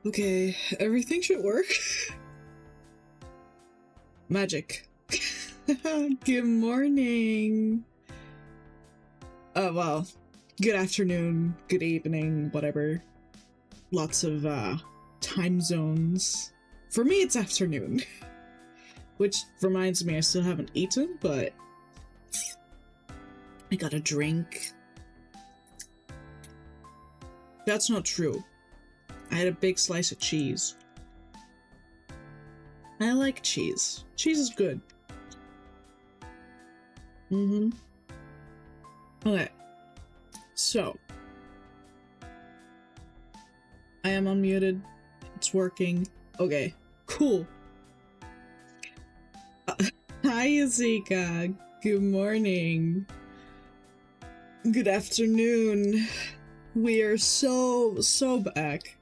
Okay, everything should work. Magic. Good morning. Well, good afternoon, good evening, whatever. Lots of time zones. For me, it's afternoon. Which reminds me, I still haven't eaten, but I got a drink. That's not true. I had a big slice of cheese. I like cheese. Cheese is good. Okay. So. I am unmuted. It's working. Okay. Cool. Hi, Azika. Good morning. Good afternoon. We are so back.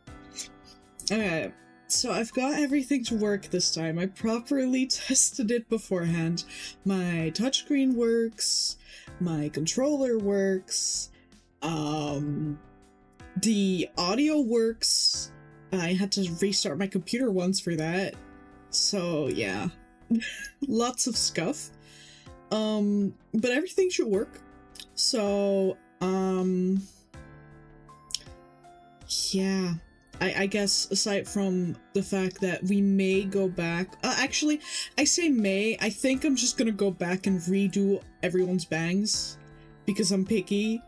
Okay, so I've got everything to work this time. I properly tested it beforehand. My touchscreen works, my controller works, the audio works. I had to restart my computer once for that. So yeah, lots of scuff. But everything should work. So, yeah. I guess aside from the fact that we may go back, actually, I say may, I think I'm just gonna go back and redo everyone's bangs because I'm picky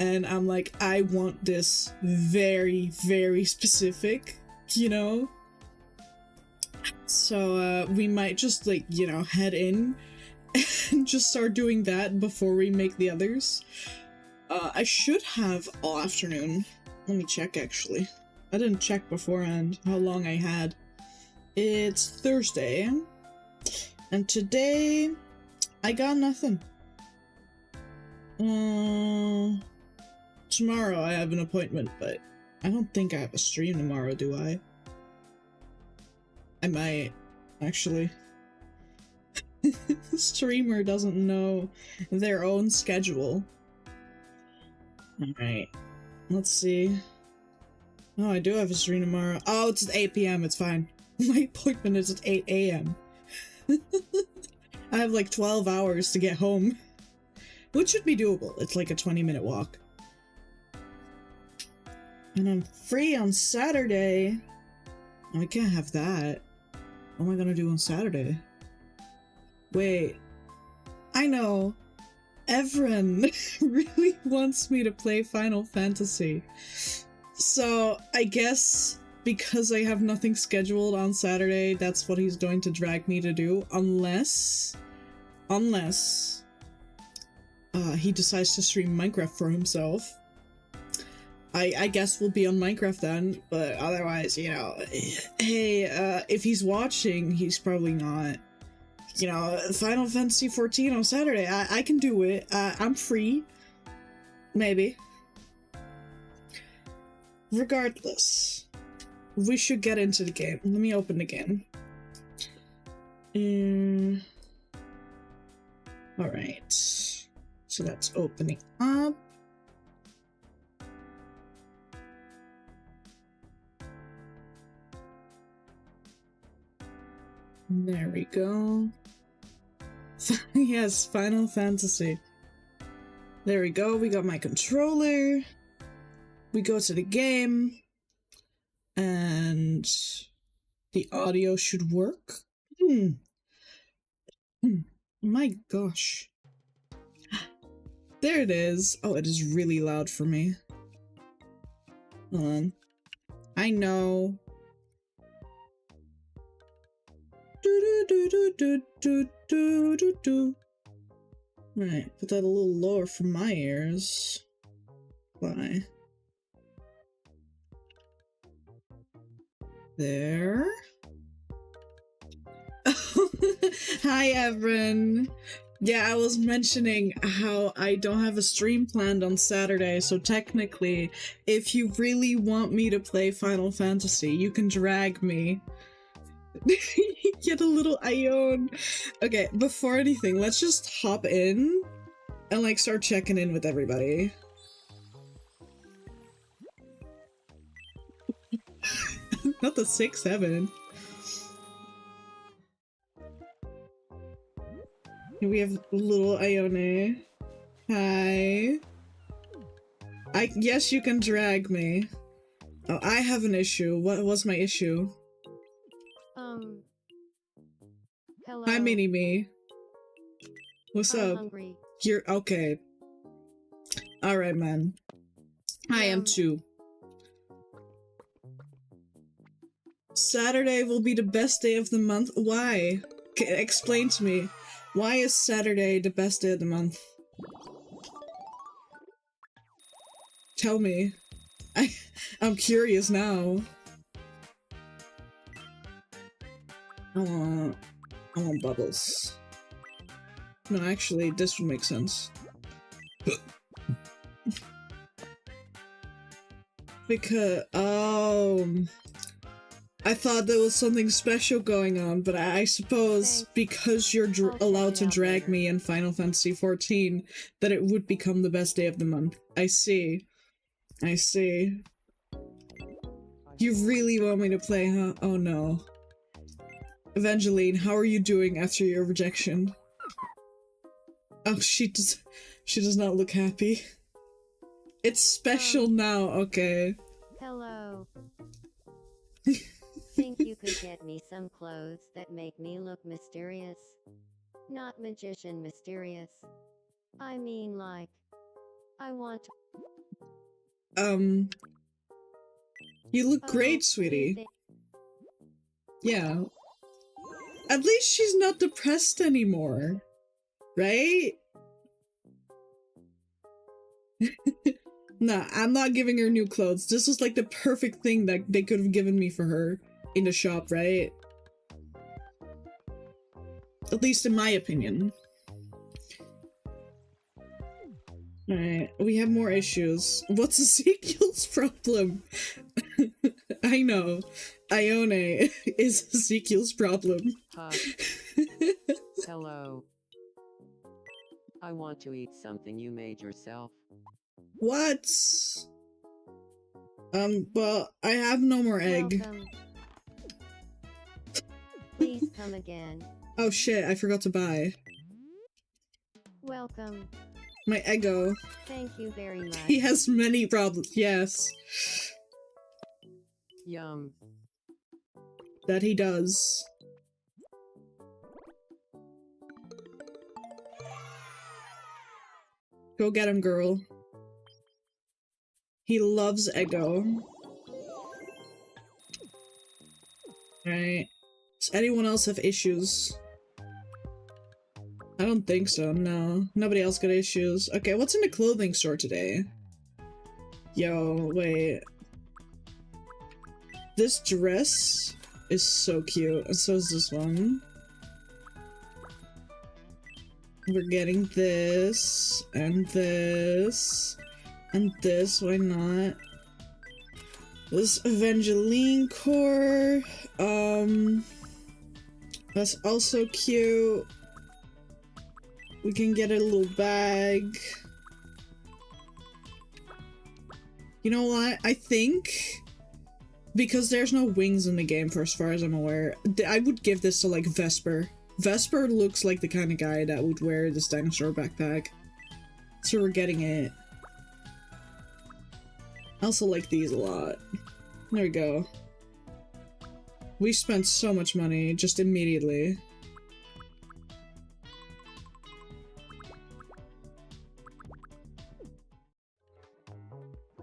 and I'm like, I want this very, very specific, you know? So, we might just, like, you know, head in and just start doing that before we make the others. I should have all afternoon. Let me check, actually. I didn't check beforehand how long I had. It's Thursday, and today I got nothing. Tomorrow I have an appointment, but I don't think I have a stream tomorrow, do I? I might, actually. The streamer doesn't know their own schedule. Alright, let's see. Oh, I do have a stream tomorrow. Oh, it's at 8 p.m. It's fine. My appointment is at 8 a.m. I have like 12 hours to get home. Which should be doable. It's like a 20-minute walk. And I'm free on Saturday. Oh, I can't have that. What am I gonna do on Saturday? Wait. I know. Evren really wants me to play Final Fantasy. So, I guess because I have nothing scheduled on Saturday, that's what he's going to drag me to do, unless he decides to stream Minecraft for himself. I guess we'll be on Minecraft then, but otherwise, you know, hey, if he's watching, he's probably not. You know, Final Fantasy 14 on Saturday, I can do it. I'm free. Maybe. Regardless, we should get into the game. Let me open the game. Alright. So that's opening up. There we go. Yes, Final Fantasy. There we go, we got my controller. We go to the game, and the audio should work. My gosh. There it is. Oh, it is really loud for me. Hold on. I know. Right, put that a little lower for my ears. Why? There. Hi, Evren. Yeah, I was mentioning how I don't have a stream planned on Saturday, so technically, if you really want me to play Final Fantasy, you can drag me. Get a little Ione. Okay, before anything, let's just hop in and like start checking in with everybody. Not the 6-7. We have little Ione. Hi. Yes, you can drag me. Oh, I have an issue. What was my issue? Hello. Hi, Mini-Me. What's I'm up? hungry. You're okay. Alright, man. I am too. Saturday will be the best day of the month. Why? Explain to me. Why is Saturday the best day of the month? Tell me. I'm curious now. I want bubbles. No, actually, this would make sense. Because, I thought there was something special going on, but I suppose because you're allowed to drag me in Final Fantasy XIV, that it would become the best day of the month. I see. I see. You really want me to play, huh? Oh no. Evangeline, how are you doing after your rejection? Oh, she does not look happy. It's special now, okay. Hello. Think you could get me some clothes that make me look mysterious? Not magician mysterious. I mean, like, I want to... You look great, sweetie. Yeah. At least she's not depressed anymore. Right? Nah, I'm not giving her new clothes. This was like the perfect thing that they could have given me for her in the shop, right? At least in my opinion. Alright, we have more issues. What's Ezekiel's problem? I know. Ione is Ezekiel's problem. Hi. Hello. I want to eat something you made yourself. What? Well, I have no more egg. Welcome. Please come again. Oh shit, I forgot to buy. Welcome. My ego. Thank you very much. He has many problems, yes. Yum. That he does. Go get him, girl. He loves ego. Right. Does anyone else have issues? I don't think so, no. Nobody else got issues. Okay, what's in the clothing store today? Yo, wait. This dress is so cute, and so is this one. We're getting this, and this, and this, why not? This Evangeline core, that's also cute. We can get a little bag. You know what? I think because there's no wings in the game, for as far as I'm aware, I would give this to like Vesper. Vesper looks like the kind of guy that would wear this dinosaur backpack. So we're getting it. I also like these a lot. There we go. We spent so much money just immediately.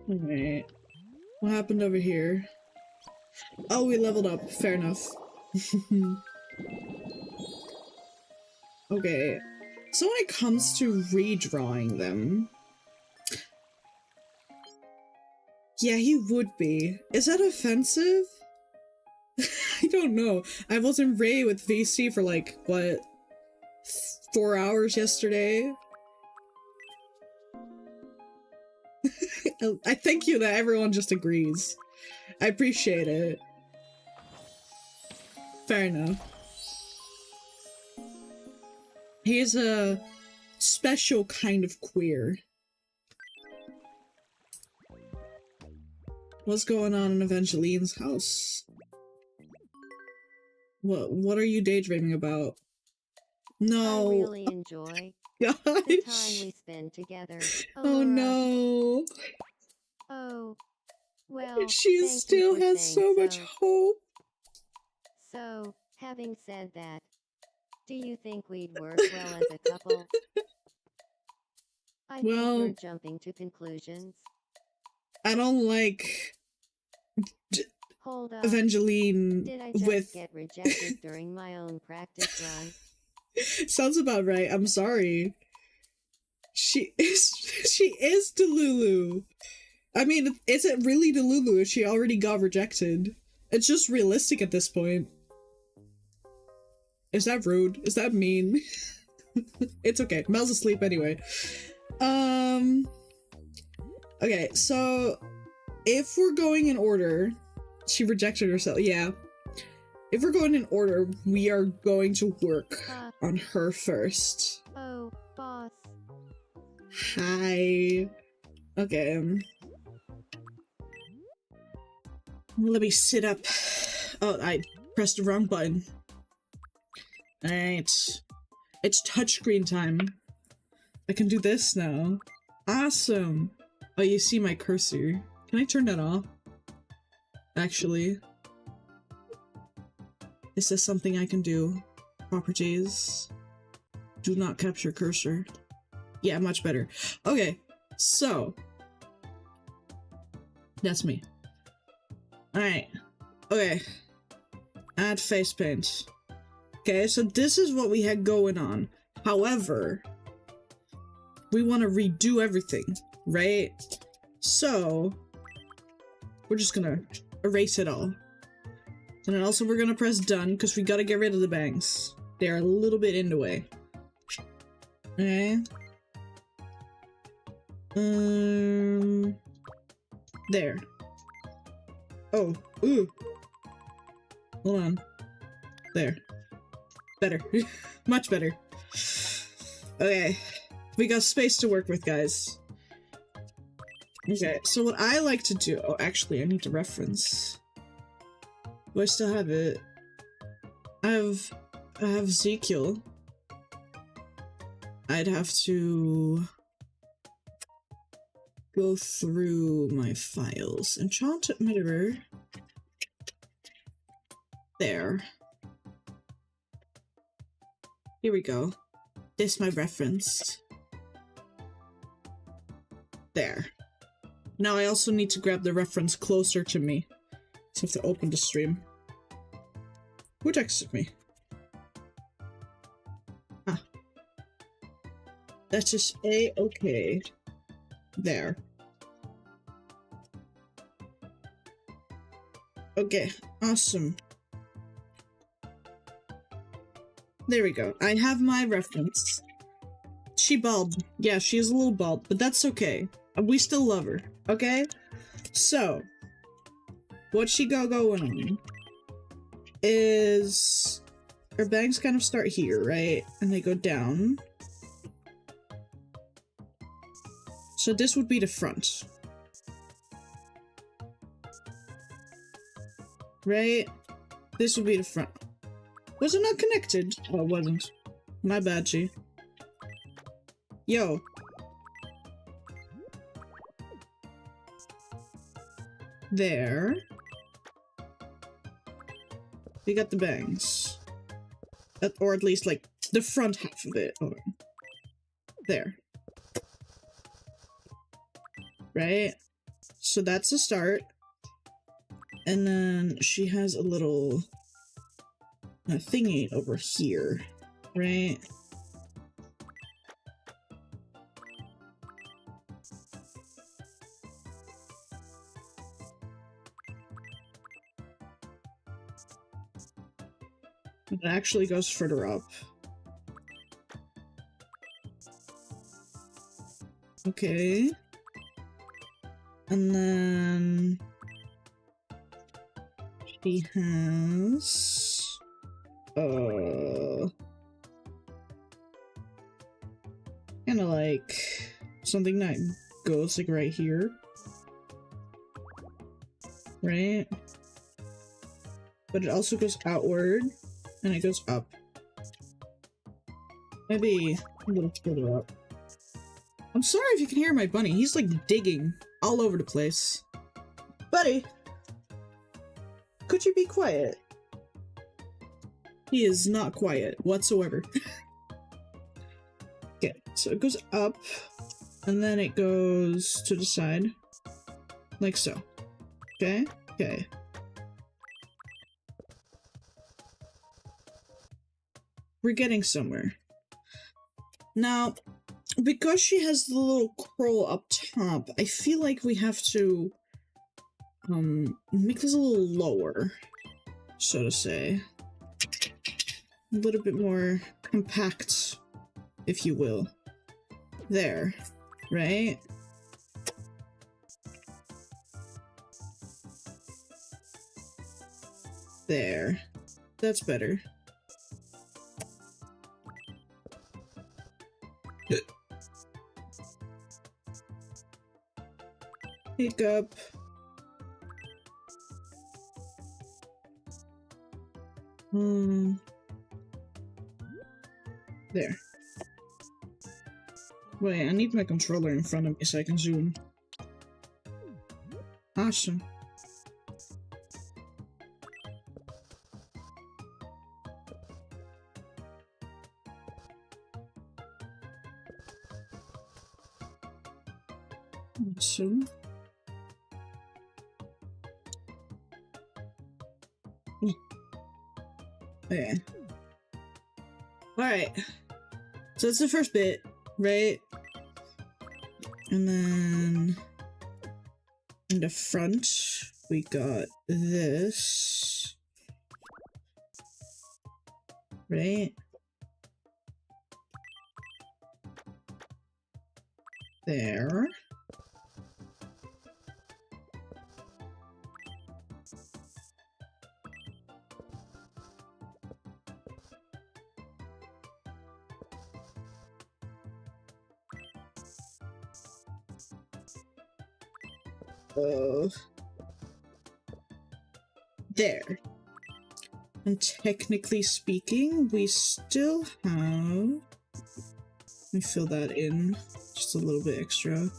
Alright. What happened over here? Oh, we leveled up. Fair enough. Okay. So when it comes to redrawing them... Yeah, he would be. Is that offensive? I don't know. I was in Ray with VC for like, what, 4 hours yesterday? I thank you that everyone just agrees. I appreciate it. Fair enough. He's a special kind of queer. What's going on in Evangeline's house? What are you daydreaming about? No. I really enjoy Gosh. the time we spend together. Oh Allura. no. Oh. Well, She thank you still for has saying so much so. hope. So, having said that, do you think we'd work well as a couple? I think Well, you're jumping to conclusions. I don't like Hold up. Evangeline Did I just with get rejected during my own practice run? sounds about right. I'm sorry. She is Delulu. I mean, is it really Delulu if she already got rejected? It's just realistic at this point. Is that rude? Is that mean? It's okay. Mel's asleep anyway. Okay, so if we're going in order, she rejected herself. Yeah. If we're going in order, we are going to work on her first. Oh, boss. Hi. Okay. Let me sit up. Oh, I pressed the wrong button. Alright. It's touchscreen time. I can do this now. Awesome. Oh, you see my cursor. Can I turn that off? Actually. Is this something I can do? Properties. Do not capture cursor. Yeah, much better. Okay, so. That's me. Alright. Okay. Add face paint. Okay, so this is what we had going on. However, we want to redo everything, right? So, we're just gonna erase it all. And then also we're gonna press done, because we gotta get rid of the bangs. They're a little bit in the way. Okay. There. Oh, ooh. Hold on. There. Better. Much better. Okay. We got space to work with, guys. Okay, so what I like to do... Oh, actually, I need to reference. Do I still have it? I have Ezekiel. I'd have to go through my files. Enchanted Mirror. There. Here we go. This is my reference. There. Now I also need to grab the reference closer to me. So I have to open the stream. Who texted me? Ah. That's just A-okay. There. Okay, awesome. There we go. I have my reference. She bald. Yeah, she is a little bald, but that's okay. We still love her, okay? So, what she got going on is her bangs kind of start here, right? And they go down. So this would be the front. Right? This would be the front. Was it not connected? Oh, it wasn't. My bad, G. Yo. There. We got the bangs. Or at least, like, the front half of it. Hold on. There. Right? So that's the start. And then she has a little thingy over here, right? It actually goes further up. Okay. And then she has kind of like something that goes like right here, right? But it also goes outward, and it goes up. Maybe a little further up. I'm sorry if you can hear my bunny. He's like digging all over the place. Buddy! Could you be quiet? He is not quiet whatsoever. Okay, so it goes up, and then it goes to the side. Like so. Okay? Okay. We're getting somewhere. Now, because she has the little curl up top, I feel like we have to make this a little lower, so to say. A little bit more compact, if you will. There, right? There. That's better. Hiccup. There. Wait, I need my controller in front of me so I can zoom. Awesome. Awesome. Okay. Alright. So that's the first bit, right? And then in the front, we got this. Right? There. There. And technically speaking, we still have... Let me fill that in just a little bit extra.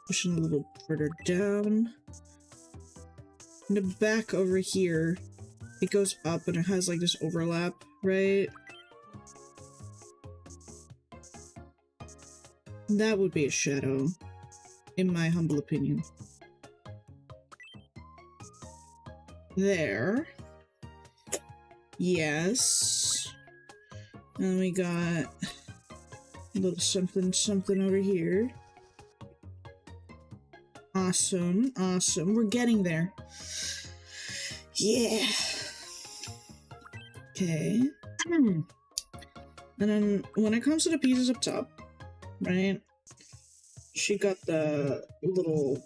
Pushing a little further down. In the back over here, it goes up and it has like this overlap, right? That would be a shadow, in my humble opinion. There. Yes. And we got a little something something over here. Awesome, awesome. We're getting there. Yeah. Okay. And then when it comes to the pieces up top, right? She got the little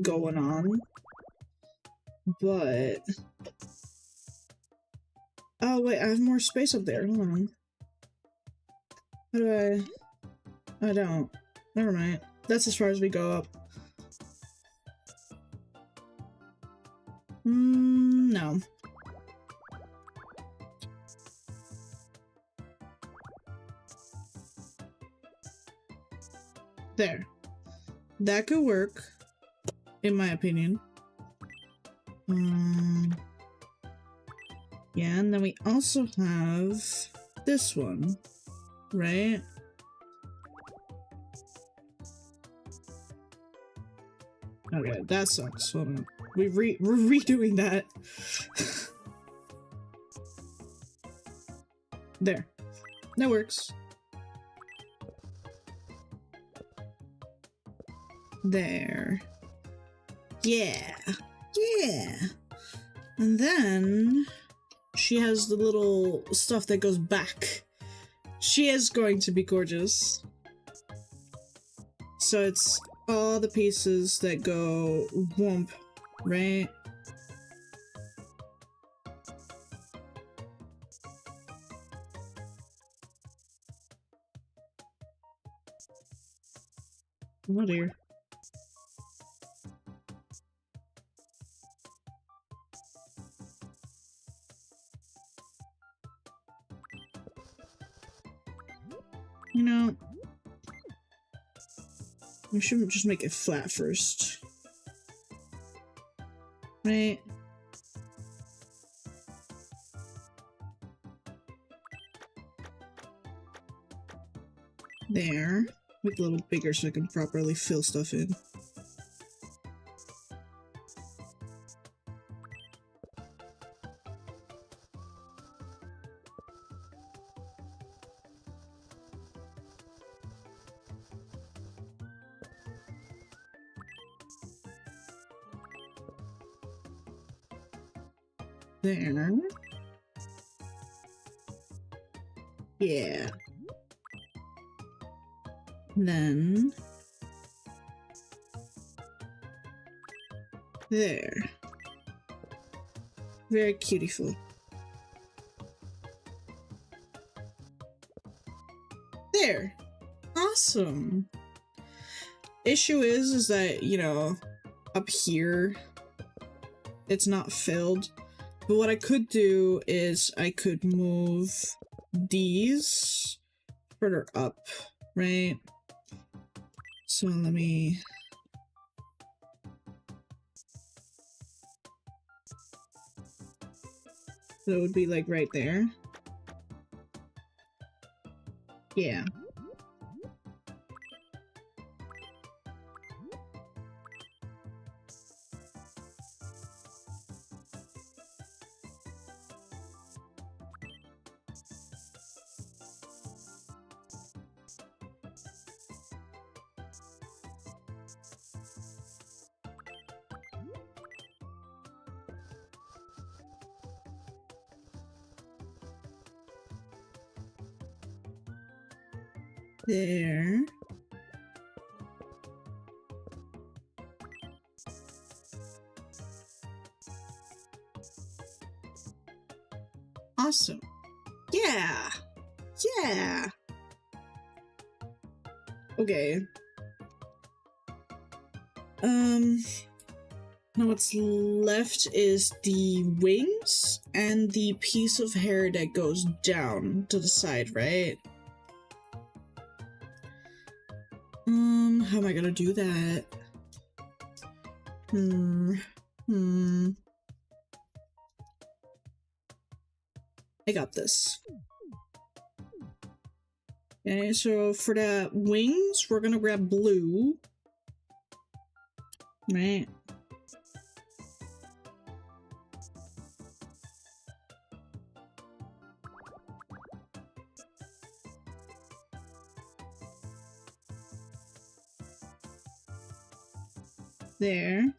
going on. But... Oh wait, I have more space up there. Hold on. How do I don't. Never mind. That's as far as we go up. No. There. That could work, in my opinion. Yeah, and then we also have this one, right? Okay, that sucks. Hold on. We're redoing that. There. That works. There. Yeah. Yeah. And then she has the little stuff that goes back. She is going to be gorgeous. So it's all the pieces that go whoomp, right? Oh dear. You know, we should just make it flat first. Right? There. Make it a little bigger so I can properly fill stuff in. There. Yeah. Then there. Very cutiful. There. Awesome. Issue is that, you know, up here it's not filled. But what I could do is I could move these further up, right? So let me... So it would be like right there. Yeah. There. Awesome. Yeah. Yeah. Okay. Now what's left is the wings and the piece of hair that goes down to the side, right? How am I gonna do that? I got this. Okay, so for the wings, we're gonna grab blue. Right. There.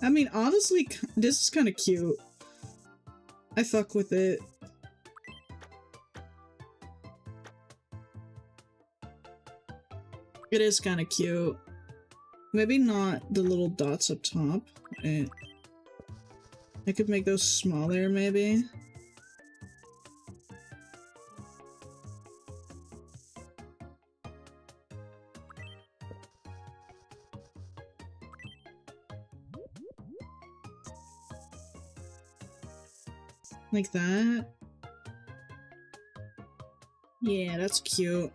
I mean, honestly, this is kind of cute. I fuck with it. It is kind of cute. Maybe not the little dots up top. I could make those smaller, maybe. Like that. Yeah, that's cute.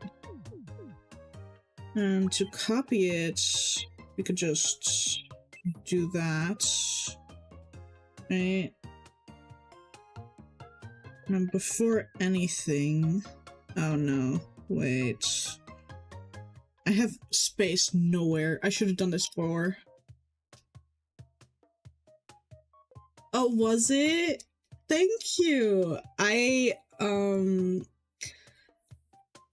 To copy it, we could just do that. Right? Before anything... Oh no, wait. I have space nowhere. I should have done this before. Oh, was it? Thank you. I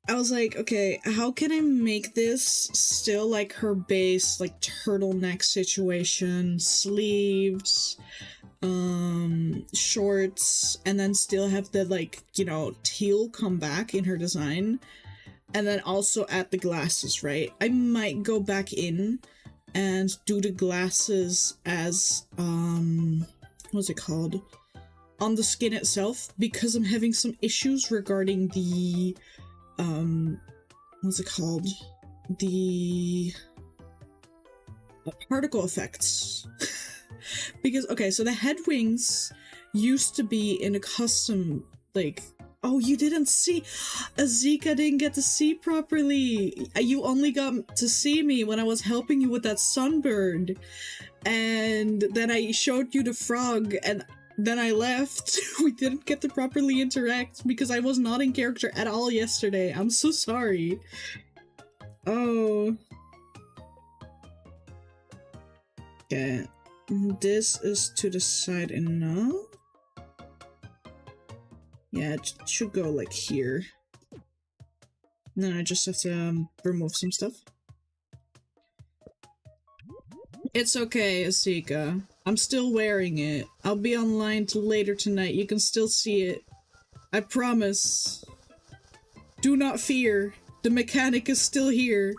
was like, okay, how can I make this still like her base, like turtleneck situation, sleeves, shorts, and then still have the, like, you know, teal come back in her design, and then also add the glasses, right? I might go back in and do the glasses as, what's it called? On the skin itself, because I'm having some issues regarding the, what's it called? The particle effects. Because, okay, so the head wings used to be in a custom, like, Oh, you didn't see. Azika didn't get to see properly. You only got to see me when I was helping you with that sunbird. And then I showed you the frog and then I left. We didn't get to properly interact because I was not in character at all yesterday. I'm so sorry. Oh. Okay. This is to the side enough. Yeah, it should go like here. And then I just have to remove some stuff. It's okay, Asika. I'm still wearing it. I'll be online till later tonight. You can still see it. I promise. Do not fear. The mechanic is still here.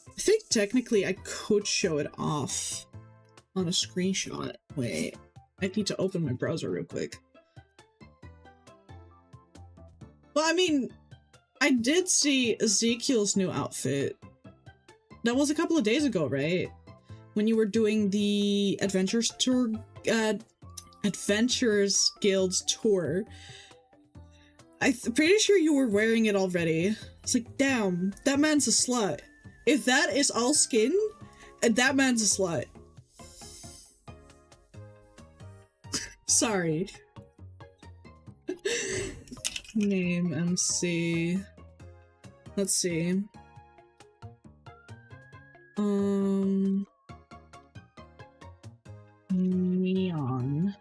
I think technically I could show it off on a screenshot. Wait. I need to open my browser real quick. Well, I mean, I did see Ezekiel's new outfit. That was a couple of days ago, right? When you were doing the Adventures Tour, Adventures Guild's tour. I'm pretty sure you were wearing it already. It's like, damn, that man's a slut. If that is all skin, that man's a slut. Sorry. Name MC. Let's see. Neon.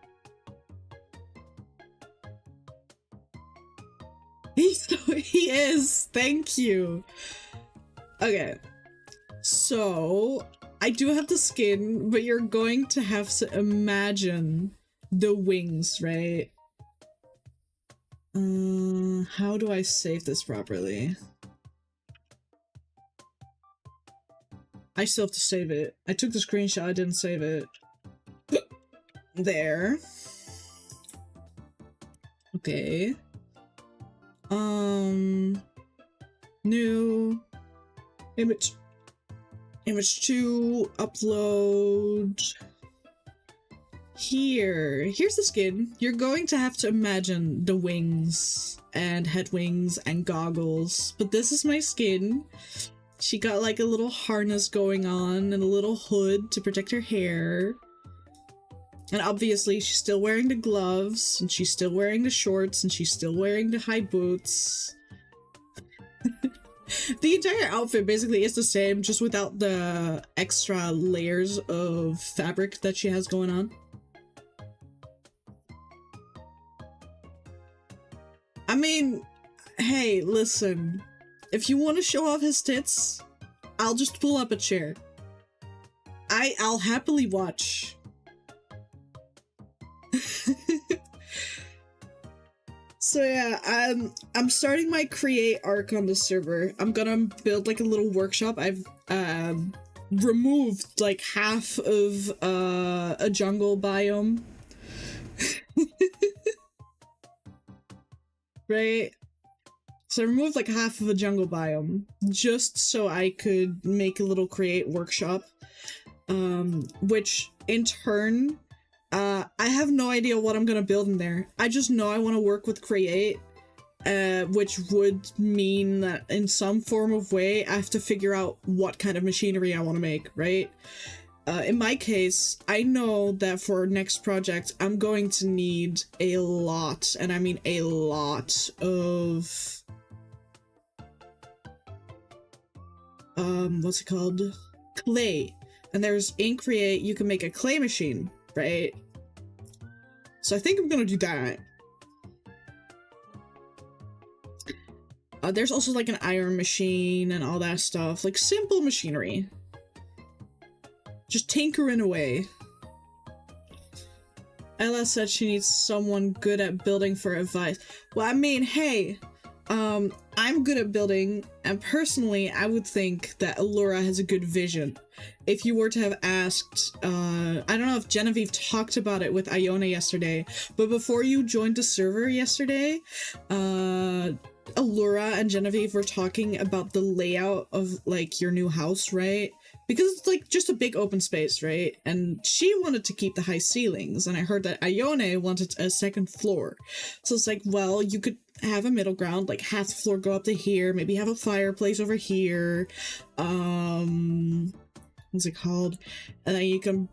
He is. Thank you. Okay. So I do have the skin, but you're going to have to imagine the wings, right? How do I save this properly? I still have to save it. I took the screenshot, I didn't save it. There. Okay. New image. Image 2, upload. Here's the skin. You're going to have to imagine the wings and head wings and goggles, but this is my skin. She got like a little harness going on and a little hood to protect her hair. And obviously she's still wearing the gloves and she's still wearing the shorts and she's still wearing the high boots. The entire outfit basically is the same, just without the extra layers of fabric that she has going on. I mean, hey, listen. If you want to show off his tits, I'll just pull up a chair. I'll happily watch. So yeah, I'm starting my create arc on the server. I'm gonna build like a little workshop. I've removed like half of a jungle biome. Right? So I removed like half of a jungle biome just so I could make a little create workshop, which in turn, I have no idea what I'm gonna build in there. I just know I want to work with create, which would mean that in some form of way I have to figure out what kind of machinery I want to make, right? In my case, I know that for next project, I'm going to need a lot, and I mean a lot of what's it called? Clay. And there's in create, you can make a clay machine, right? So I think I'm gonna do that. There's also like an iron machine and all that stuff, like simple machinery. Just tinkering away. Ella said she needs someone good at building for advice. Well, I mean, hey, I'm good at building, and personally, I would think that Allura has a good vision. If you were to have asked, I don't know if Genevieve talked about it with Iona yesterday, but before you joined the server yesterday, Allura and Genevieve were talking about the layout of like your new house, right? Because it's like just a big open space, right? And she wanted to keep the high ceilings, and I heard that Ione wanted a second floor. So it's like, well, you could have a middle ground, like half the floor go up to here, maybe have a fireplace over here. What's it called? And then you can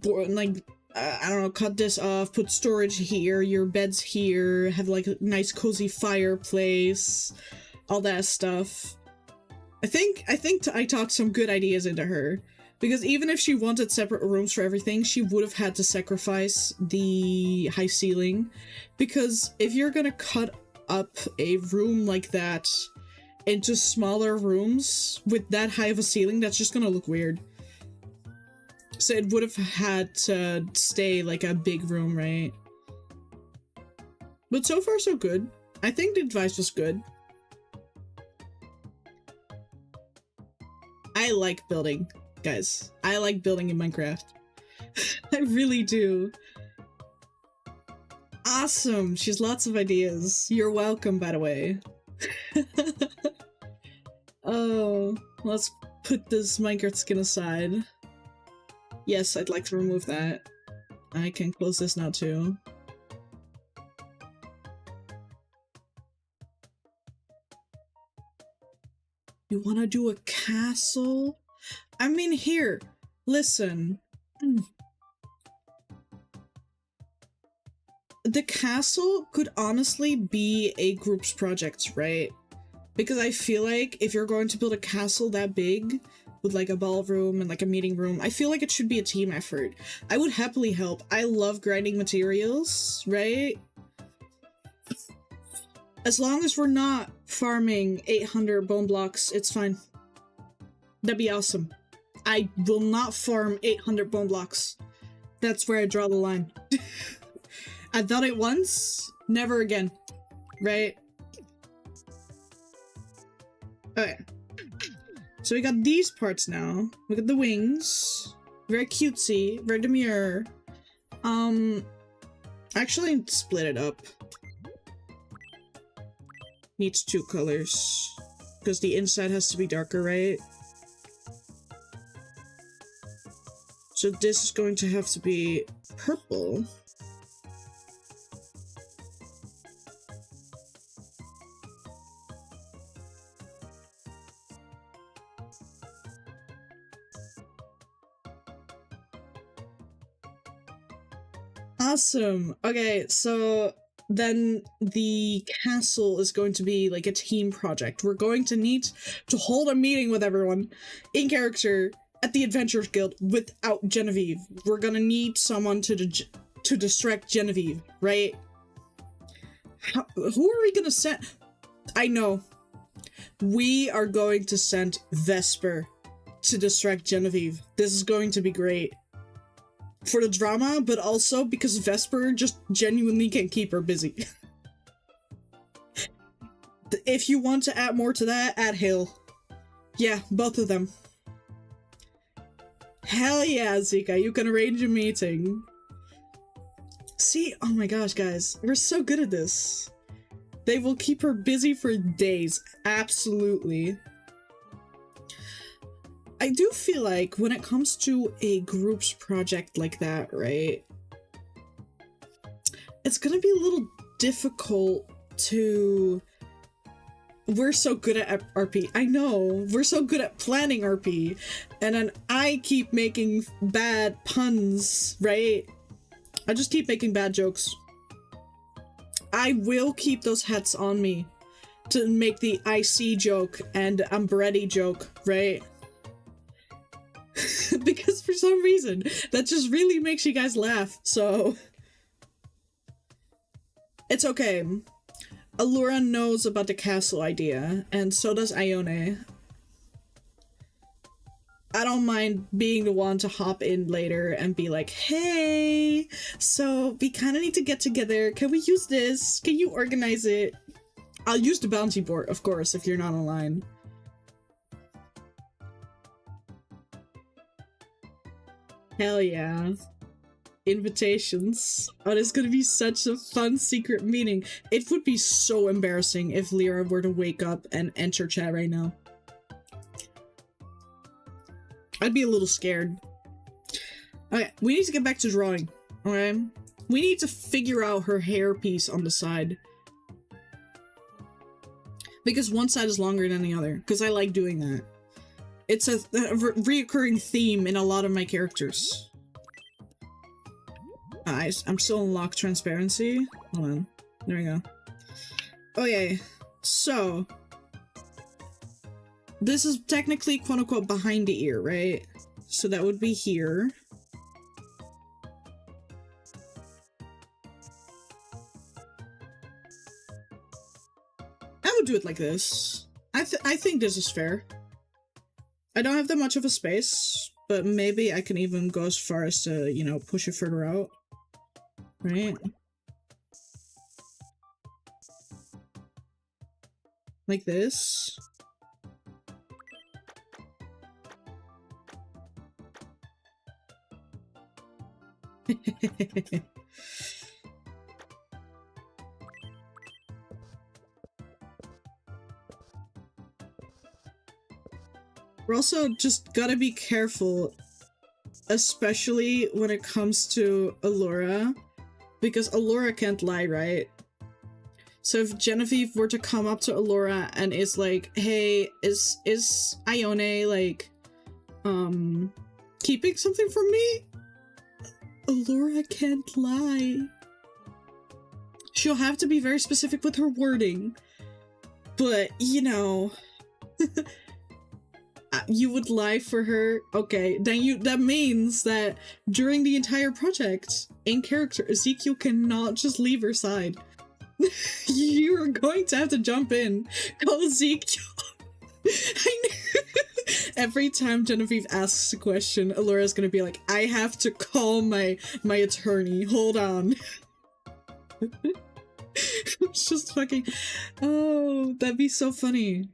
like I don't know, cut this off, put storage here, your bed's here, have like a nice cozy fireplace, all that stuff. I think I talked some good ideas into her, because even if she wanted separate rooms for everything, she would have had to sacrifice the high ceiling, because if you're gonna cut up a room like that into smaller rooms with that high of a ceiling, that's just gonna look weird. So it would have had to stay like a big room, right? But so far so good. I think the advice was good. I like building, guys. I like building in Minecraft. I really do. Awesome! She has lots of ideas. You're welcome, by the way. Oh, let's put this Minecraft skin aside. Yes, I'd like to remove that. I can close this now too. You want to do a castle? I mean, here, listen. The castle could honestly be a group's project, right? Because I feel like if you're going to build a castle that big, with like a ballroom and like a meeting room, I feel like it should be a team effort. I would happily help. I love grinding materials, right? As long as we're not farming 800 bone blocks, it's fine. That'd be awesome. I will not farm 800 bone blocks. That's where I draw the line. I've done it once, never again, right? Okay. So we got these parts now. We got the wings. Very cutesy, very demure. Actually split it up. Needs 2 colors. Because the inside has to be darker, right? So this is going to have to be purple. Awesome. Okay, so then the castle is going to be like a team project. We're going to need to hold a meeting with everyone in character at the Adventurers Guild without Genevieve. We're gonna need someone to distract Genevieve, right? Who are we gonna send? I know. We are going to send Vesper to distract Genevieve. This is going to be great. For the drama, but also because Vesper just genuinely can keep her busy. If you want to add more to that, add Hill. Yeah, both of them. Hell yeah, Zika, you can arrange a meeting. See, oh my gosh, guys, we're so good at this. They will keep her busy for days, absolutely. I do feel like when it comes to a group's project like that, right? It's gonna be a little difficult to... We're so good at RP. I know, we're so good at planning RP. And then I keep making bad puns, right? I just keep making bad jokes. I will keep those hats on me to make the IC joke and Umbretti joke, right? Because for some reason, that just really makes you guys laugh, so... It's okay. Allura knows about the castle idea, and so does Ione. I don't mind being the one to hop in later and be like, hey, so we kind of need to get together. Can we use this? Can you organize it? I'll use the bounty board, of course, if you're not online. Hell yeah. invitations. Oh, it's gonna be such a fun secret meeting. It would be so embarrassing if Lyra were to wake up and enter chat right now. I'd be a little scared. Okay, we need to get back to drawing. Okay? We need to figure out her hair piece on the side. Because one side is longer than the other. Because I like doing that. It's a reoccurring theme in a lot of my characters. I'm still in lock transparency. Hold on. There we go. Okay, so this is technically quote-unquote behind the ear, right? So that would be here. I would do it like this. I think this is fair. I don't have that much of a space, but maybe I can even go as far as to, you know, push it further out. Right? Like this. We're also just gotta be careful, especially when it comes to Allura, because Allura can't lie, right? So if Genevieve were to come up to Allura and is like, hey, is Ione, like, keeping something from me? Allura can't lie. She'll have to be very specific with her wording. But, you know... You would lie for her? Okay, then that means that during the entire project, in character, Ezekiel cannot just leave her side. You're going to have to jump in. Call Ezekiel. I knew. Every time Genevieve asks a question, Allura's gonna be like, I have to call my attorney. Hold on. It's just fucking... Oh, that'd be so funny.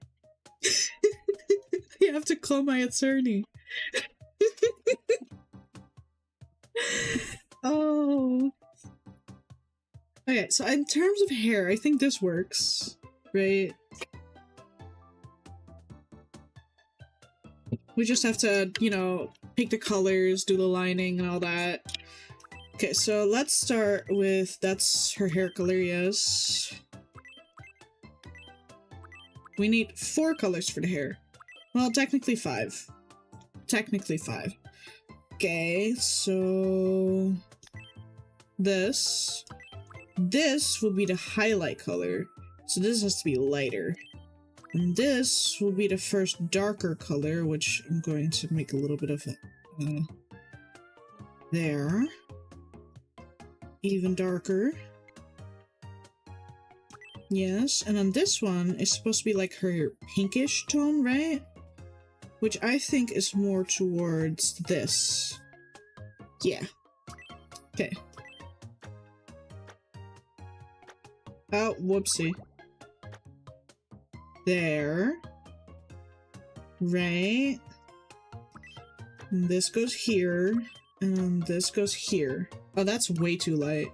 I have to call my attorney. Oh. Okay, so in terms of hair, I think this works, right? We just have to, you know, pick the colors, do the lining and all that. Okay, so let's start with, that's her hair color, yes. We need 4 colors for the hair. Well, technically 5. Technically 5. Okay, so... This will be the highlight color. So this has to be lighter. And this will be the first darker color, which I'm going to make a little bit of a... there. Even darker. Yes, and then this one is supposed to be like her pinkish tone, right? Which I think is more towards this. Yeah. Okay. Oh, whoopsie. There. Right. And this goes here. And this goes here. Oh, that's way too light.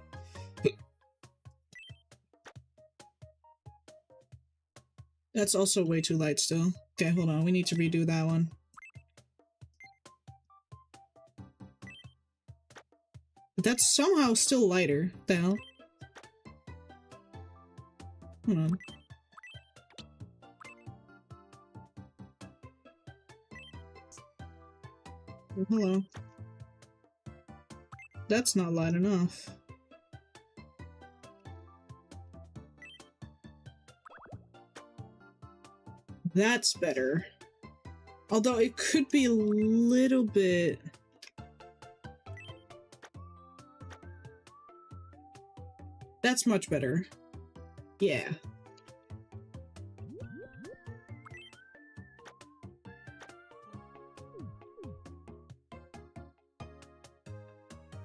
That's also way too light still. Okay, hold on. We need to redo that one. But that's somehow still lighter. The hell? Hold on. Oh, hello. That's not light enough. That's better. Although it could be a little bit... That's much better. Yeah.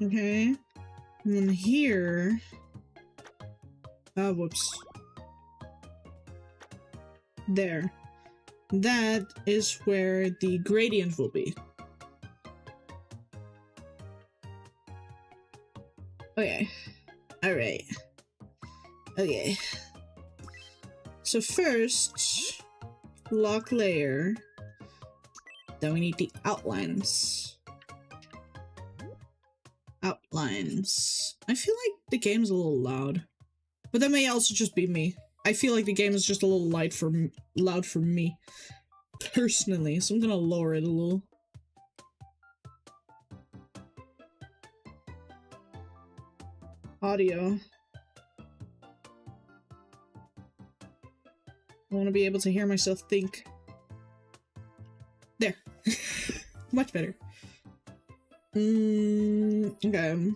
Okay. And then here... Oh, whoops. There. That is where the gradient will be. Okay. Alright. Okay. So first, block layer. Then we need the outlines. Outlines. I feel like the game's a little loud. But that may also just be me. I feel like the game is just a little loud for me. Personally. So I'm gonna lower it a little. Audio. I want to be able to hear myself think. There. Much better. Okay.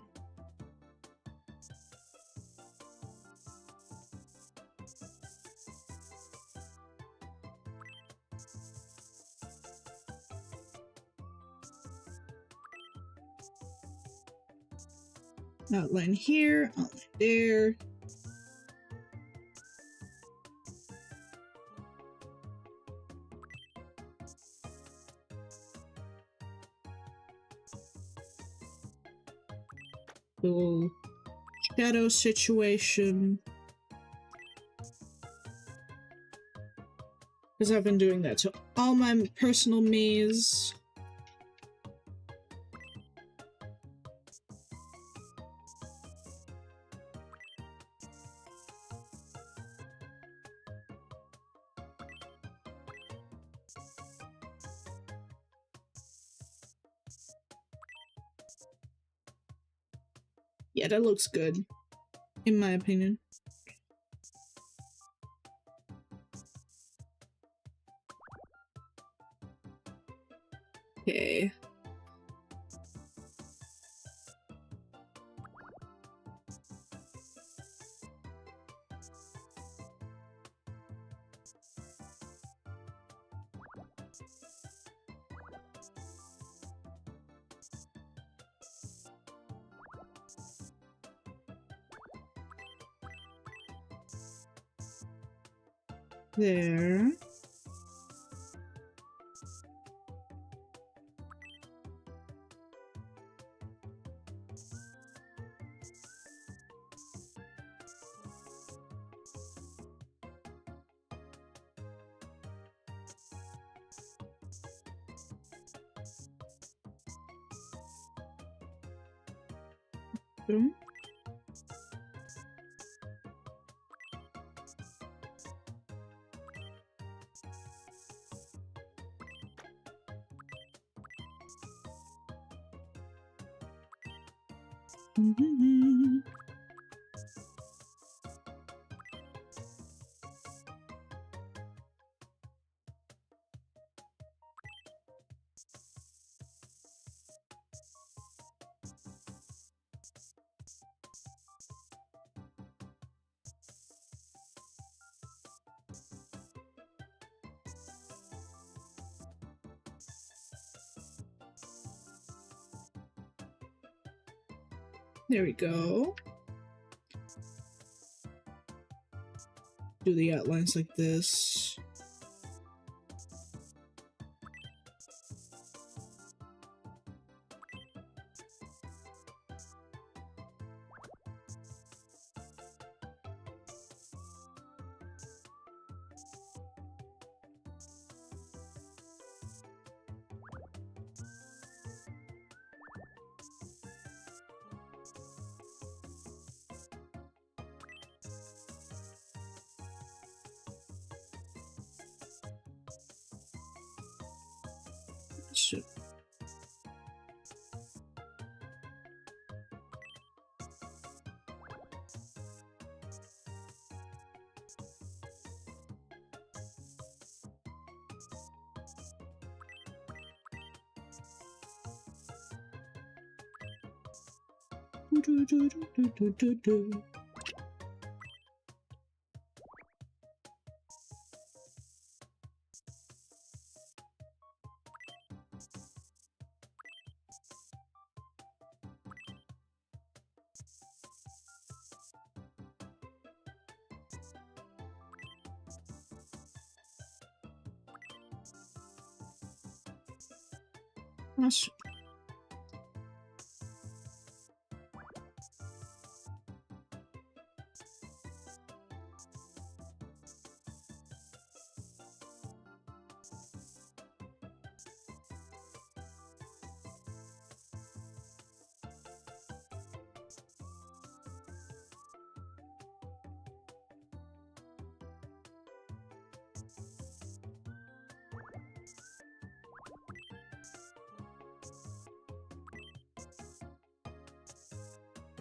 Outline here, outline there. Little shadow situation. Because I've been doing that to all my personal MIIS. Yeah, that looks good, in my opinion. Okay. There. Boom. There we go. Do the outlines like this. Shit. That's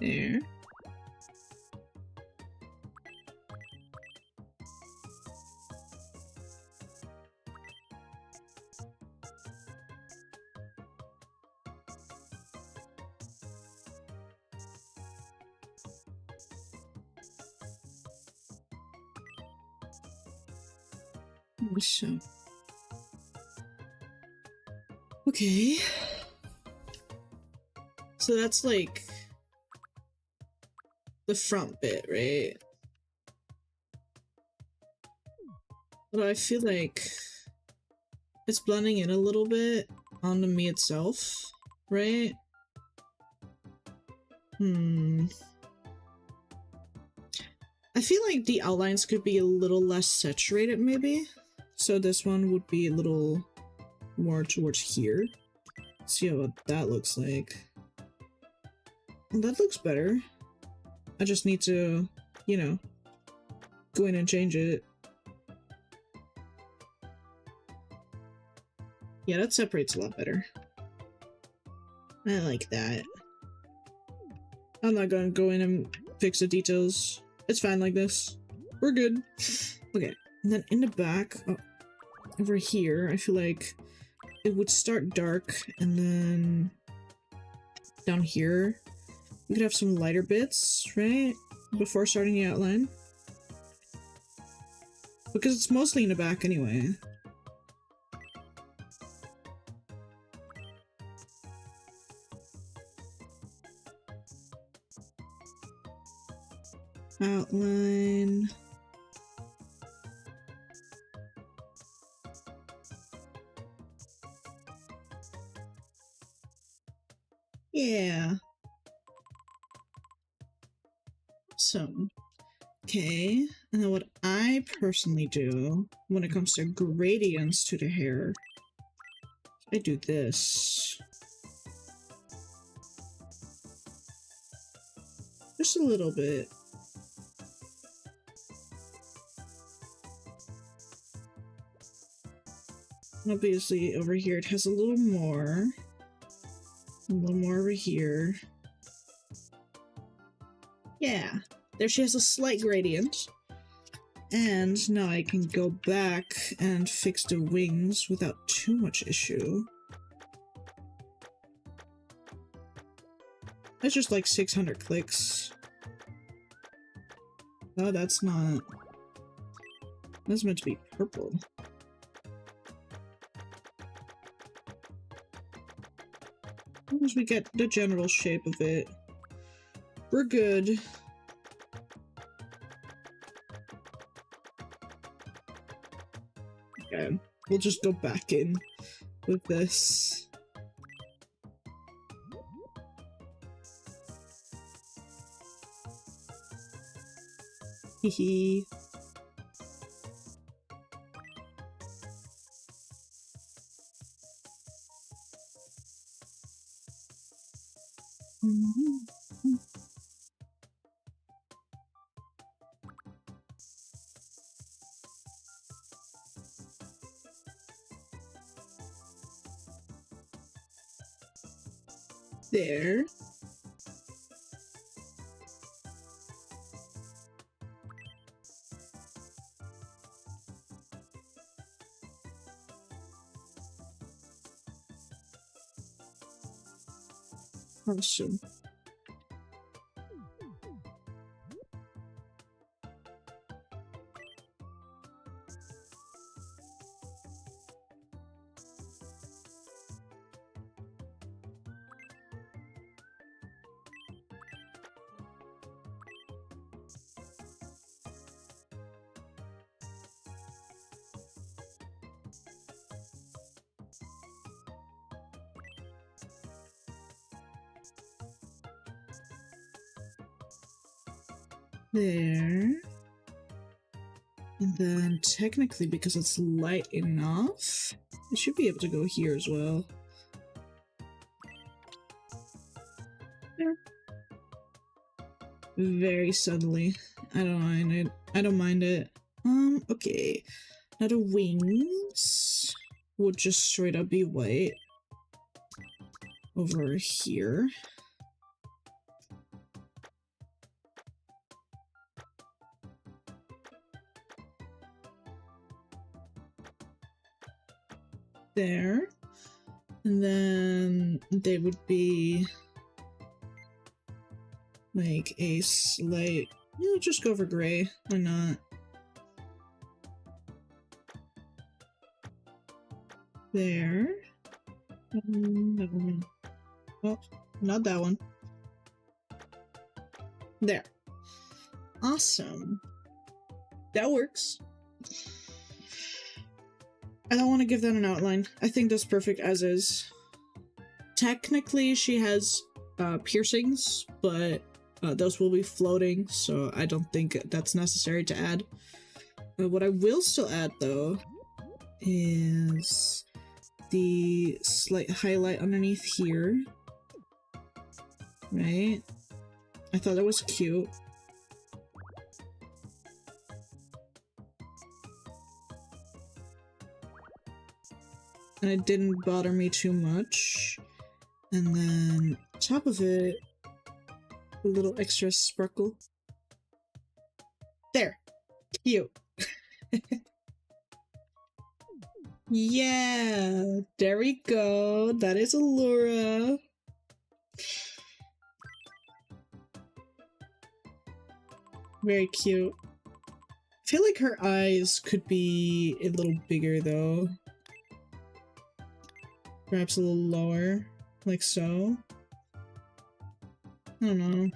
There. So, okay. So that's like the front bit, right? But I feel like it's blending in a little bit on the me itself, right? I feel like the outlines could be a little less saturated, maybe. So this one would be a little more towards here. See what that looks like. And that looks better. I just need to, you know, go in and change it. Yeah, that separates a lot better. I like that. I'm not gonna go in and fix the details. It's fine like this. We're good. Okay, and then in the back, oh, over here, I feel like it would start dark, and then down here, we could have some lighter bits, right? Before starting the outline. Because it's mostly in the back anyway. Outline. Yeah. So, okay. And then what I personally do when it comes to gradients to the hair, I do this. Just a little bit. Obviously, over here it has a little more. A little more over here. Yeah, there she has a slight gradient. And now I can go back and fix the wings without too much issue. That's just like 600 clicks. No, that's not. That's meant to be purple. Once we get the general shape of it, we're good. Okay, we'll just go back in with this. Hehe. There. Awesome. There. And then technically, because it's light enough, it should be able to go here as well. There. Very subtly. I don't mind it. I don't mind it. Okay. Now the wings would just straight up be white. Over here. there. And then they would be like a slight, just go for gray, why not? There. Oh, not that one. There. Awesome. That works. I don't want to give that an outline. I think that's perfect as is. Technically, she has piercings, but those will be floating, so I don't think that's necessary to add. What I will still add, though, is the slight highlight underneath here. Right? I thought that was cute. And it didn't bother me too much. And then top of it, a little extra sparkle. There. Cute. Yeah, there we go. That is Allura. Very cute. I feel like her eyes could be a little bigger though. Perhaps a little lower, like so. I don't know.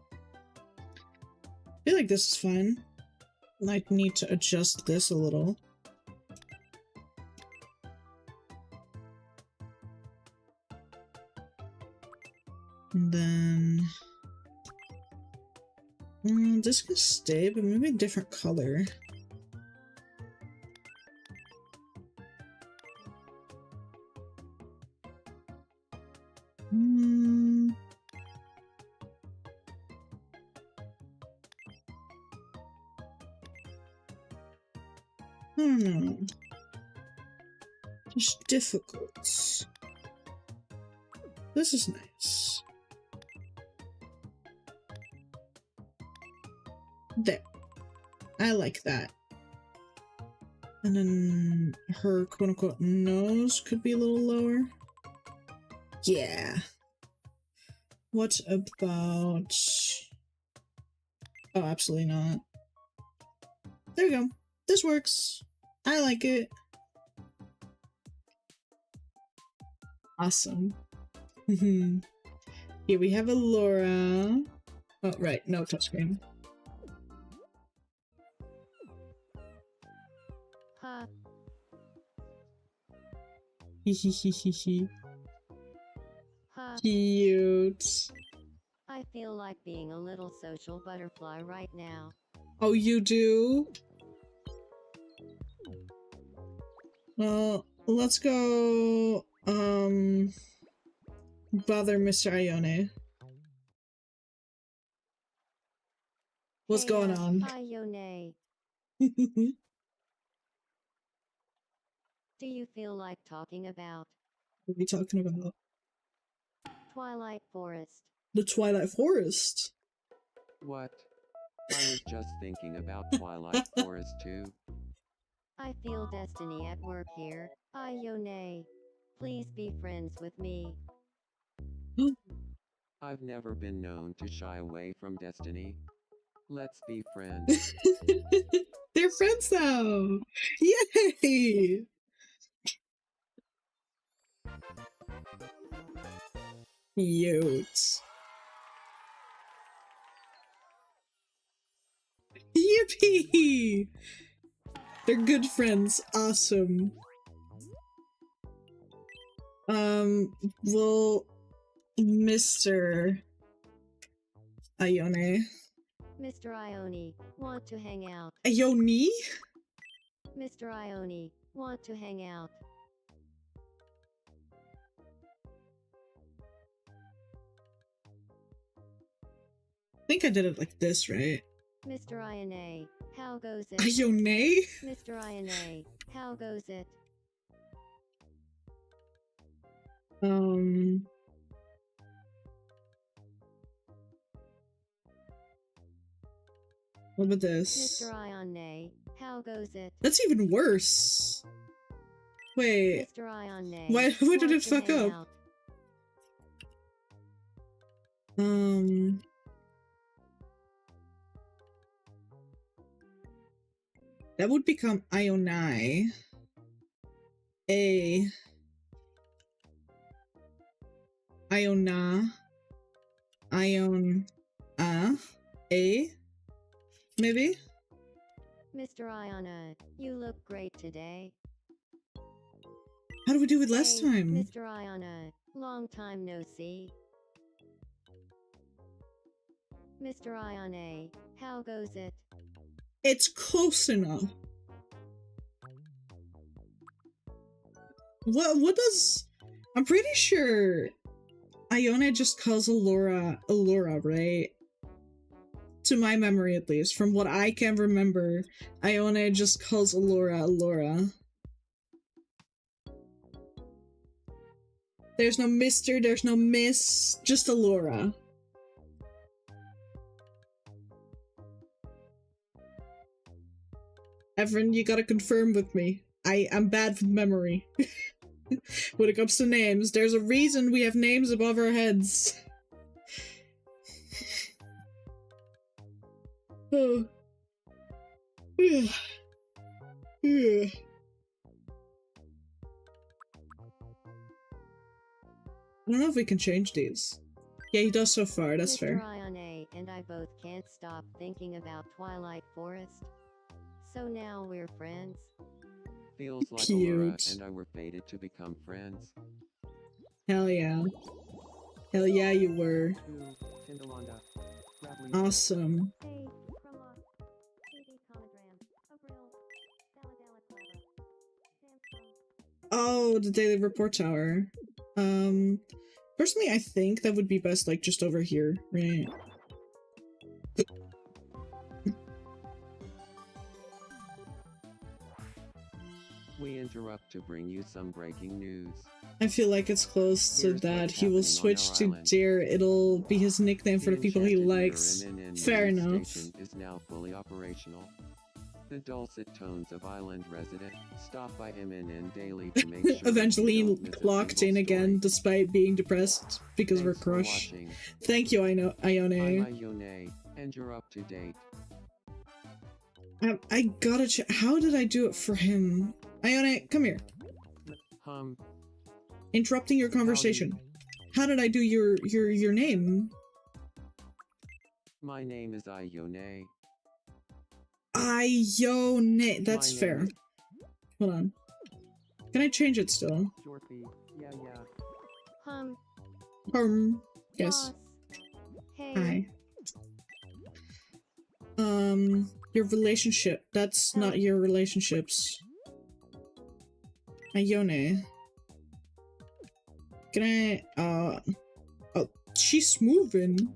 I feel like this is fine. Might need to adjust this a little. And then this could stay, but maybe a different color. I don't know. It's difficult. This is nice. There. I like that. And then her quote-unquote nose could be a little lower. Yeah. What about... Oh, absolutely not. There we go. This works. I like it. Awesome. Here we have Allura. Oh, right. No touchscreen. Huh. Hehehehe. Huh. Cute. I feel like being a little social butterfly right now. Oh, you do? Well, let's go, bother Mr. Ione. What's Hey, going on? Ione. Do you feel like talking about What are we talking about? Twilight Forest? The Twilight Forest. What? I was just thinking about Twilight Forest too. I feel destiny at work here. Ione. Please be friends with me. I've never been known to shy away from destiny. Let's be friends. They're friends now! Yay! Cute. Yippee! They're good friends. Awesome. Well, Mr. Ione. Mr. Ione, want to hang out? Ione? Mr. Ione, want to hang out? I think I did it like this, right? Mr. Ione, how goes it? Ione? Mr. Ione, how goes it? What about this? Mr. Ione, how goes it? That's even worse. Wait. Mr. Ione, Why did want it to fuck hang up? out? That would become Ioni. A. Iona. Ion. A. Maybe? Mr. Ione, you look great today. How did we do it last Hey, time? Mr. Ione, long time no see. Mr. Ione, how goes it? It's close enough. What does... I'm pretty sure Ione just calls Allura, right? To my memory, at least. From what I can remember, Ione just calls Allura. There's no Mr., there's no Miss, just Allura. Everin, you gotta confirm with me. I'm bad with memory. When it comes to names, there's a reason we have names above our heads. Oh. Yeah. Yeah. I don't know if we can change these. Yeah, he does so far, that's Mr. fair. Ione and I both can't stop thinking about Twilight Forest. So now we're friends. Feels like Cute. Allura and I were fated to become friends. Hell yeah. Hell yeah, you were. Awesome. Hey, Chroma, CD Conogram, Avril, Daladala Clara, Samsung. Oh, the Daily Report Tower. Personally, I think that would be best, like, just over here, right? We interrupt to bring you some breaking news. I feel like it's close to Here's that. what's He will happening on switch our to island. Dare. It'll be his nickname for the people he Enchanted Mirror likes. MNN Fair news enough. station is now fully operational. The dulcet tones of island resident stop by MNN daily to make sure Eventually you don't miss a clocked single in again, story. despite being depressed because we're Thanks for crushed. watching. Thank you, I'm Ione. Ione, and you're up to date. I gotta check. How did I do it for him? Ione, come here. Interrupting your conversation. How did I do your name? My name is Ione. Ione. That's My fair. name Hold on. Can I change it still? Jorpy. Yeah. Yes. Boss. Hey. Hi. Your relationship. That's not your relationships. Ione. Can I, oh, she's moving.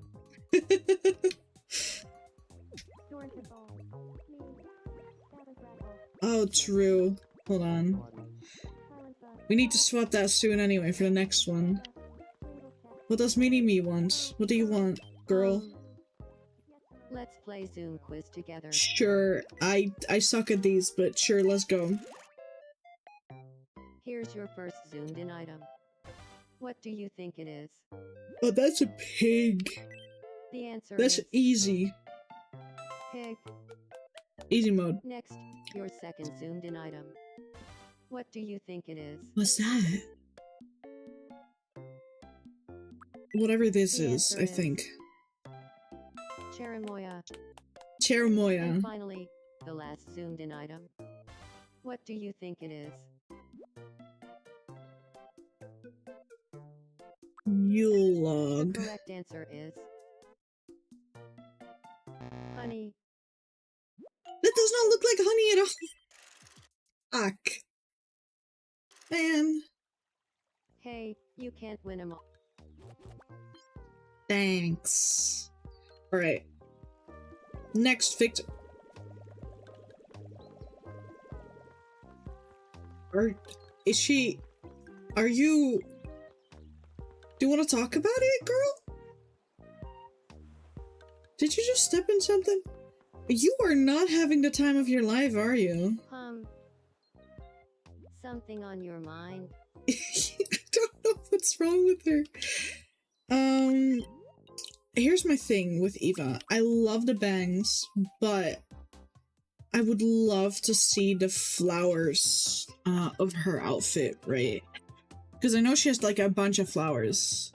Oh, true. Hold on. We need to swap that soon anyway for the next one. What does Mini-Me want? What do you want, girl? Let's play Zoom quiz together. Sure. I suck at these, but sure, let's go. Here's your first zoomed in item. What do you think it is? Oh, that's a pig. The answer That's is easy. pig. Easy mode. Next, your second zoomed in item. What do you think it is? What's that? Whatever this The is, answer I is think. Cherimoya. And Cherimoya. finally, the last zoomed in item. What do you think it is? Yule The log. correct answer is honey. That does not look like honey at all. Fuck. Man. Hey, you can't win them all. Thanks. Alright. Next victim. Are you... Do you want to talk about it, girl? Did you just step in something? You are not having the time of your life, are you? something on your mind? I don't know what's wrong with her. Here's my thing with Eva. I love the bangs, but I would love to see the flowers of her outfit, right? Because I know she has like a bunch of flowers.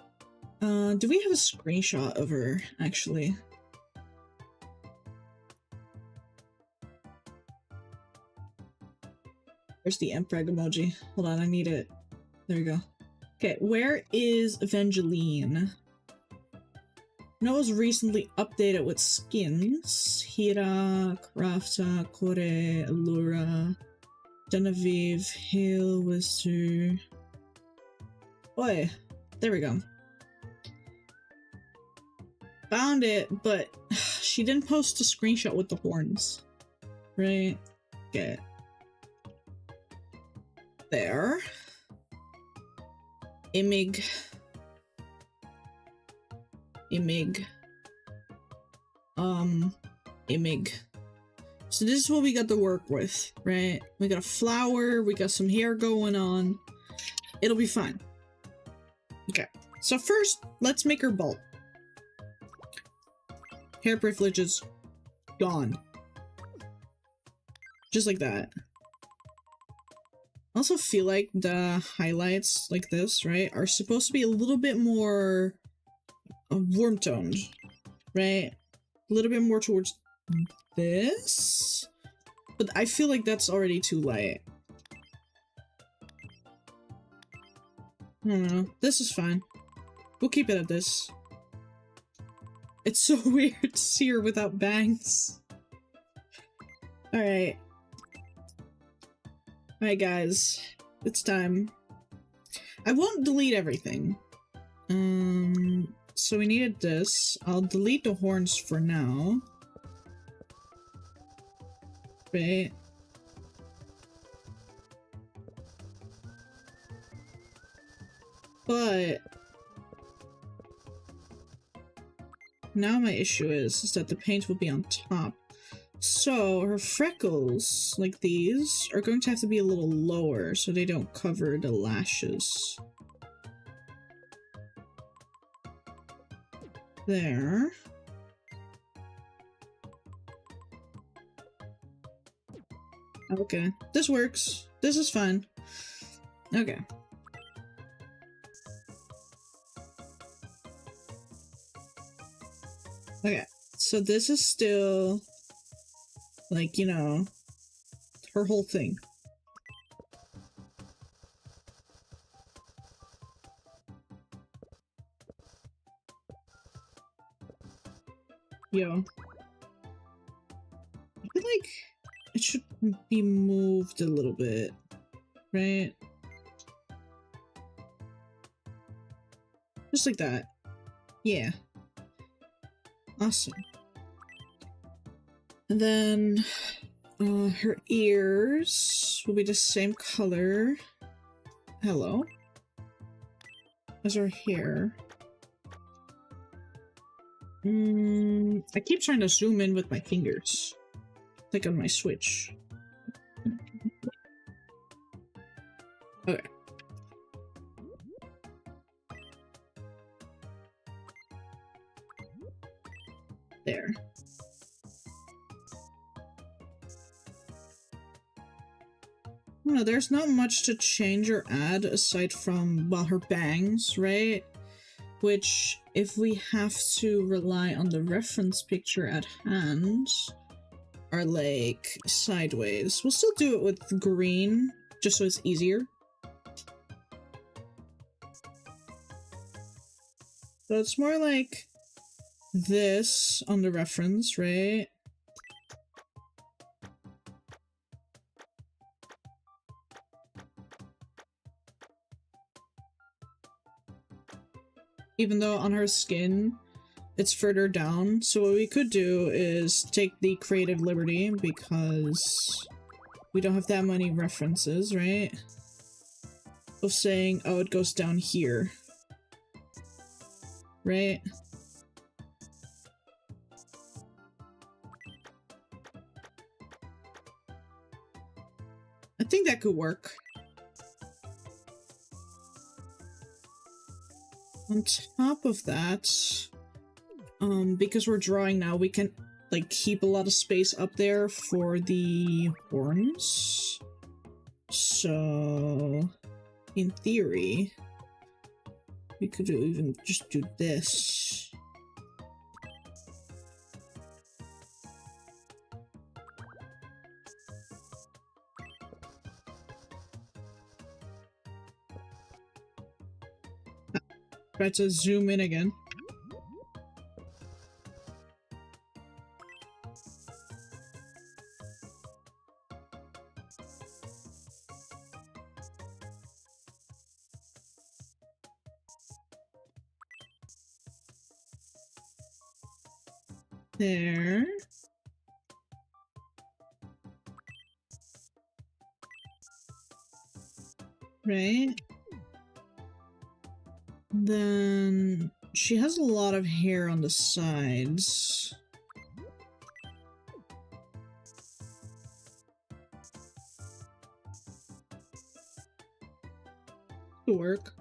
Do we have a screenshot of her, actually? Where's the Empreg emoji? Hold on, I need it. There we go. Okay, where is Evangeline? Noah's recently updated with skins. Hira, Krafta, Kore, Allura, Genevieve, Hale, Wizard. Oi, there we go. Found it, but she didn't post a screenshot with the horns. Right? Okay. There. Imig. Imig. So this is what we got to work with, right? We got a flower, we got some hair going on. It'll be fine. Okay, so first, let's make her bald. Hair privileges gone. Just like that. I also feel like the highlights like this, right, are supposed to be a little bit more warm toned, right? A little bit more towards this, but I feel like that's already too light. I don't know. This is fine. We'll keep it at this. It's so weird to see her without bangs. Alright. Alright guys, it's time. I won't delete everything. So we needed this. I'll delete the horns for now. Right. But now my issue is that the paint will be on top. So her freckles, like these, are going to have to be a little lower so they don't cover the lashes. There. Okay, this works. This is fine. Okay. Okay, so this is still, like, you know, her whole thing. Yo. I feel like it should be moved a little bit, right? Just like that. Yeah. Awesome. And then her ears will be the same color. Hello. As her hair. I keep trying to zoom in with my fingers. Like on my Switch. Okay. There. No, there's not much to change or add aside from, well, her bangs, right? Which, if we have to rely on the reference picture at hand, are like sideways. We'll still do it with green, just so it's easier. So it's more like this on the reference, right? Even though on her skin, it's further down. So what we could do is take the creative liberty, because we don't have that many references, right? Of saying, oh, it goes down here. Right? I think that could work. On top of that, because we're drawing now, we can like keep a lot of space up there for the horns. So, in theory, we could even just do this. Try to zoom in again. There. Right. Then she has a lot of hair on the sides. Could work.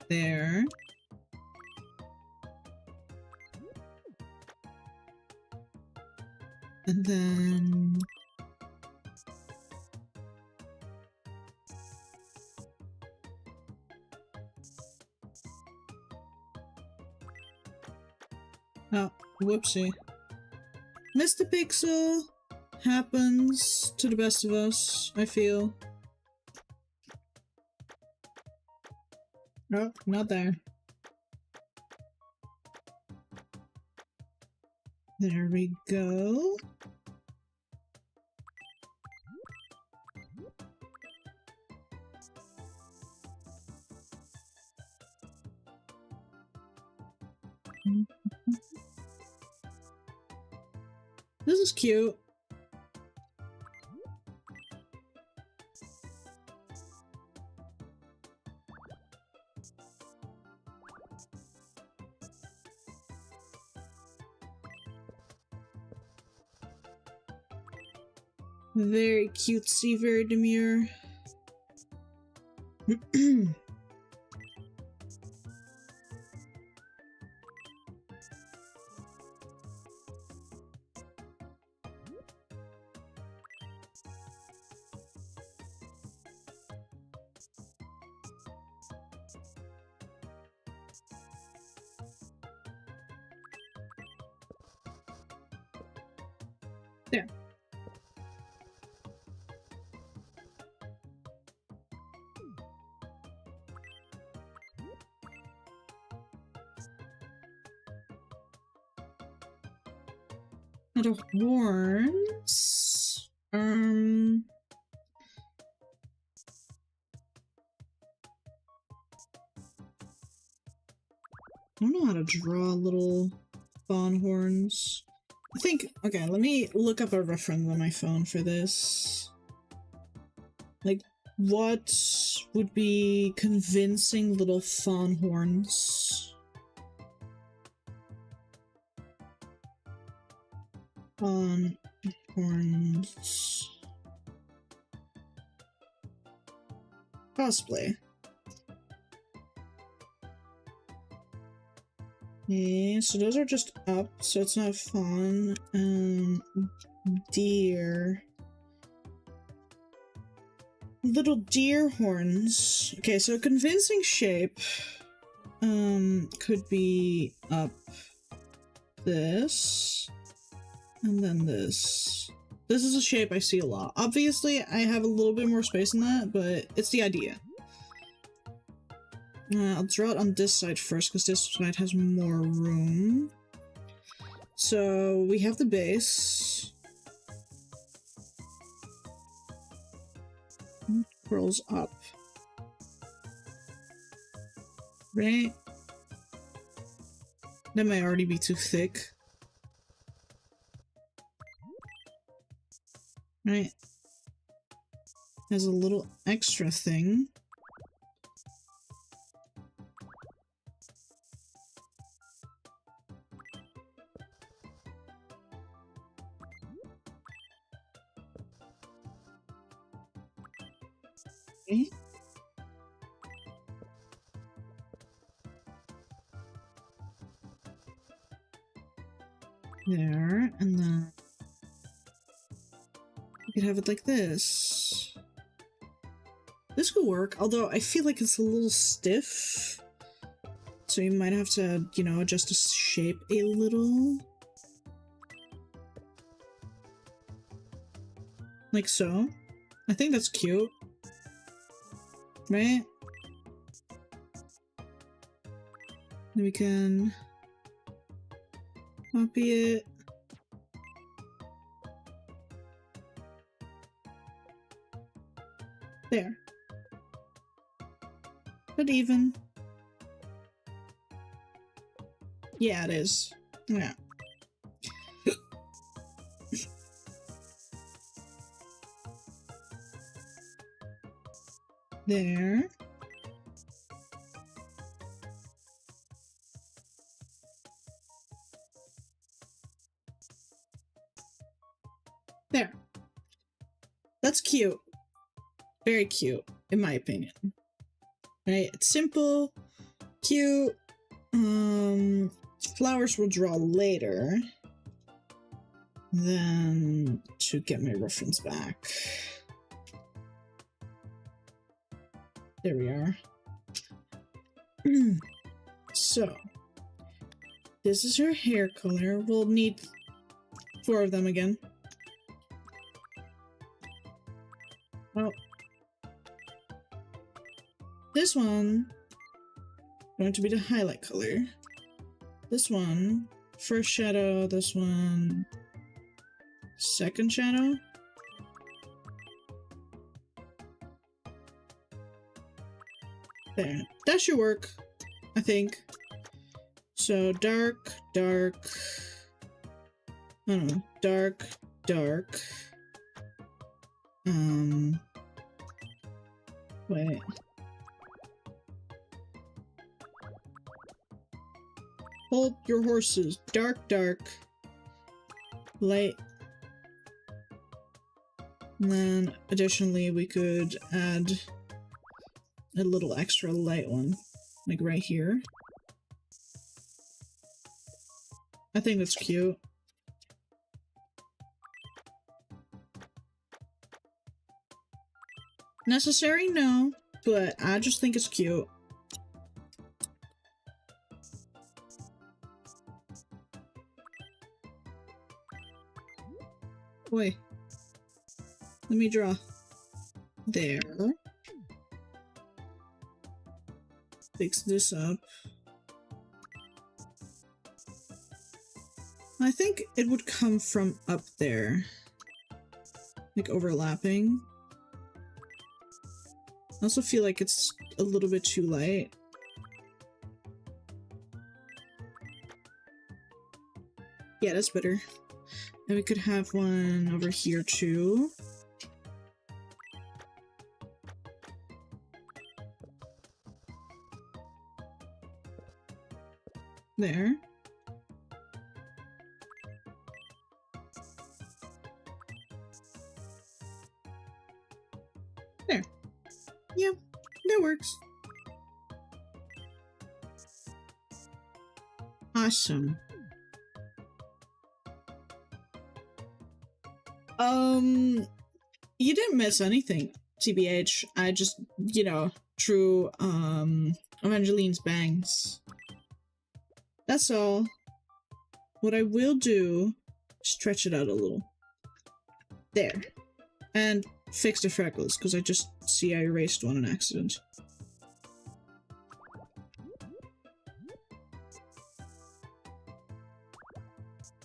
There. And then... oh, whoopsie. Missed a pixel. Happens to the best of us, I feel. No, not there. There we go. This is cute. Very cutesy, very demure. There. The horns. I don't know how to draw little fawn horns. I think, okay, let me look up a reference on my phone for this. Like, what would be convincing little fawn horns? Fawn horns. Cosplay. Okay, so those are just up, so it's not fawn. Deer. Little deer horns. Okay, so a convincing shape could be up this, and then this. This is a shape I see a lot. Obviously, I have a little bit more space than that, but it's the idea. I'll draw it on this side first, because this side has more room. So, we have the base. Curls up. Right? That might already be too thick. Right. Has a little extra thing. Okay. There, and then we could have it like this. This could work, although I feel like it's a little stiff. So you might have to, you know, adjust the shape a little. Like so. I think that's cute. Right? Then we can copy it. There. But even. Yeah, it is. Yeah. There. There. That's cute. Very cute, in my opinion. Right? It's simple, cute. Flowers will draw later. Then to get my reference back. There we are. So, this is her hair color. We'll need 4 of them again. Oh. This one going to be the highlight color. This one, first shadow. This one, second shadow. There. That should work, I think. So dark, dark. I don't know. Dark, dark. Wait. Hold your horses. Dark, dark. Light. And then additionally we could add a little extra light one, like right here. I think that's cute. Necessary? No, but I just think it's cute. Wait. Let me draw. There. Fix this up. I think it would come from up there. Like overlapping. I also feel like it's a little bit too light. Yeah, that's better. And we could have one over here too. There. There. Yeah, that works. Awesome. You didn't miss anything, TBH. I just, you know, drew, Evangeline's bangs. That's all. What I will do, stretch it out a little. There. And fix the freckles, because I just see I erased one on accident.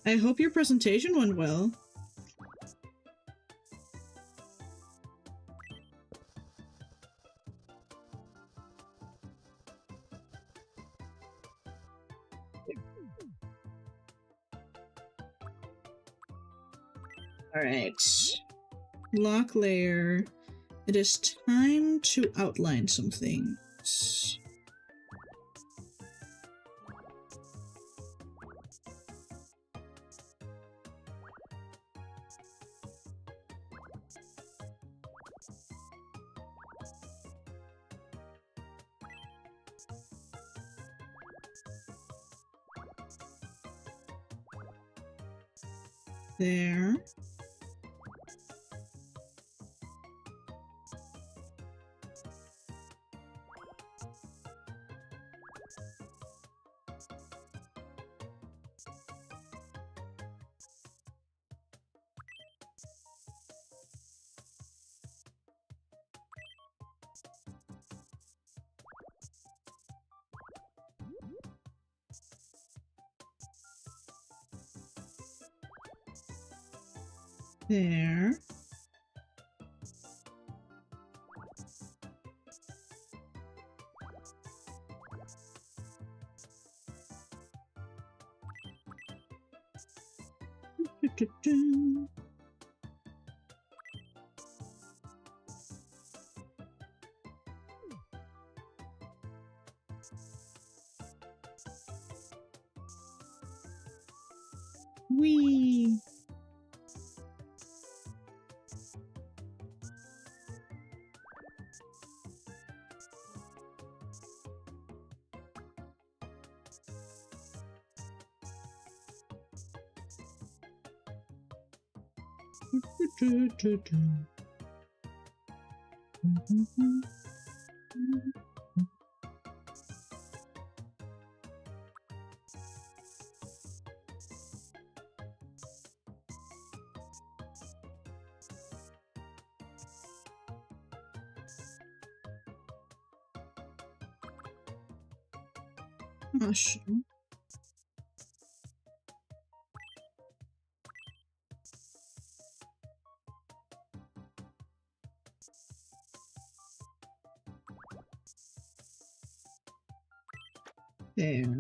I hope your presentation went well. Alright. Block layer. It is time to outline some things. There. There. Wee. Awesome. There.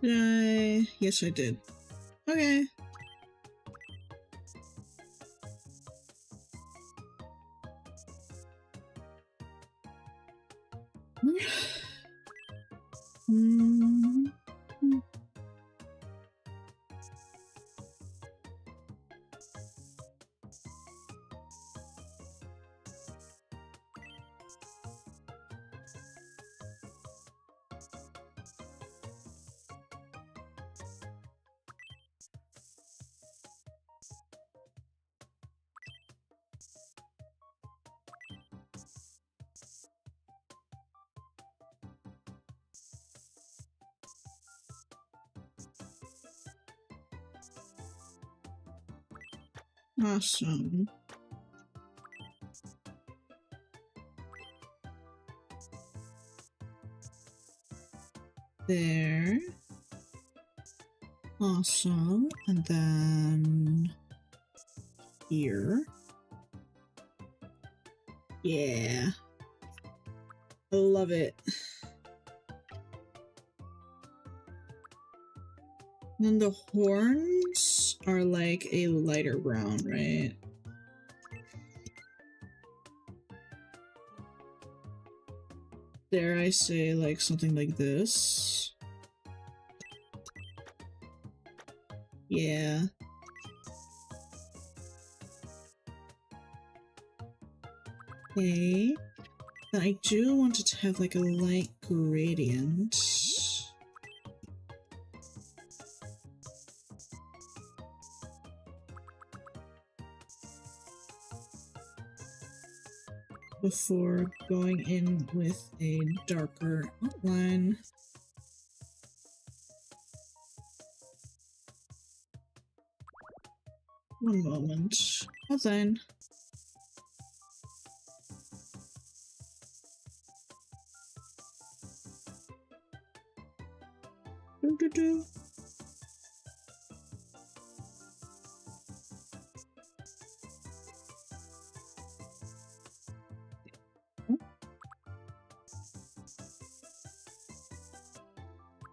Did I? Yes, I did. Okay. Awesome. There. Awesome. And then here. Yeah. I love it. And then the horns are like a lighter brown, right? Dare I say like something like this? Yeah. Okay. But I do want it to have like a light gradient. before going in with a darker outline. One moment. Outline. Do.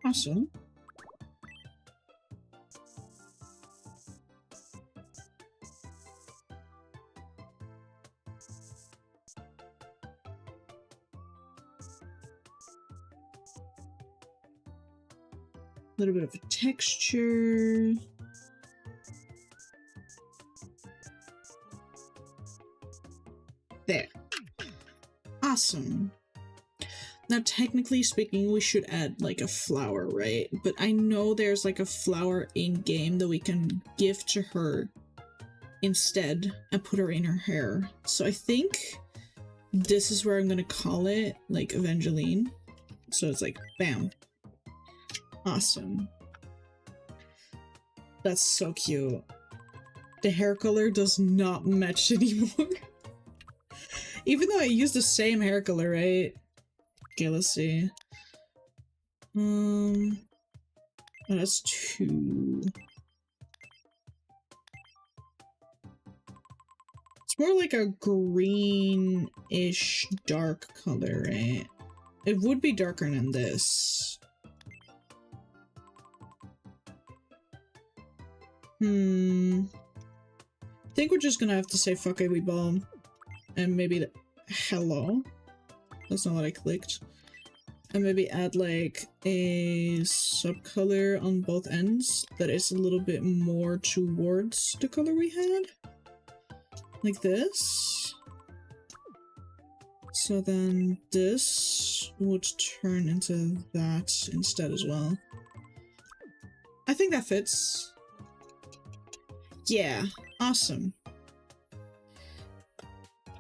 Awesome. A little bit of a texture. There. Awesome. Now, technically speaking, we should add like a flower, right? But I know there's like a flower in-game that we can give to her instead and put her in her hair. So I think this is where I'm gonna call it like Evangeline. So it's like, bam. Awesome. That's so cute. The hair color does not match anymore. Even though I use the same hair color, right? Okay, let's see. Oh, that's 2. It's more like a greenish dark color, right? It would be darker than this. I think we're just gonna have to say fuck it, we bomb. And maybe the hello. That's not what I clicked. And maybe add like a subcolor on both ends that is a little bit more towards the color we had. Like this. So then this would turn into that instead as well. I think that fits. Yeah, awesome.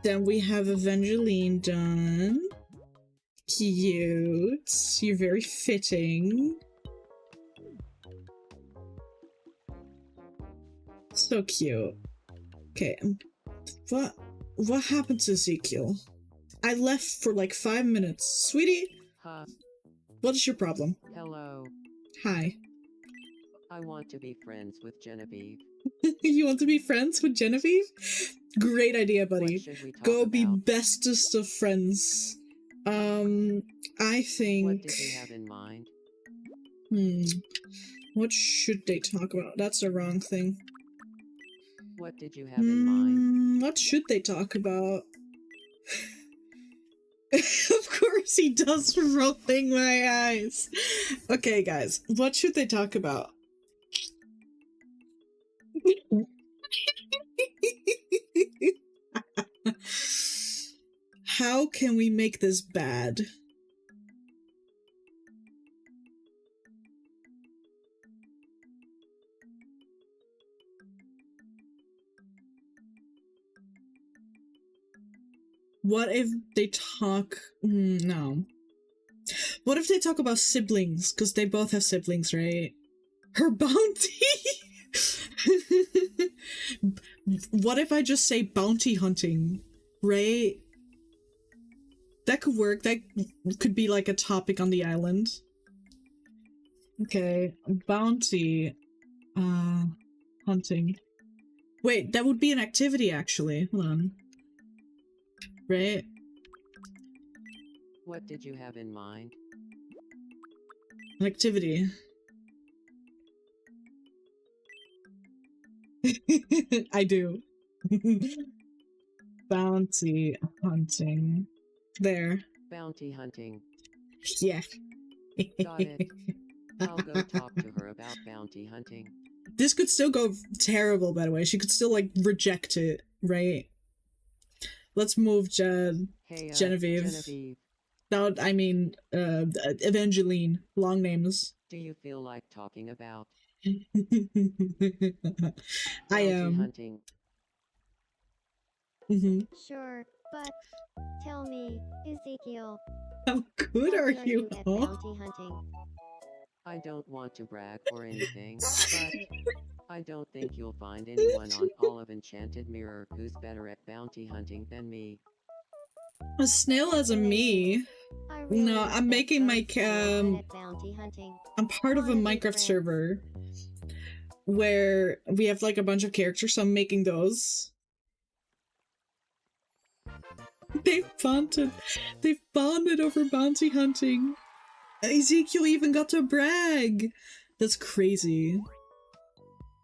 Then we have Evangeline done. Cute. You're very fitting. So cute. Okay. What happened to Ezekiel? I left for like 5 minutes. Sweetie? Huh. What is your problem? Hello. Hi. I want to be friends with Genevieve. You want to be friends with Genevieve? Great idea, buddy. What should we talk Go about? be bestest of friends. I think... What did you have in mind? What should they talk about? That's the wrong thing. What did you have in mind? What should they talk about? Of course he does, rolling my eyes. Okay, guys, what should they talk about? How can we make this bad? What if they talk... no. What if they talk about siblings? Because they both have siblings, right? Her bounty! What if I just say bounty hunting? Right? That could work. That could be like a topic on the island. Okay. Bounty. Hunting. Wait, that would be an activity, actually. Hold on. Right? What did you have in mind? An activity. I do. Bounty hunting. There. Bounty hunting. Yeah. Got it. I'll go talk to her about bounty hunting. This could still go terrible, by the way. She could still, like, reject it, right? Let's move Hey, Genevieve. Genevieve, No, I mean, Evangeline. Long names. do you feel like talking about I bounty am. hunting? Sure, but Tell me, Ezekiel, How good how are good you? at Huh? bounty hunting? I don't want to brag or anything, but I don't think you'll find anyone on all of Enchanted Mirror who's better at bounty hunting than me. A snail as a me. I really No, I'm respect making my those who are good at bounty hunting. I'm part of a Wanna be Minecraft friends. server where we have like a bunch of characters, so I'm making those. They bonded over bounty hunting. Ezekiel even got to brag. That's crazy.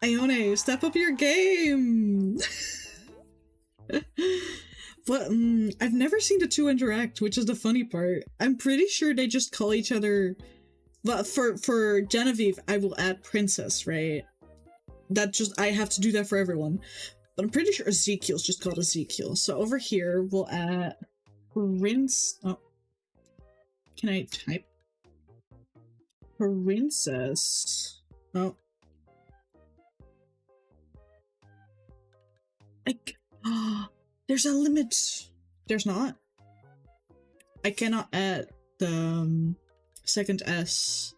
Ione, step up your game. But I've never seen the two interact, which is the funny part. I'm pretty sure they just call each other. But for Genevieve, I will add princess, right? I have to do that for everyone. But I'm pretty sure Ezekiel's just called Ezekiel. So over here, we'll add Prince. Oh. Can I type? Princess. Oh. There's a limit. There's not. I cannot add the second S.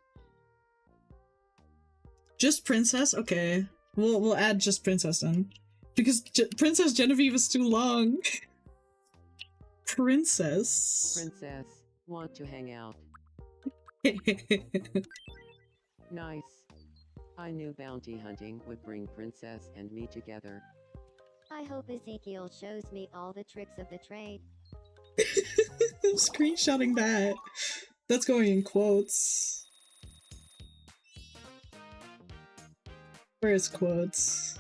Just princess? Okay. We'll add just princess then. Because Princess Genevieve is too long. Princess. Princess, want to hang out? Nice. I knew bounty hunting would bring Princess and me together. I hope Ezekiel shows me all the tricks of the trade. I'm screenshotting that. That's going in quotes. Where is quotes?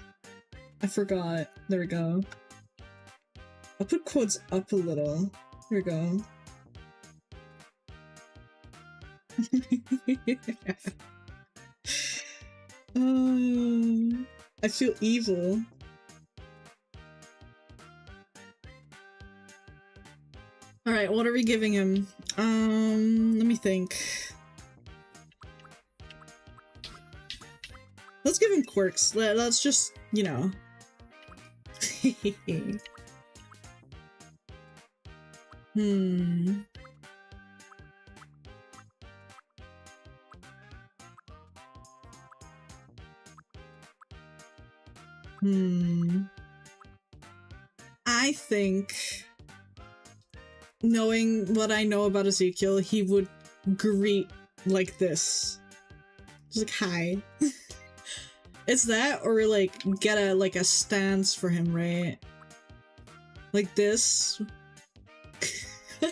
I forgot. There we go. I'll put quotes up a little. There we go. I feel evil. Alright, what are we giving him? Let me think. Let's give him quirks. Let's just, you know. I think, knowing what I know about Ezekiel, he would greet like this. Just like, hi. It's that, or like get a stance for him, right? Like this.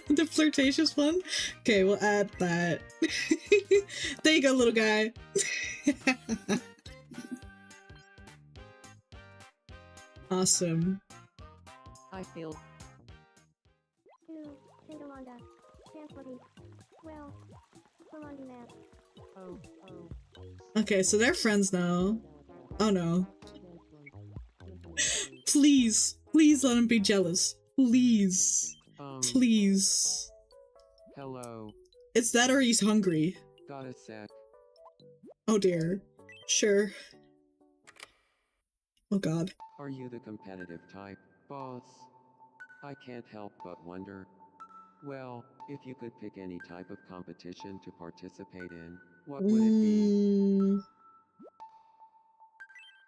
The flirtatious one? Okay, we'll add that. There you go, little guy. Awesome. I feel Okay, so they're friends now. Oh no. Please, please let him be jealous. Please. Please. Hello. It's that or he's hungry. Got a sec. Oh dear. Sure. Oh god. Are you the competitive type, boss? I can't help but wonder. Well, if you could pick any type of competition to participate in, what would it be?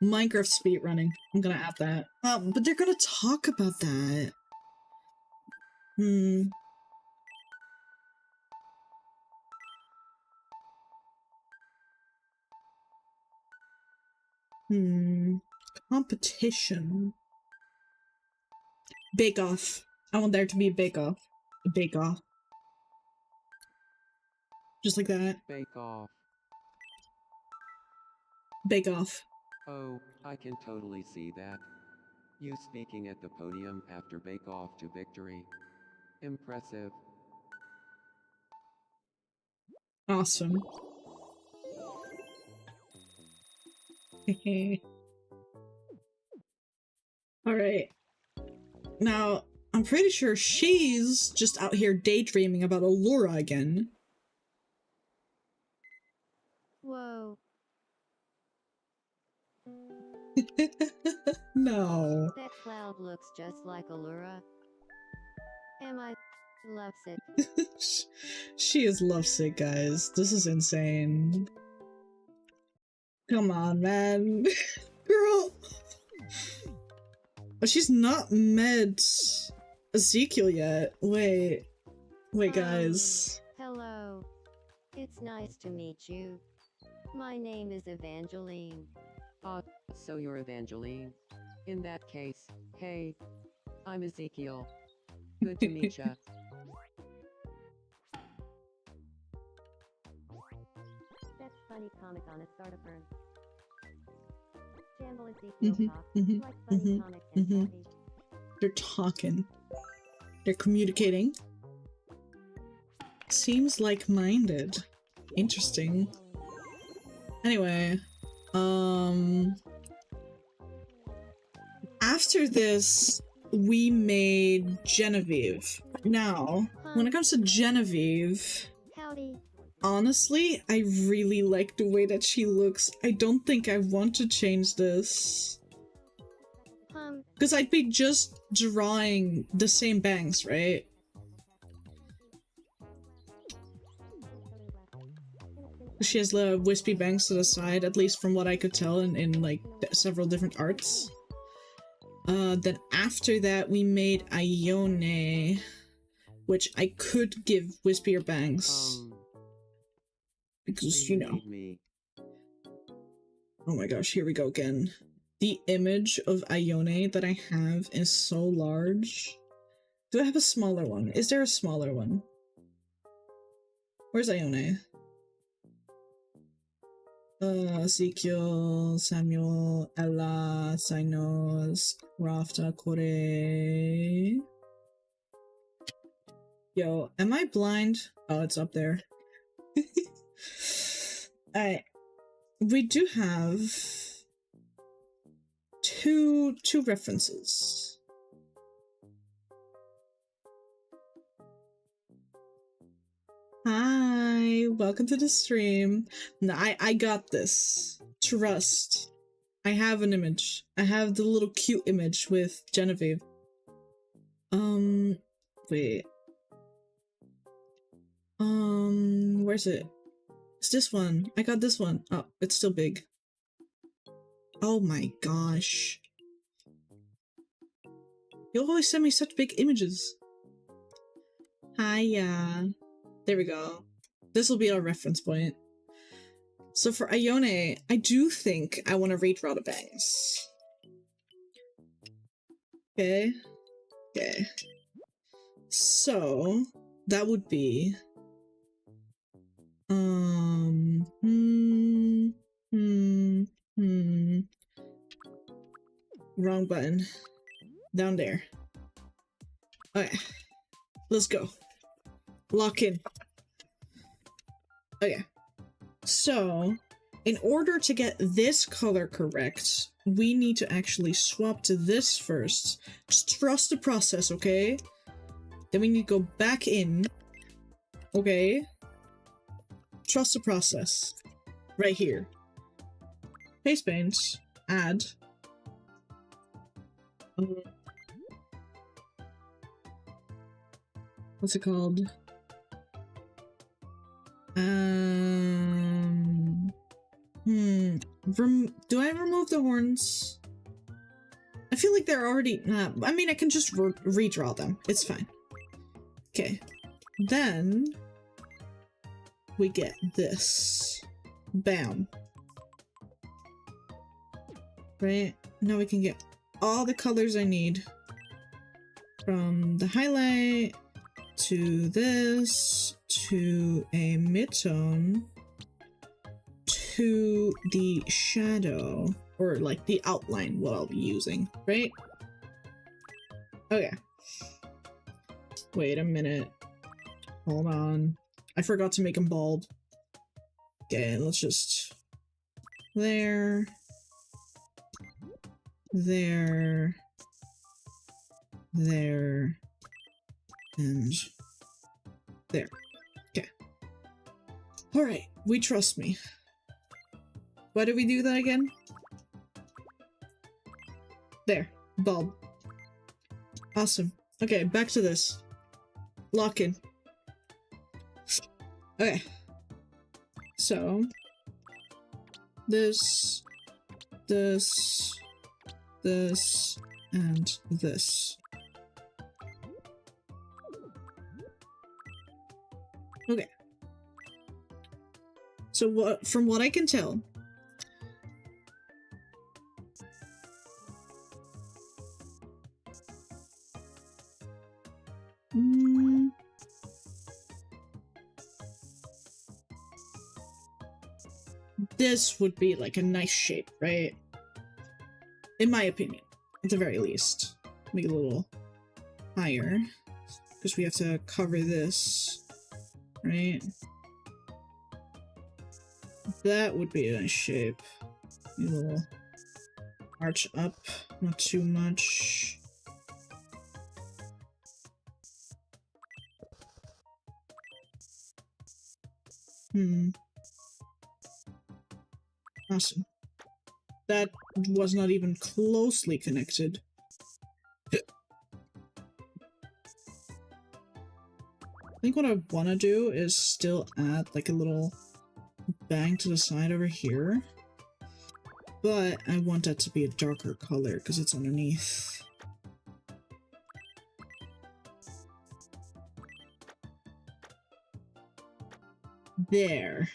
Minecraft speedrunning. I'm gonna add that. But they're gonna talk about that. Competition. Bake Off. I want there to be a Bake Off. A Bake Off. Just like that. Bake Off. Bake Off. Oh, I can totally see that. You speaking at the podium after Bake Off to victory. Impressive. Awesome. Alright. Now, I'm pretty sure she's just out here daydreaming about Allura again. Whoa. No. That cloud looks just like Allura. Am I Lovesick. She is lovesick, guys. This is insane. Come on, man. Girl. But she's not met Ezekiel yet. Wait, guys. Hello. It's nice to meet you. My name is Evangeline. So you're Evangeline? In that case, hey. I'm Ezekiel. Good to meet ya. That's funny comic on a starter. Jamble Ezekiel talk. Like funny comic and happy. They're talking. They're communicating. Seems like-minded. Interesting. Anyway, after this, we made Genevieve. Now, when it comes to Genevieve, Howdy. honestly, I really like the way that she looks. I don't think I want to change this. Because I'd be just drawing the same bangs, right? She has the wispy bangs to the side, at least from what I could tell in like several different arts. Then after that we made Ione, which I could give wispier bangs. Because, you know. Oh my gosh, here we go again. The image of Ione that I have is so large. Do I have a smaller one? Is there a smaller one? Where's Ione? Ezekiel, Samuel, Ella, Sinos, Rafta, Kore. Yo, am I blind? Oh, it's up there. Alright. We do have two references. Hi, welcome to the stream. No, I got this. Trust. I have an image. I have the little cute image with Genevieve. Wait. Where's it? It's this one. I got this one. Oh, it's still big. Oh my gosh. You always send me such big images. Hiya. There we go. This will be our reference point. So for Ione, I do think I want to redraw the bangs. Okay. Okay. So that would be wrong button. Down there. Okay. Let's go. Lock in. Okay. So, in order to get this color correct, we need to actually swap to this first. Just trust the process, okay? Then we need to go back in. Okay? Trust the process. Right here. Face paints. Add. What's it called? Do I remove the horns? I feel like they're already, I mean, I can just redraw them. It's fine. Okay. Then we get this. Bam. Right? Now we can get all the colors I need. From the highlight to this, to a midtone, to the shadow, or like the outline, what I'll be using, right? Okay. Wait a minute. Hold on. I forgot to make him bald. Okay, let's just... There. There. There. And there. Okay. Alright, we trust me. Why did we do that again? There. Bulb. Awesome. Okay, back to this. Lock in. Okay. So this, this, this, and this. Okay. So from what I can tell, this would be like a nice shape, right? In my opinion, at the very least. Make it a little higher, because we have to cover this, right? That would be a nice shape. A little arch up, not too much. Awesome. That was not even closely connected. I think what I want to do is still add like a little bang to the side over here, but I want that to be a darker color because it's underneath. There.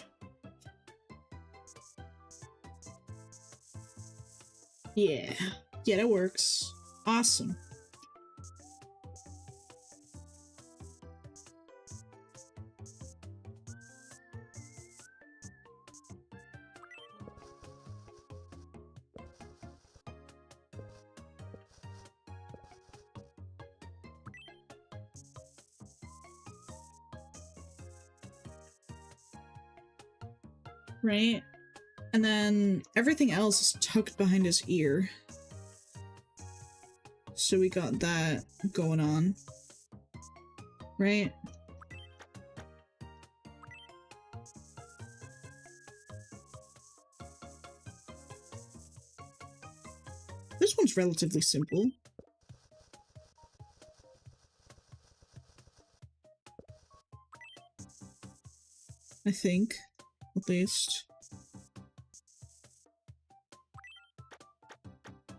Yeah. Yeah, that works. Awesome. Right? And then everything else is tucked behind his ear. So we got that going on. Right? This one's relatively simple. I think, at least.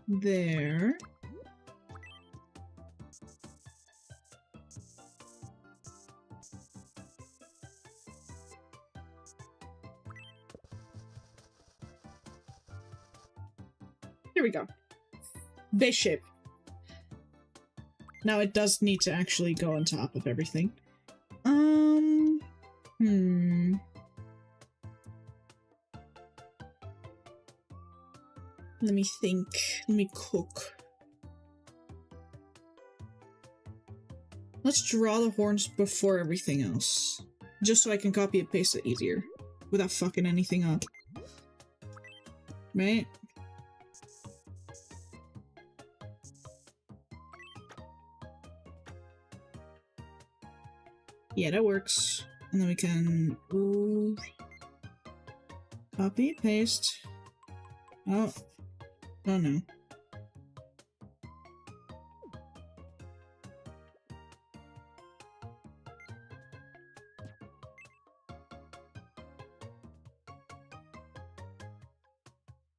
There. Here we go. Base shape. Now it does need to actually go on top of everything. Let me think. Let me cook. Let's draw the horns before everything else. Just so I can copy and paste it easier. Without fucking anything up. Right? Yeah, that works. And then we can copy, paste. Oh no.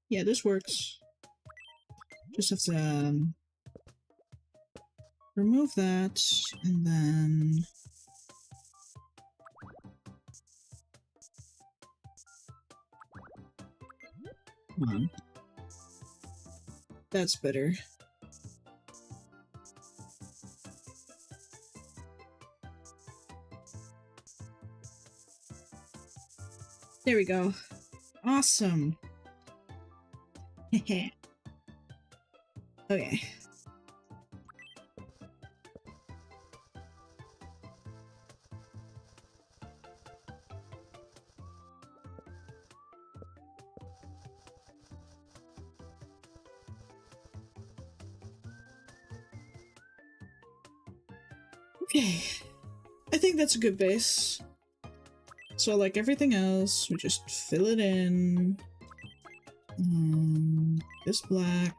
Yeah, this works. Just have to remove that, and then come on. That's better. There we go. Awesome. Okay. Okay. I think that's a good base. So like everything else, we just fill it in. This black.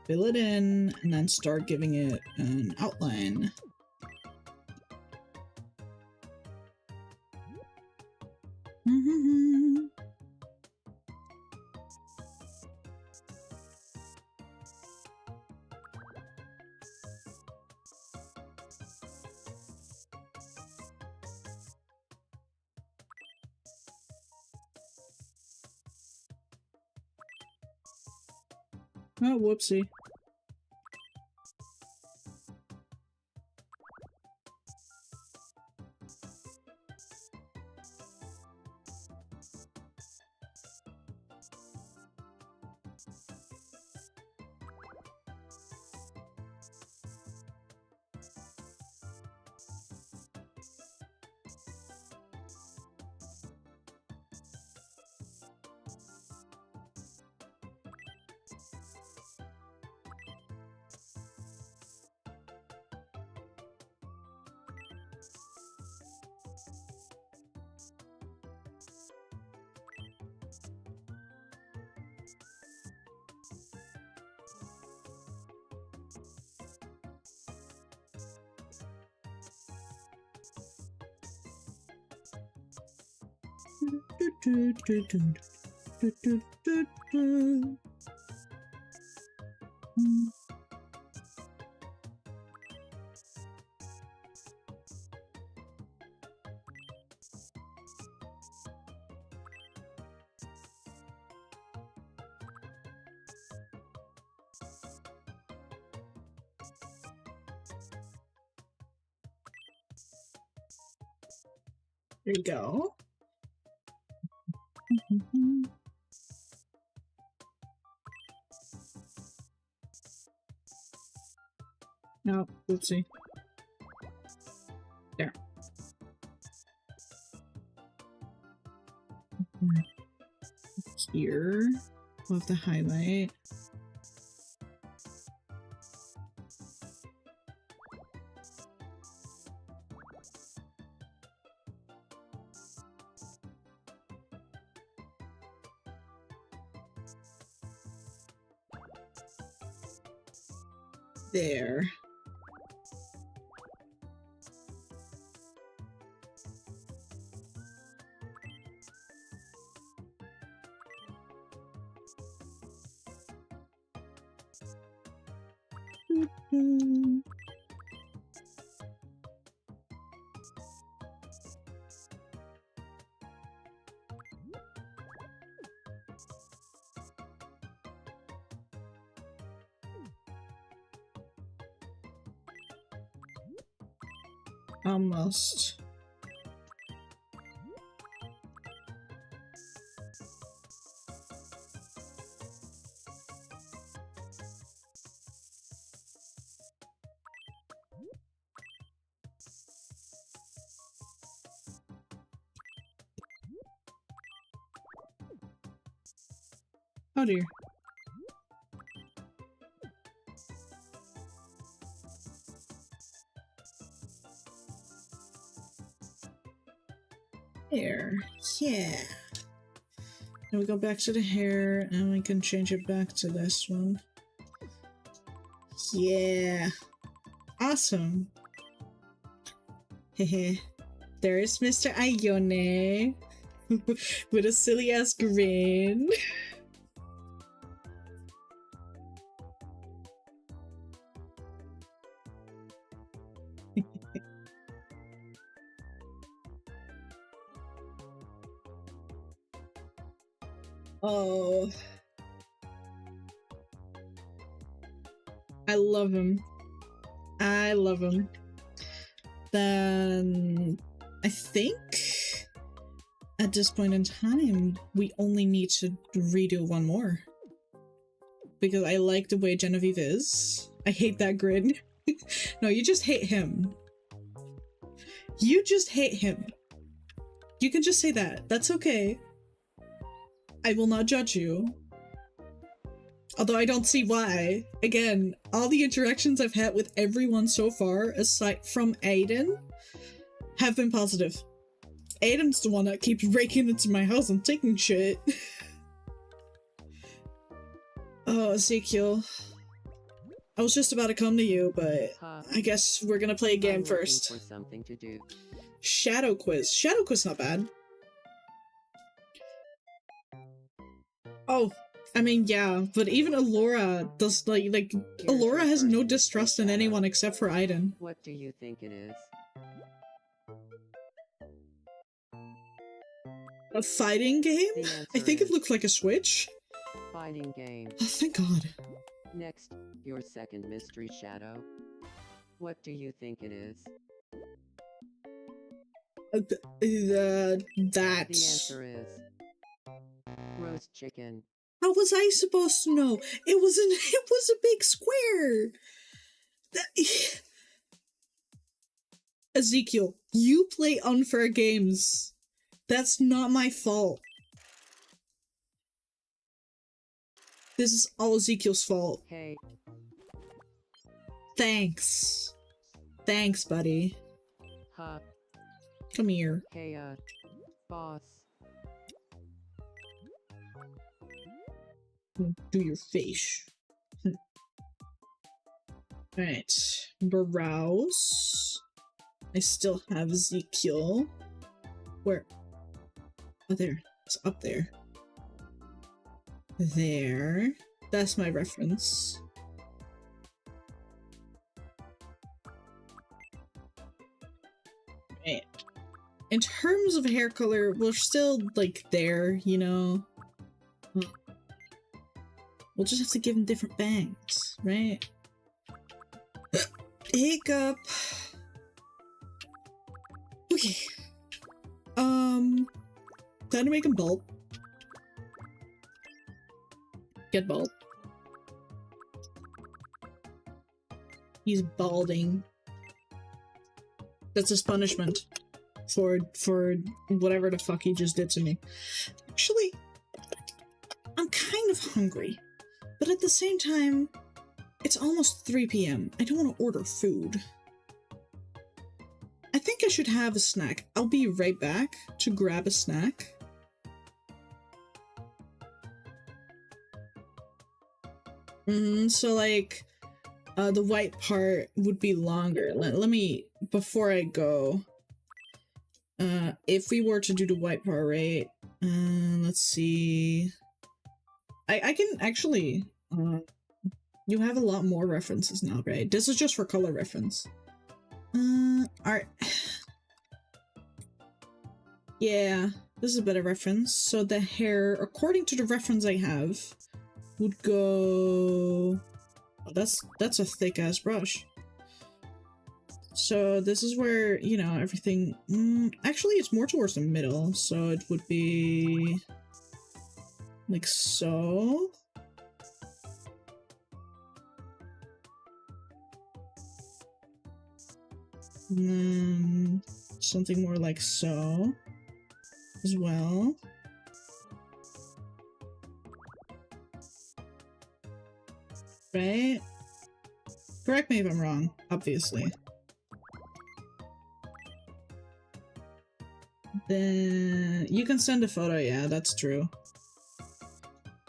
Fill it in, and then start giving it an outline. Oh, whoopsie. There you go. No, oopsie. There. Here, we'll have to highlight. There. Almost. Oh dear. There. Yeah. Then we go back to the hair and we can change it back to this one. Yeah. Awesome. Hehe. There is Mr. Ione with a silly ass grin. Oh, I love him. I love him. Then I think at this point in time, we only need to redo one more. Because I like the way Genevieve is. I hate that grin. No, you just hate him. You just hate him. You can just say that. That's okay. I will not judge you. Although I don't see why. Again, all the interactions I've had with everyone so far, aside from Aiden, have been positive. Aiden's the one that keeps breaking into my house and taking shit. Oh, Ezekiel. I was just about to come to you, but I guess we're gonna play a game first. For something to do. Shadow quiz. Shadow quiz not bad. Oh, I mean, yeah, but even Alora does like Here's Alora your has first no mystery distrust in shadow. anyone except for Aiden. What do you think it is? A fighting game? The I answer think it is looks like a Switch. fighting game. Oh, thank God. Next, your second mystery shadow. What do you think it is? That. The answer is roast chicken. How was I supposed to know? It was it was a big square. Ezekiel, you play unfair games. That's not my fault. This is all Ezekiel's fault. Hey, Thanks. Thanks, buddy. huh, Come here. hey, boss. Do your face. Alright. Browse. I still have Ezekiel. Where? Oh, there. It's up there. There. That's my reference. Right. In terms of hair color, we're still, like, there, you know? We'll just have to give him different bangs, right? Hiccup. Okay. Time to make him bald. Get bald. He's balding. That's his punishment for whatever the fuck he just did to me. Actually, I'm kind of hungry, but at the same time, it's almost 3 p.m. I don't want to order food. I think I should have a snack. I'll be right back to grab a snack. So like, the white part would be longer. Let me, before I go, if we were to do the white part, right? Let's see. I can actually, you have a lot more references now, right? This is just for color reference. Art. Yeah, this is a better reference. So the hair, according to the reference I have, would go... Oh, that's a thick-ass brush. So this is where, you know, everything... actually, it's more towards the middle, so it would be... like so. And then something more like so as well. Right? Correct me if I'm wrong, obviously. Then you can send a photo, yeah, that's true.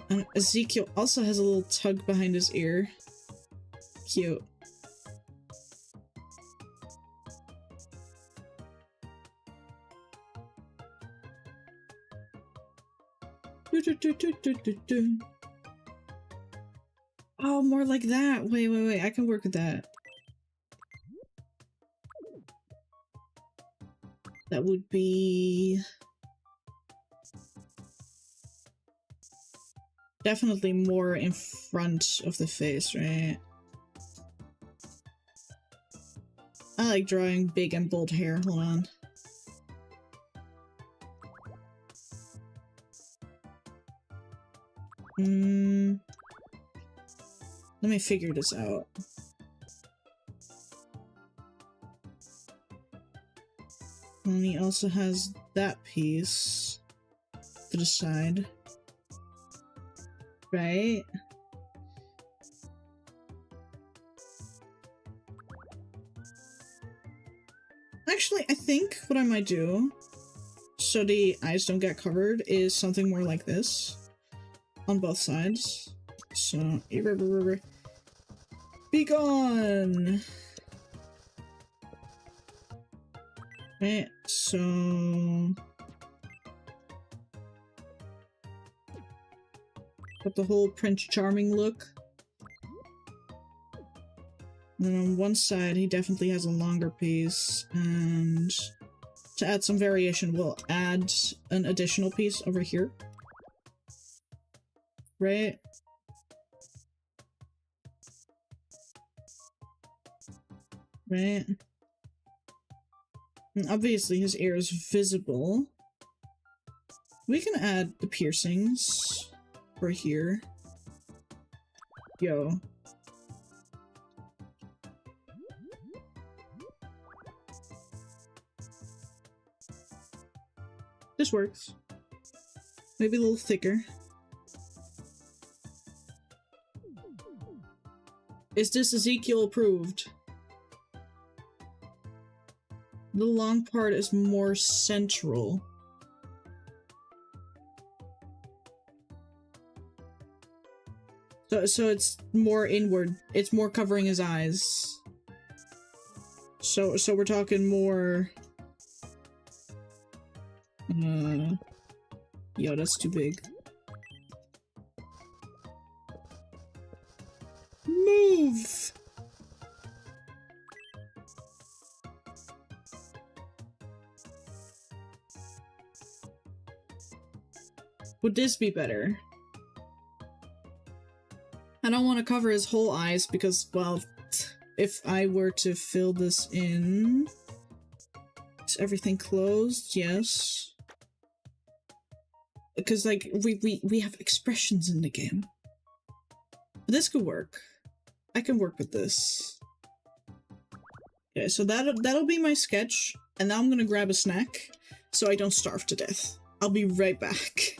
And Ezekiel also has a little tug behind his ear. Cute. Oh, more like that. Wait. I can work with that. That would be... definitely more in front of the face, right? I like drawing big and bold hair. Hold on. Let me figure this out. And he also has that piece to the side. Right? Actually, I think what I might do, so the eyes don't get covered, is something more like this. On both sides. So, be gone! Right, so... Got the whole Prince Charming look. And then on one side, he definitely has a longer piece, and to add some variation, we'll add an additional piece over here. Right? Right? And obviously his ear is visible. We can add the piercings for here. Yo. This works. Maybe a little thicker. Is this Ezekiel approved? The long part is more central. So it's more inward. It's more covering his eyes. So we're talking more... Yo, that's too big. Move! Would this be better? I don't want to cover his whole eyes because, well, if I were to fill this in... Is everything closed? Yes. Because, like, we have expressions in the game. But this could work. I can work with this. Yeah, so that'll be my sketch, and now I'm gonna grab a snack so I don't starve to death. I'll be right back.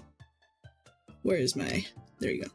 Where is my... There you go.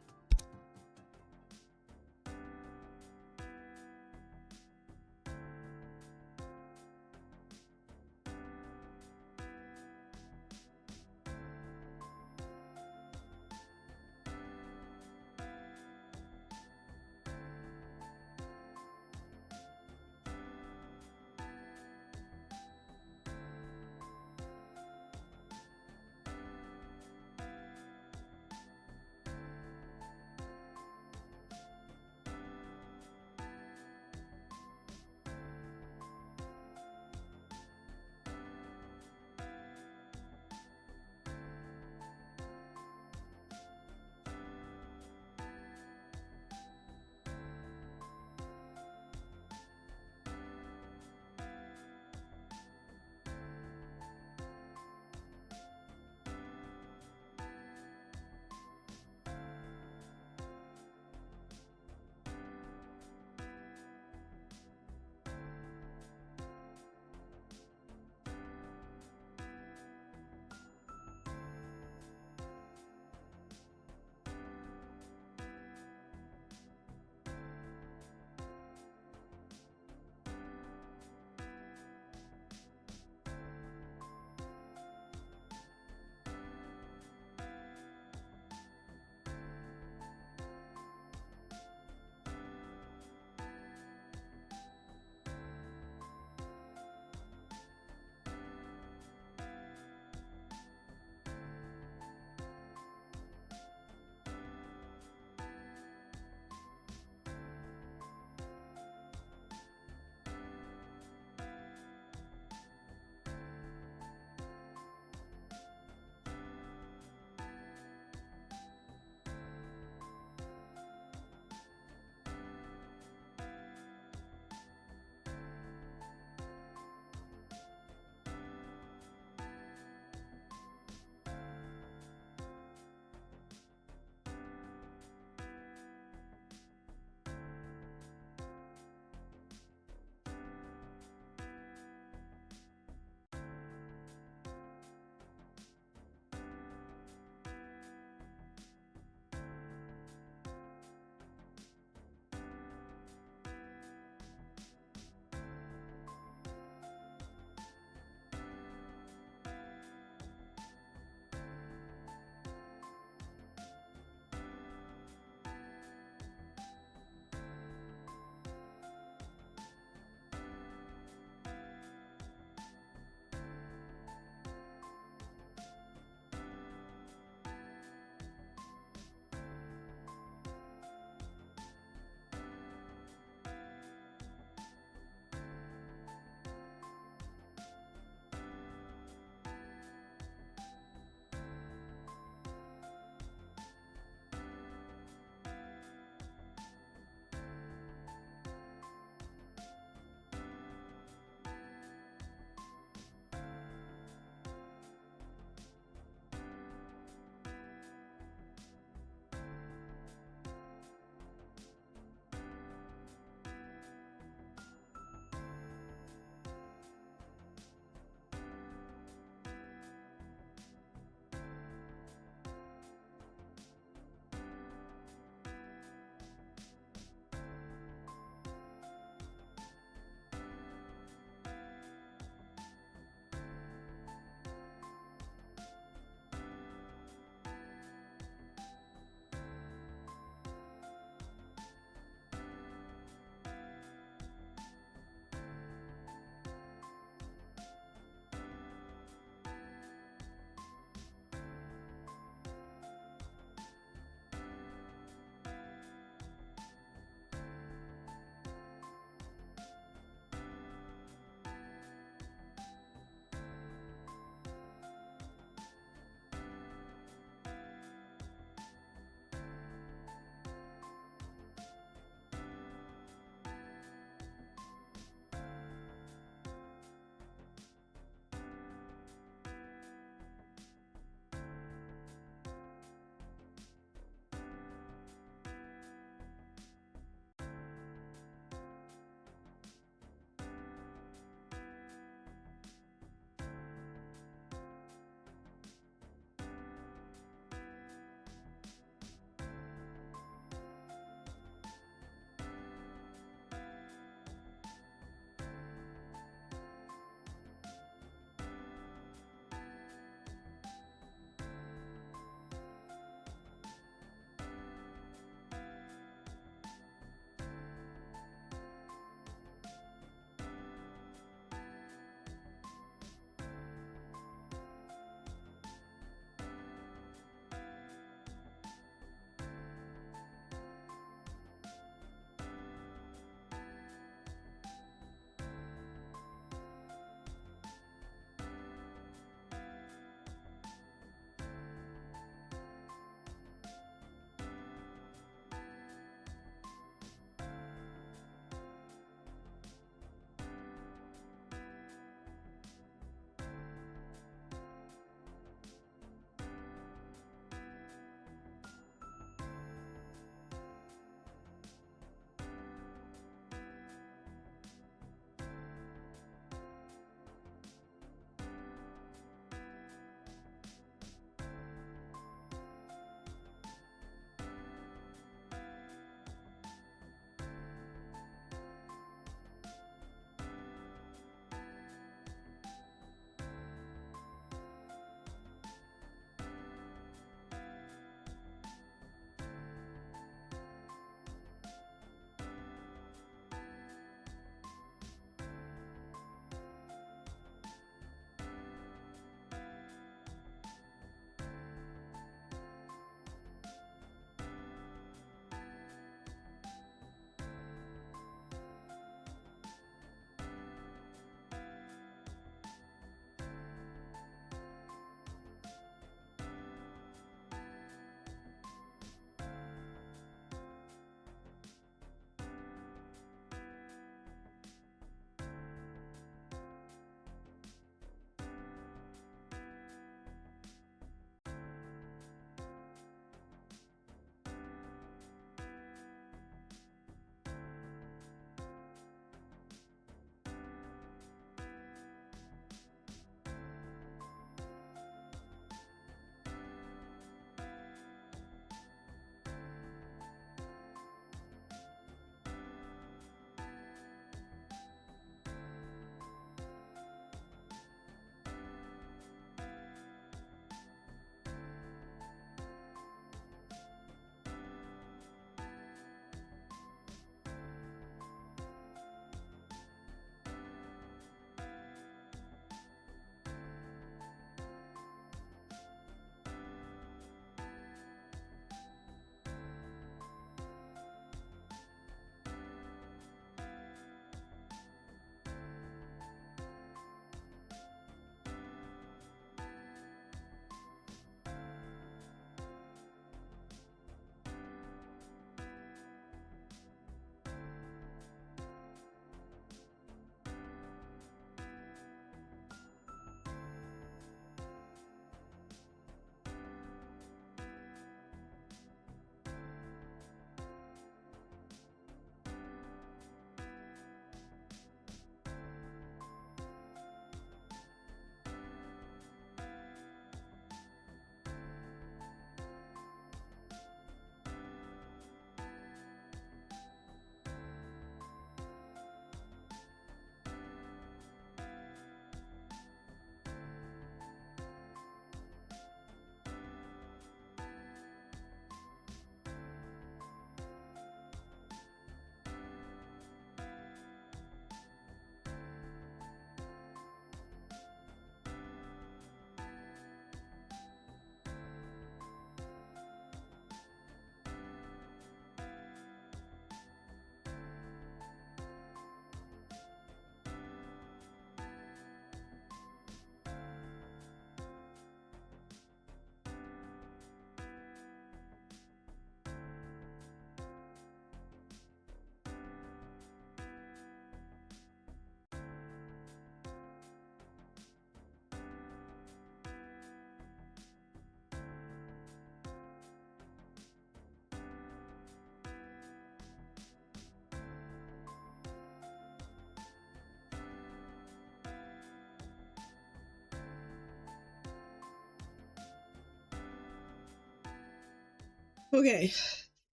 Okay.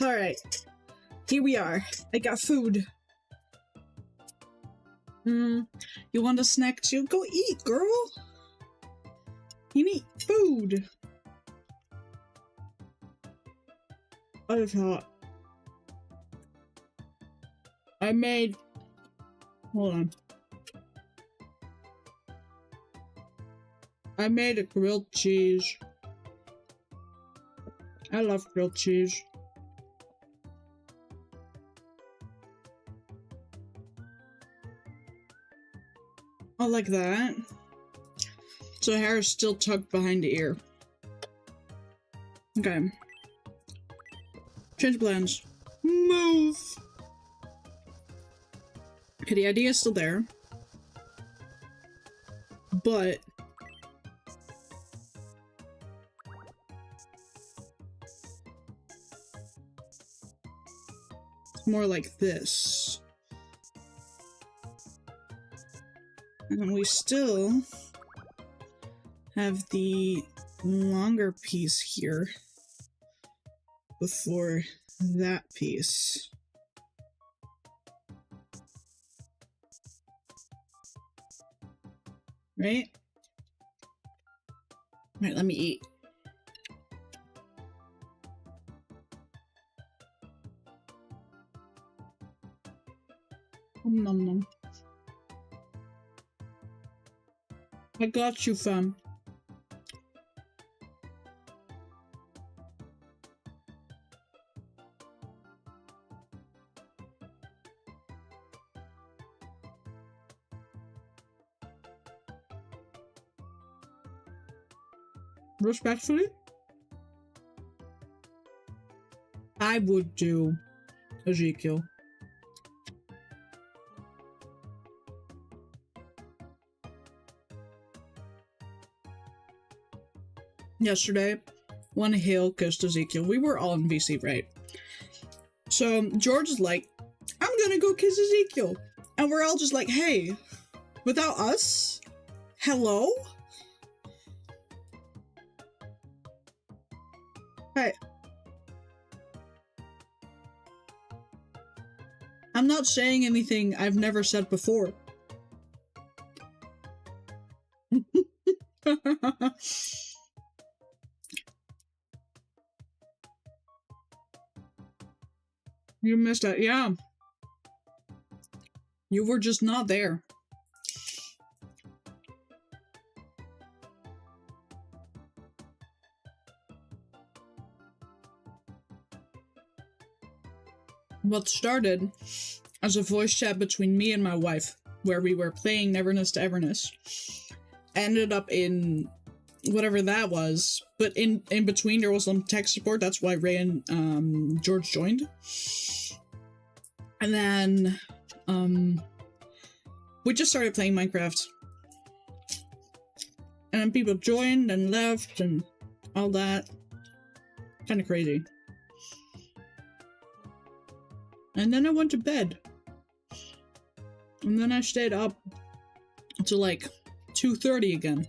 Alright. Here we are. I got food. You want a snack too? Go eat, girl! You need food! I thought I made... Hold on. I made a grilled cheese. I love grilled cheese. I like that. So hair is still tucked behind the ear. Okay. Change plans. Move! Okay, the idea is still there. But... more like this. And we still have the longer piece here before that piece. Right? Right, let me eat. Nom nom. I got you, fam. Respectfully, I would do Ezekiel. Yesterday, when Hale kissed Ezekiel, we were all in VC, right? So George is like, I'm gonna go kiss Ezekiel. And we're all just like, hey, without us? Hello? Hey. I'm not saying anything I've never said before. You missed it, yeah. You were just not there. What started as a voice chat between me and my wife, where we were playing Neverness to Everness, ended up in whatever that was, but in between there was some tech support. That's why Ray and George joined. And then we just started playing Minecraft, and then people joined and left and all that. Kind of crazy. And then I went to bed, and then I stayed up until like 2:30 again.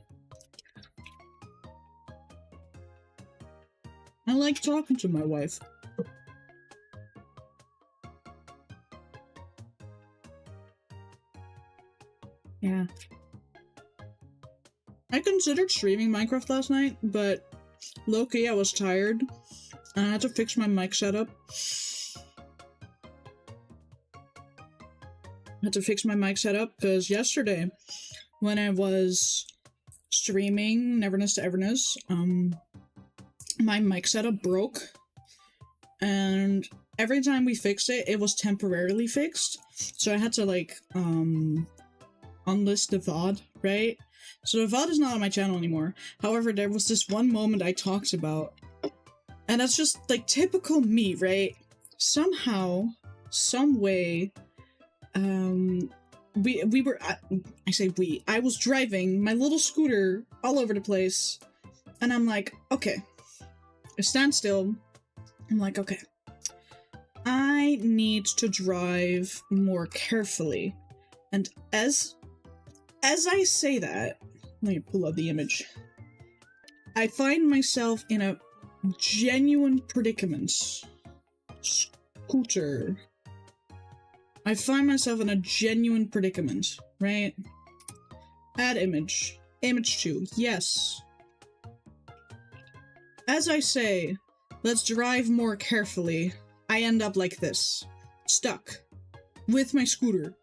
I like talking to my wife. Yeah. I considered streaming Minecraft last night, but low-key I was tired, and I had to fix my mic setup. Because yesterday, when I was streaming Neverness to Everness, my mic setup broke, and every time we fixed it, it was temporarily fixed, so I had to like unlist the VOD, right? So the VOD is not on my channel anymore. However, there was this one moment I talked about, and that's just like typical me, right? Somehow, some way, we were, I was driving my little scooter all over the place, and I'm like, okay, I stand still. I'm like, okay, I need to drive more carefully. And as I say that, let me pull up the image. I find myself in a Genuine predicaments. Scooter. I find myself in a genuine predicament, right? Add image. Image 2. Yes. As I say, let's drive more carefully. I end up like this. Stuck. With my scooter.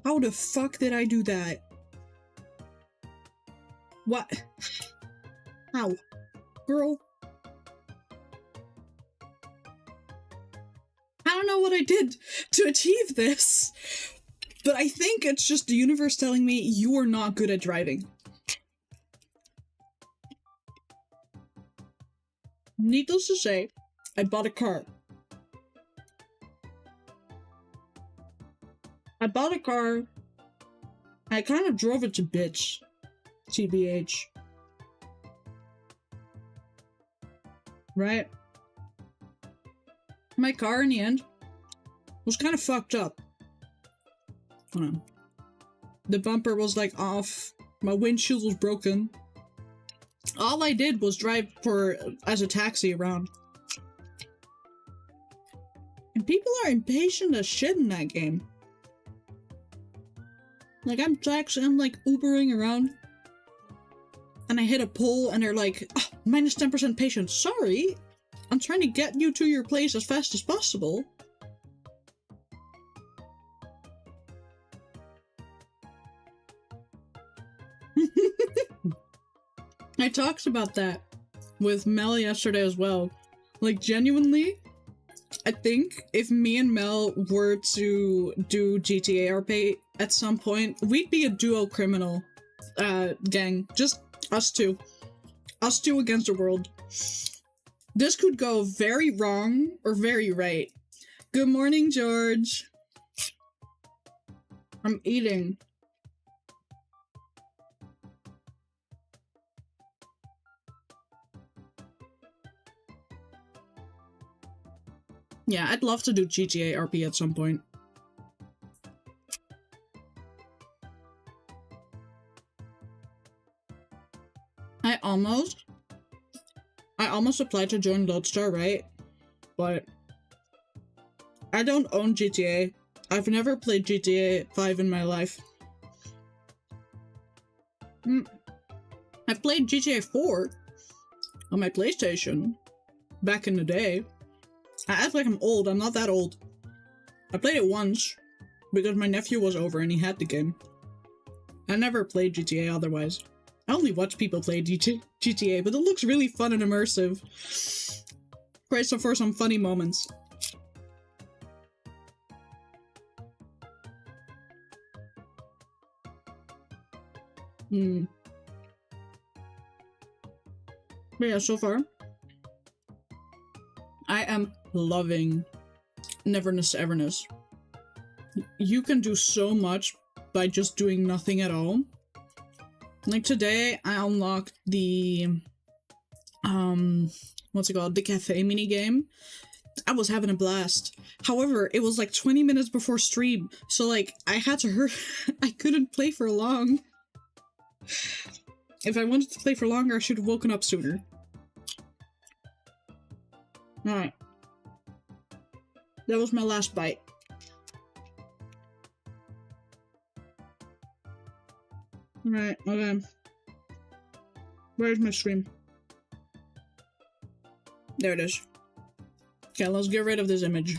How the fuck did I do that? What? How? Girl? I don't know what I did to achieve this, but I think it's just the universe telling me you are not good at driving. Needless to say, I bought a car. I kind of drove it to bitch. TBH. Right? My car in the end was kind of fucked up. Hold on. The bumper was like off. My windshield was broken. All I did was drive as a taxi around. And people are impatient as shit in that game. Like I'm like Ubering around. And I hit a pole and they're like, oh, minus 10% patience. Sorry, I'm trying to get you to your place as fast as possible. I talked about that with Mel yesterday as well. Like, genuinely, I think if me and Mel were to do GTA RP at some point, we'd be a duo criminal gang. Just us two. Us two against the world. This could go very wrong or very right. Good morning, George. I'm eating. Yeah, I'd love to do GTA RP at some point. I almost applied to join Lodestar, right? But I don't own GTA. I've never played GTA 5 in my life. I've played GTA 4 on my PlayStation back in the day. I act like I'm old. I'm not that old. I played it once because my nephew was over and he had the game. I never played GTA otherwise. I only watch people play GTA, but it looks really fun and immersive. Great, so for some funny moments. But yeah, so far, I am loving Neverness to Everness. You can do so much by just doing nothing at all. Like today, I unlocked the, what's it called? The cafe minigame. I was having a blast. However, it was like 20 minutes before stream, so like, I had to hurry. I couldn't play for long. If I wanted to play for longer, I should have woken up sooner. Alright. That was my last bite. Alright, okay. Where's my stream? There it is. Okay, let's get rid of this image.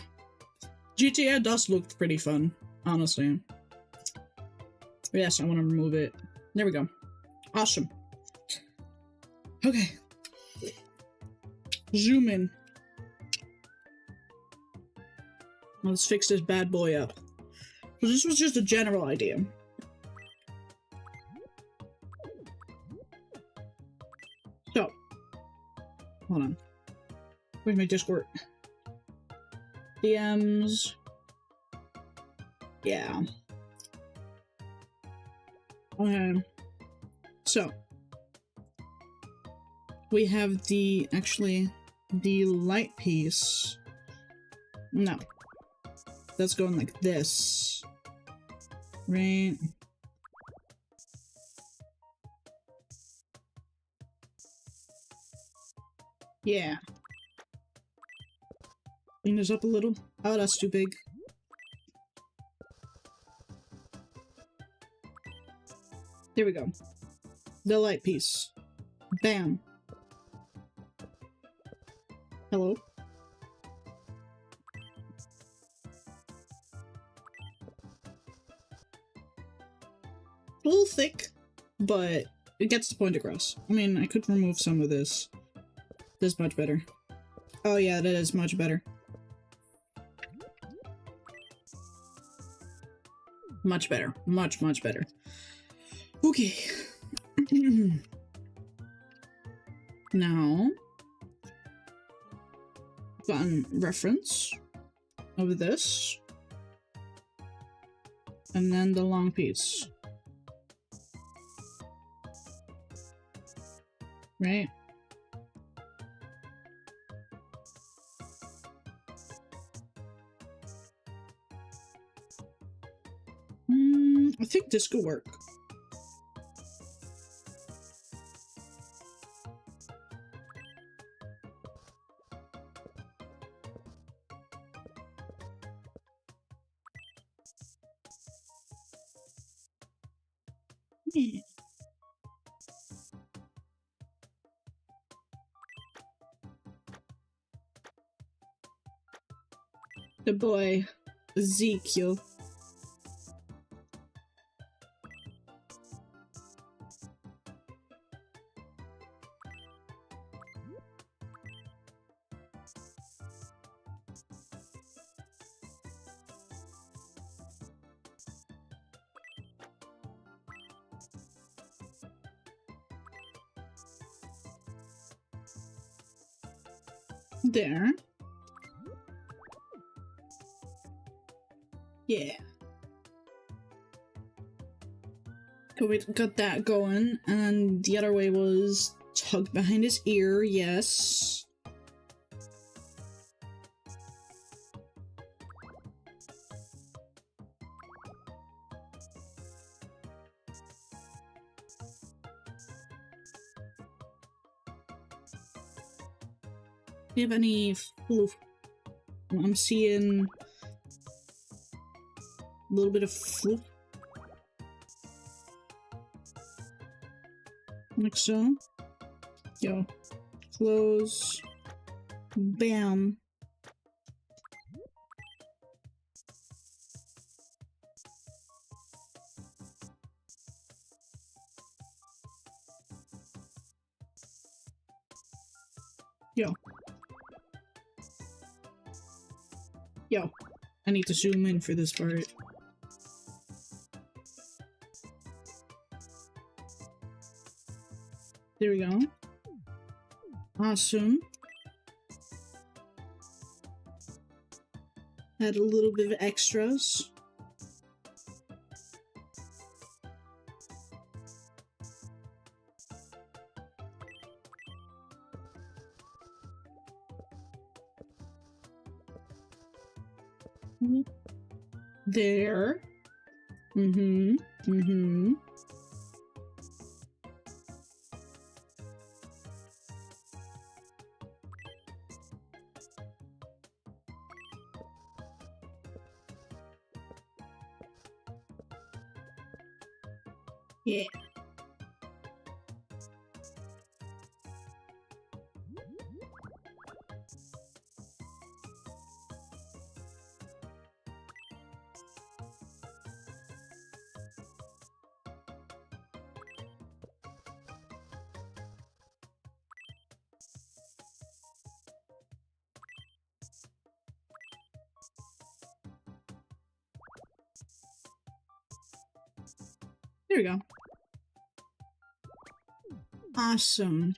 GTA does look pretty fun, honestly. Yes, I want to remove it. There we go. Awesome. Okay. Zoom in. Let's fix this bad boy up. So this was just a general idea. So, hold on. Where's my Discord? DMs. Yeah. Okay. So, we have the light piece. No. That's going like this. Right? Yeah. Clean this up a little. Oh, that's too big. There we go. The light piece. Bam. Hello. A little thick, but it gets the point across. I mean, I could remove some of this. This is much better. Oh yeah, that is much better. Much better. Much, much better. Okay. Now, got a reference of this. And then the long piece. Right? I think this could work. Yeah. The boy, Ezekiel. There. Yeah. So we got that going, and the other way was tugged behind his ear, yes. Do you have any fluff? I'm seeing a little bit of fluff. Like so. Yo. Close. Bam. Yo. Yo, I need to zoom in for this part. There we go. Awesome. Add a little bit of extras. There. Yeah. There we go. Awesome.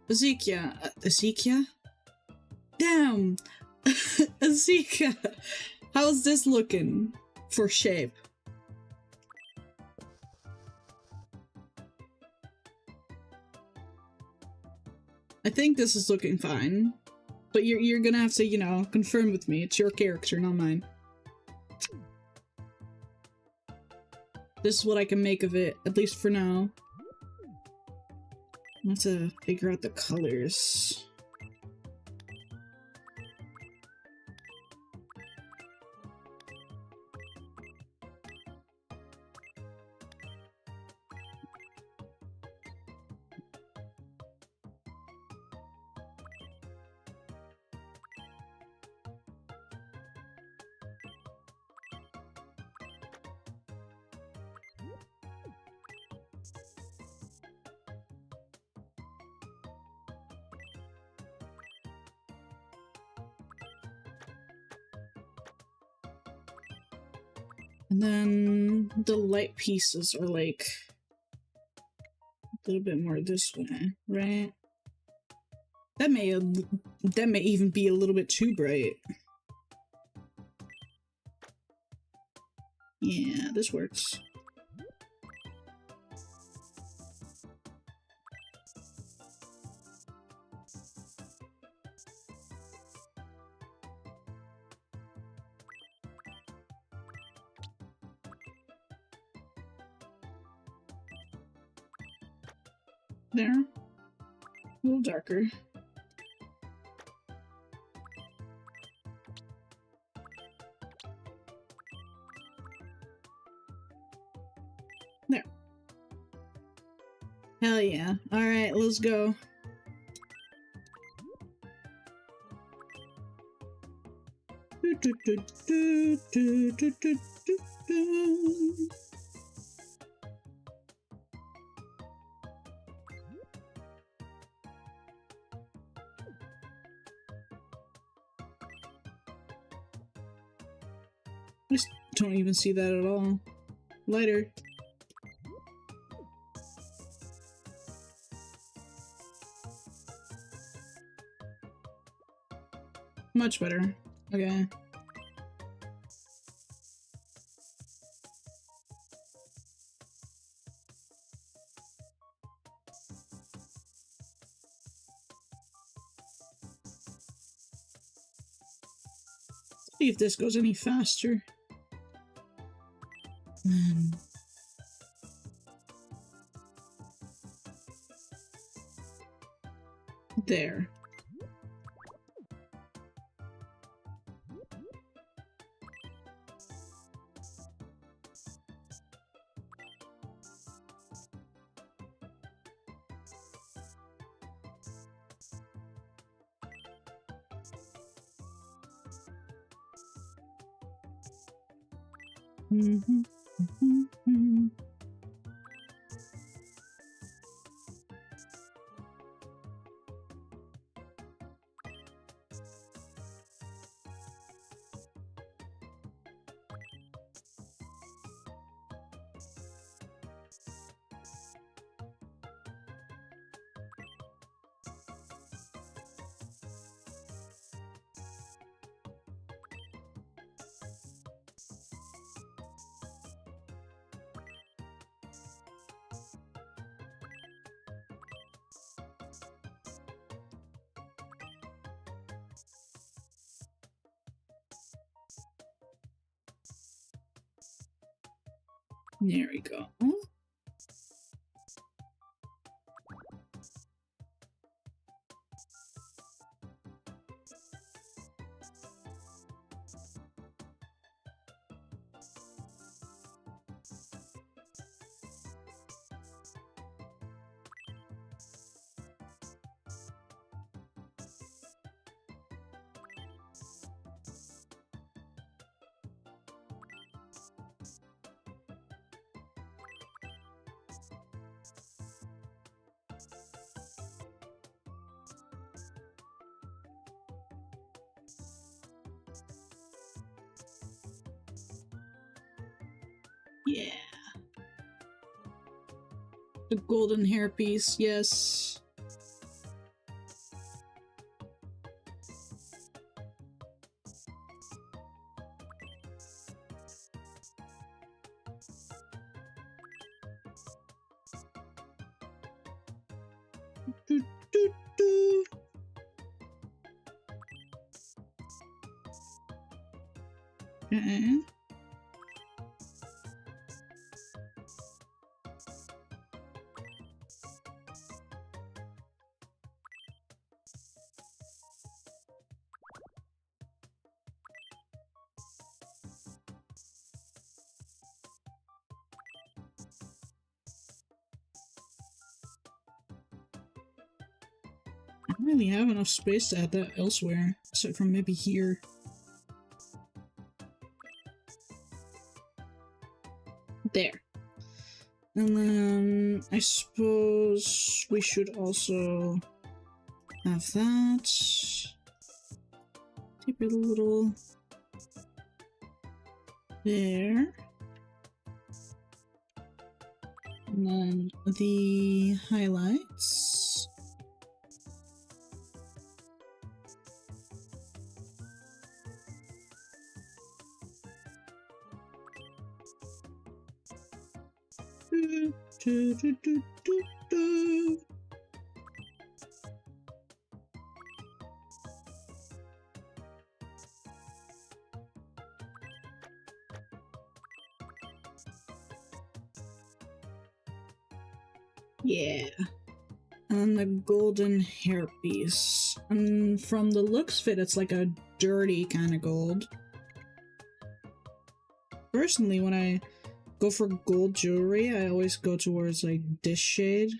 Ezekiel. Ezekiel? Damn! Ezekiel! How's this looking for shape? I think this is looking fine. But you're gonna have to, you know, confirm with me. It's your character, not mine. This is what I can make of it, at least for now. I have to figure out the colors. And then the light pieces are like a little bit more this way, right? That may even be a little bit too bright. Yeah, this works. There. A little darker. There. Hell yeah. Alright, let's go. I just don't even see that at all. Lighter. Much better. Okay. See if this goes any faster. There. There we go. Yeah. The golden hairpiece, yes. Do, do, do. Okay. don't really have enough space to add that elsewhere, except for maybe here. There. And then I suppose we should also have that. Taper it a little. There. And then the highlights. Yeah. And the golden hairpiece. And from the looks of it, it's like a dirty kind of gold. Personally, when I go for gold jewelry, I always go towards like this shade.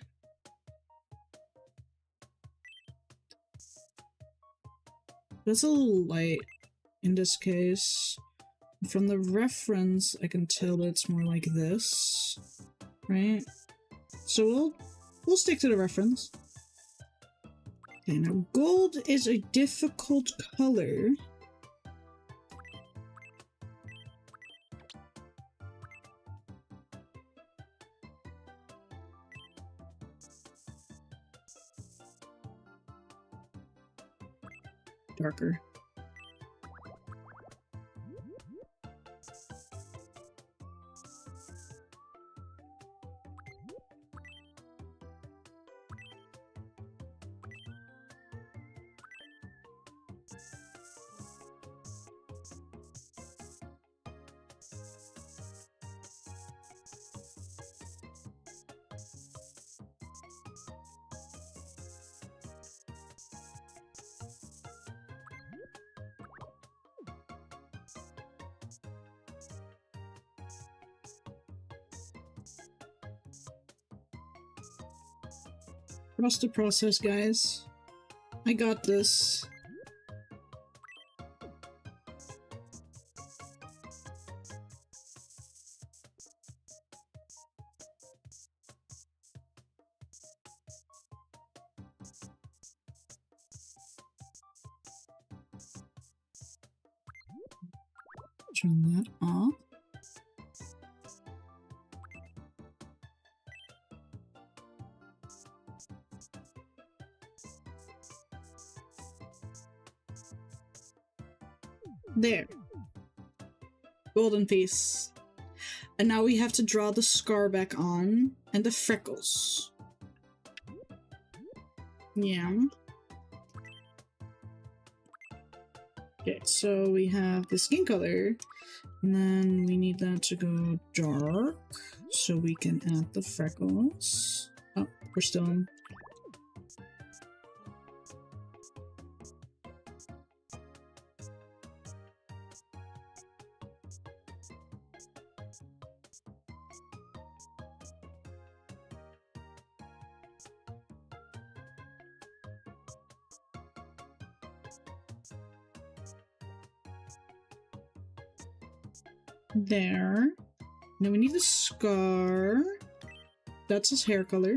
That's a little light in this case. From the reference, I can tell that it's more like this, right? So we'll stick to the reference. Okay, now gold is a difficult color. Darker. Trust the process, guys. I got this. Turn that off. There. Golden piece. And now we have to draw the scar back on and the freckles. Yeah. Okay, so we have the skin color, and then we need that to go dark so we can add the freckles. Oh, we're still in. There. Now we need the scar. That's his hair color.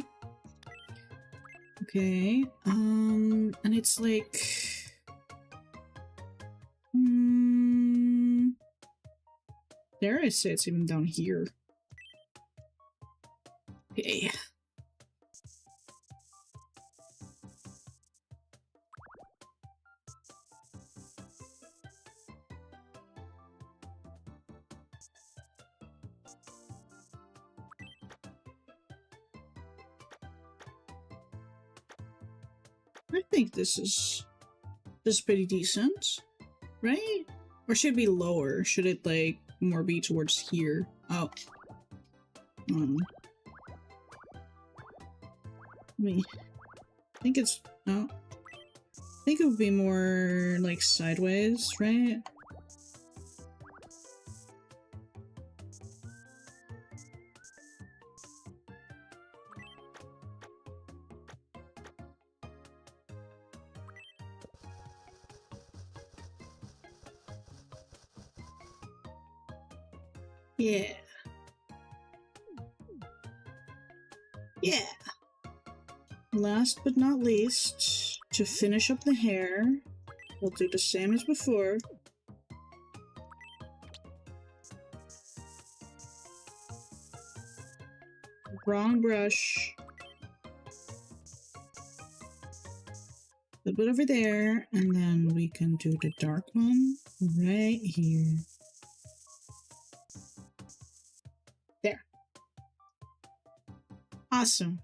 Okay. And it's like... dare I say it's even down here. Okay. I think this is pretty decent, right? Or should it be lower? Should it like more be towards here? Oh. I think it's no. I think it would be more like sideways, right? Yeah. Yeah. Last but not least, to finish up the hair, we'll do the same as before. Wrong brush. A bit over there, and then we can do the dark one right here. There. Awesome.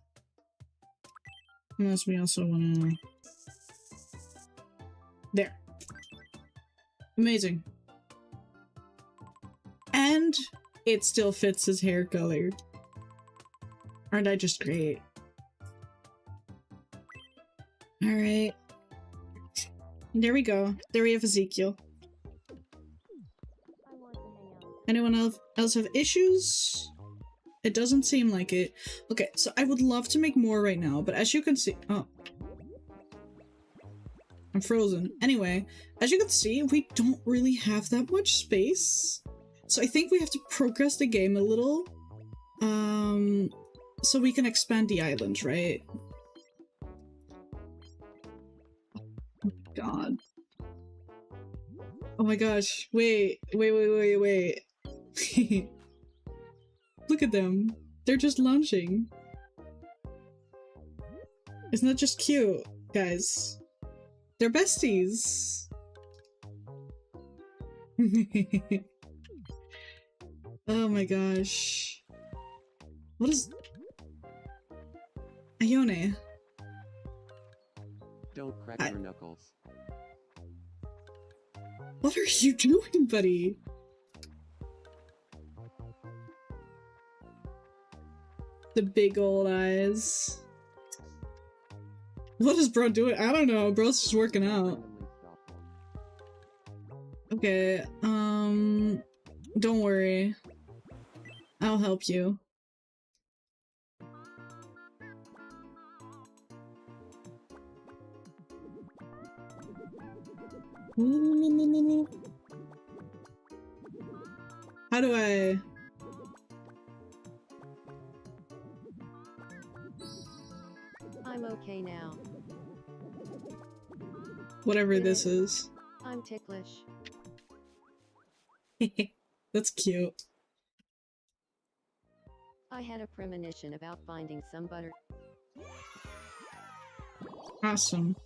Unless we also want to... There. Amazing. And it still fits his hair color. Aren't I just great? Alright. There we go. There we have Ezekiel. Anyone else have issues? It doesn't seem like it. Okay, so I would love to make more right now, but as you can see... Oh. I'm frozen. Anyway, as you can see, we don't really have that much space. So I think we have to progress the game a little. So we can expand the island, right? Oh my god. Oh my gosh. Wait. Look at them. They're just launching. Isn't that just cute, guys? They're besties. Oh my gosh. What is... Ione. Don't crack your knuckles. What are you doing, buddy? The big old eyes. What is bro doing? I don't know. Bro's just working out. Okay, don't worry. I'll help you. How do I... I'm okay now. Whatever this is. I'm ticklish. That's cute. I had a premonition about finding some butter. Awesome.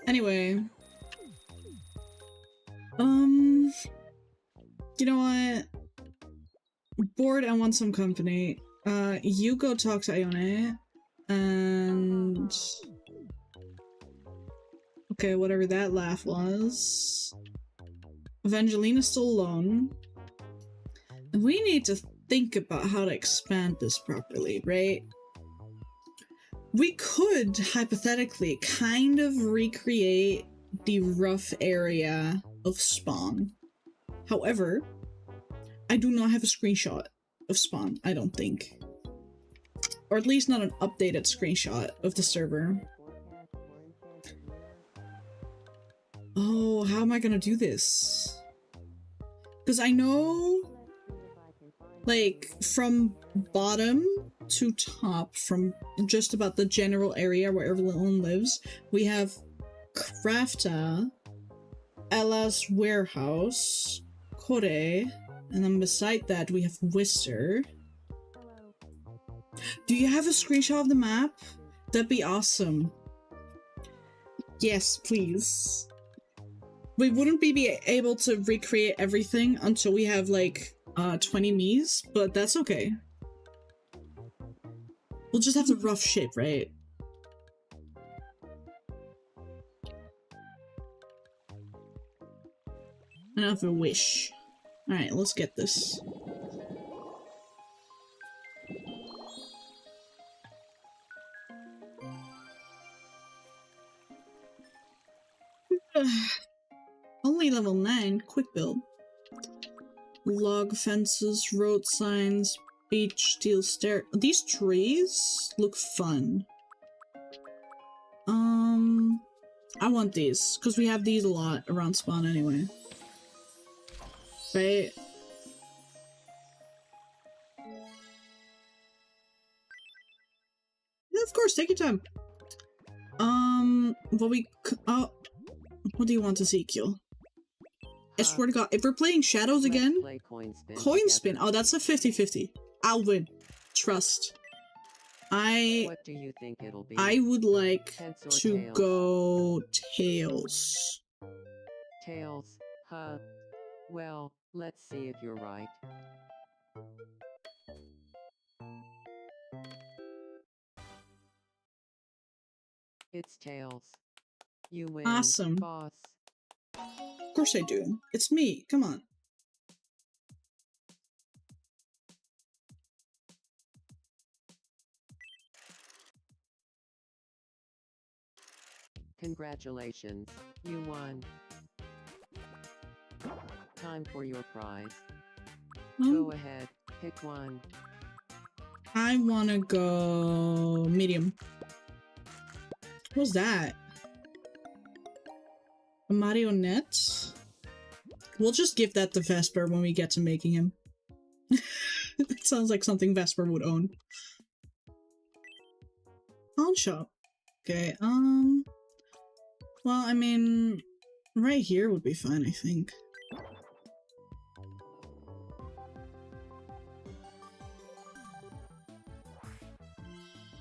Anyway. You know what? Bored and want some company. You go talk to Ione. And... Okay, whatever that laugh was. Evangelina's still alone. And we need to think about how to expand this properly, right? We could, hypothetically, kind of recreate the rough area of Spawn. However, I do not have a screenshot of Spawn, I don't think. Or at least not an updated screenshot of the server. Oh, how am I gonna do this? Because I know, like, from bottom to top, from just about the general area where everyone lives, we have Crafta, Ella's warehouse, Kore, and then beside that we have Whister. Do you have a screenshot of the map? That'd be awesome. Yes, please. We wouldn't be able to recreate everything until we have like 20 MIIS, but that's okay. We'll just have the rough shape, right? And I have a wish. Alright, let's get this. Only level 9, quick build. Log fences, road signs, beach, steel stair. These trees look fun. I want these, because we have these a lot around spawn anyway. Right? of course, take your time. What do you want, Ezekiel? I swear to God, if we're playing Shadows again, Play coin spin. coin together. spin. Oh, that's a 50-50. I'll win. Trust. What do you think it'll be? I would like Heads or to tails? go tails. Tails, huh? Well, let's see if you're right. It's tails. You win, Awesome. boss. Of course I do. It's me. Come on. Congratulations, you won. Time for your prize. Go ahead, pick one. I wanna go medium. What's that? A marionette? We'll just give that to Vesper when we get to making him. It sounds like something Vesper would own. Pawn shop. Okay, well, I mean, right here would be fine, I think.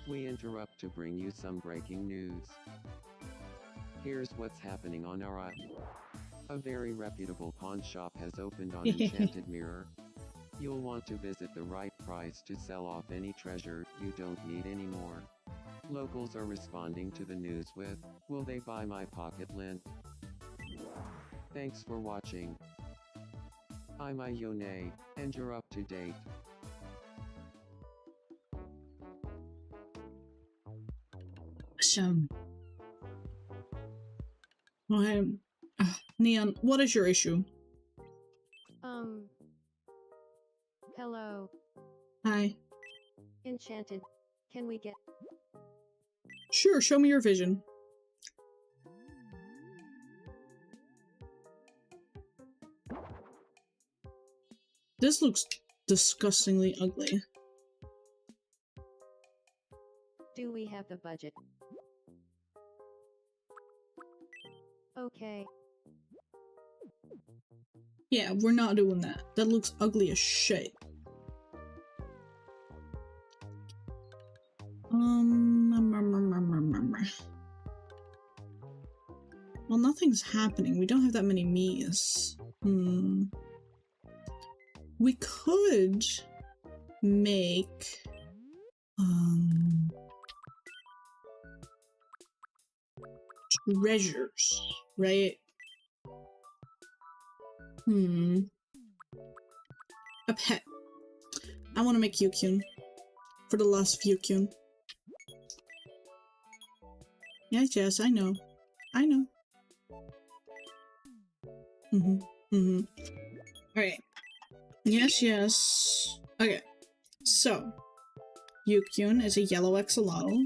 We interrupt to bring you some breaking news. Here's what's happening on our island. A very reputable pawn shop has opened on Enchanted Mirror. You'll want to visit the right price to sell off any treasure you don't need anymore. Locals are responding to the news with, "Will they buy my pocket lint?" Thanks for watching. I'm Ione, and you're up to date. So, okay. Neon, what is your issue? Hello. Hi. Enchanted. Can we get... Sure, show me your vision. This looks disgustingly ugly. Do we have the budget? Okay. Yeah, we're not doing that. That looks ugly as shit. Well, nothing's happening. We don't have that many MIIS. We could make treasures, right? A pet. I want to make Yukyun for the loss of Yukyun. Yes, I know. I know. Alright. Yes. Okay. So, Yukyun is a yellow axolotl.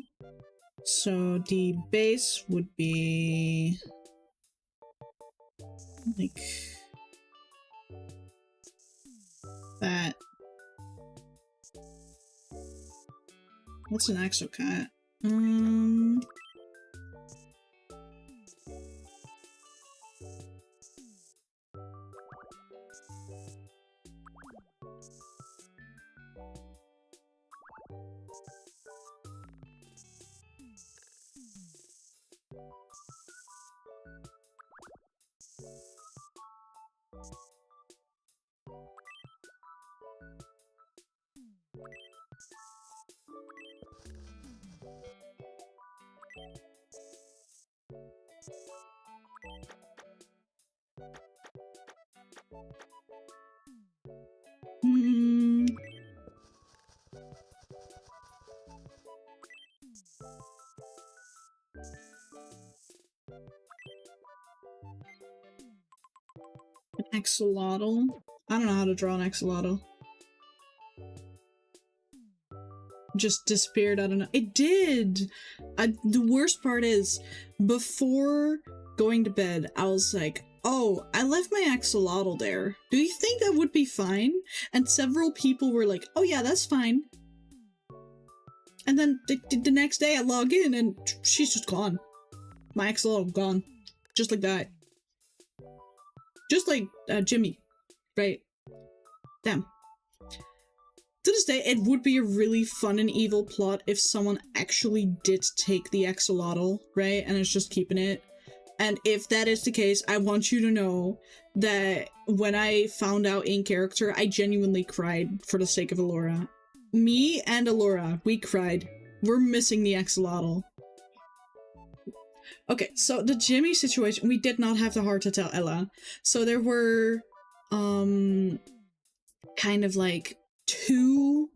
So, the base would be... like... that. What's an exocat? An axolotl? I don't know how to draw an axolotl. Just disappeared, I don't know. It did! The worst part is, before going to bed, I was like, oh, I left my axolotl there. Do you think that would be fine? And several people were like, oh yeah, that's fine. And then the next day I log in and she's just gone. My axolotl gone. Just like that. Just like Jimmy. Right? Damn. To this day, it would be a really fun and evil plot if someone actually did take the axolotl, right? And is just keeping it. And if that is the case, I want you to know that when I found out in character, I genuinely cried for the sake of Allura. Me and Allura, we cried. We're missing the axolotl. Okay, so the Jimmy situation, we did not have the heart to tell Ella. So there were, kind of like 2